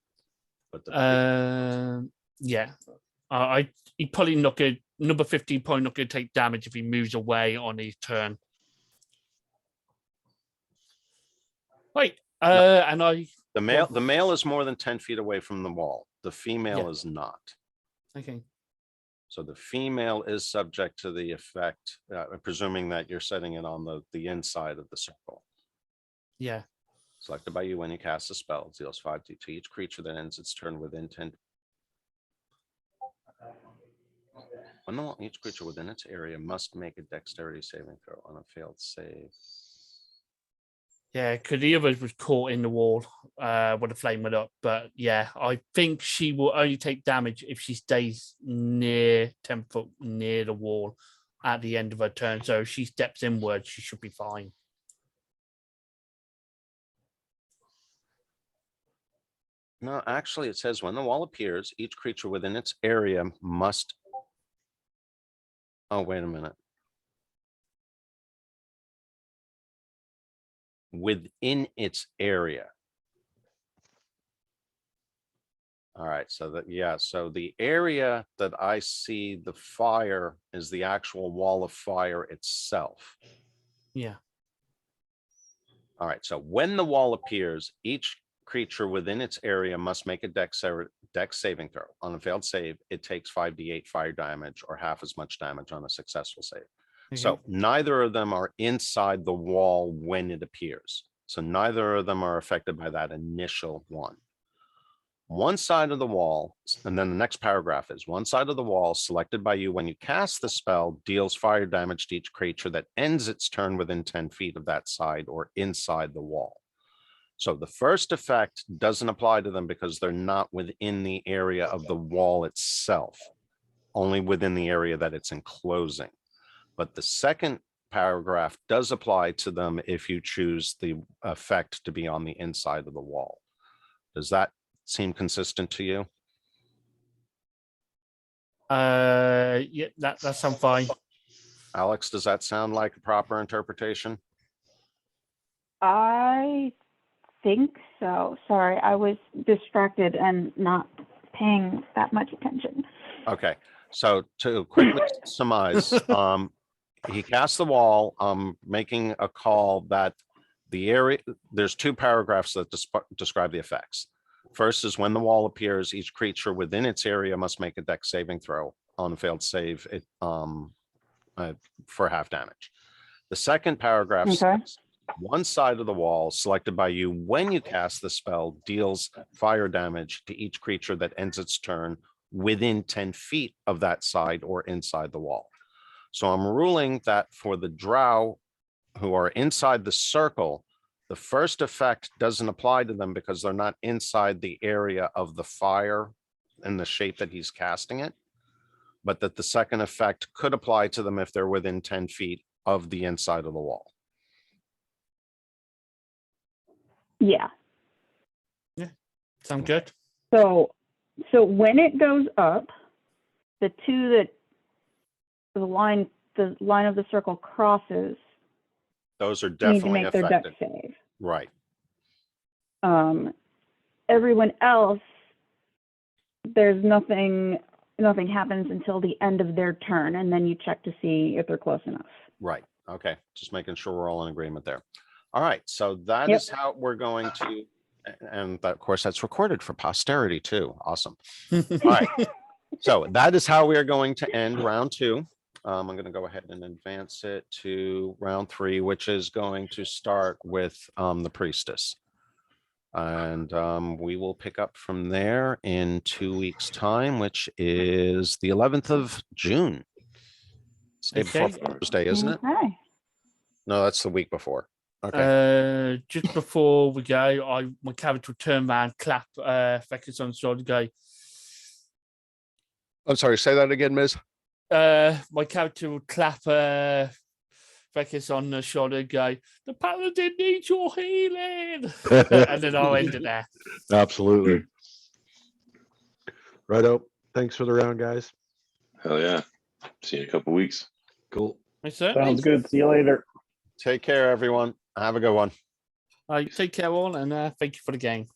But the yeah. He probably not good. Number 15 probably not going to take damage if he moves away on his turn. Wait, and the male is more than 10 feet away from the wall. The female is not. Okay. So the female is subject to the effect, presuming that you're setting it on the inside of the circle. Yeah. Selected by you when you cast a spell, deals 5d to each creature that ends its turn within 10. Each creature within its area must make a dexterity saving throw. On a failed save. Yeah, because the others was caught in the wall when the flame went up. But yeah, I think she will only take damage if she stays near 10 foot near the wall at the end of her turn. So if she steps inward, she should be fine. No, actually, it says when the wall appears, each creature within its area must. Oh, wait a minute. Within its area. All right, so so the area that I see the fire is the actual wall of fire itself. Yeah. All right, so when the wall appears, each creature within its area must make a dex saving throw. On a failed save, it takes 5d8 fire damage or half as much damage on a successful save. Okay. So neither of them are inside the wall when it appears. So neither of them are affected by that initial one. One side of the wall, and then the next paragraph is one side of the wall selected by you when you cast the spell deals fire damage to each creature that ends its turn within 10 feet of that side or inside the wall. So the first effect doesn't apply to them because they're not within the area of the wall itself, only within the area that it's enclosing. But the second paragraph does apply to them if you choose the effect to be on the inside of the wall. Does that seem consistent to you? Yeah, that sounds fine. Alex, does that sound like a proper interpretation? I think so. Sorry, I was distracted and not paying that much attention. Okay, so to quickly surmise, he casts the wall, making a call that the area, there's two paragraphs that describe the effects. First is when the wall appears, each creature within its area must make a dex saving throw. On a failed save, it for half damage. The second paragraph says, one side of the wall selected by you when you cast the spell deals fire damage to each creature that ends its turn within 10 feet of that side or inside the wall. So I'm ruling that for the drow who are inside the circle, The first effect doesn't apply to them because they're not inside the area of the fire in the shape that he's casting it. But that the second effect could apply to them if they're within 10 feet of the inside of the wall. Yeah. Sound good? So when it goes up, the two that the line of the circle crosses Those are need to definitely make their deck affected. save. Right. Everyone else, there's nothing happens until the end of their turn, and then you check to see if they're close enough. Right. Okay. Just making sure we're all in agreement there. All right. So that Yep. is how we're going to, and of course that's recorded for posterity too. Awesome. All right. So that is how we are going to end round 2. I'm going to go ahead and advance it to round 3, which is going to start with the priestess. And we will pick up from there in 2 weeks' time, which is the 11th of June. It's the day before Okay. Thursday, isn't it? Okay. No, that's the week before. Okay. Just before we go, my character will turn around, clap Feckers on the shoulder, go. I'm sorry, say that again, Miz. My character will clap Feckers on the shoulder, go, the paladin needs your healing. And then I'll end it there. Absolutely. Righto. Thanks for the round, guys. Hell yeah. See you in a couple weeks. Cool. Sounds good. See you later. Take care, everyone. Have a good one. Take care all, and thank you for the game.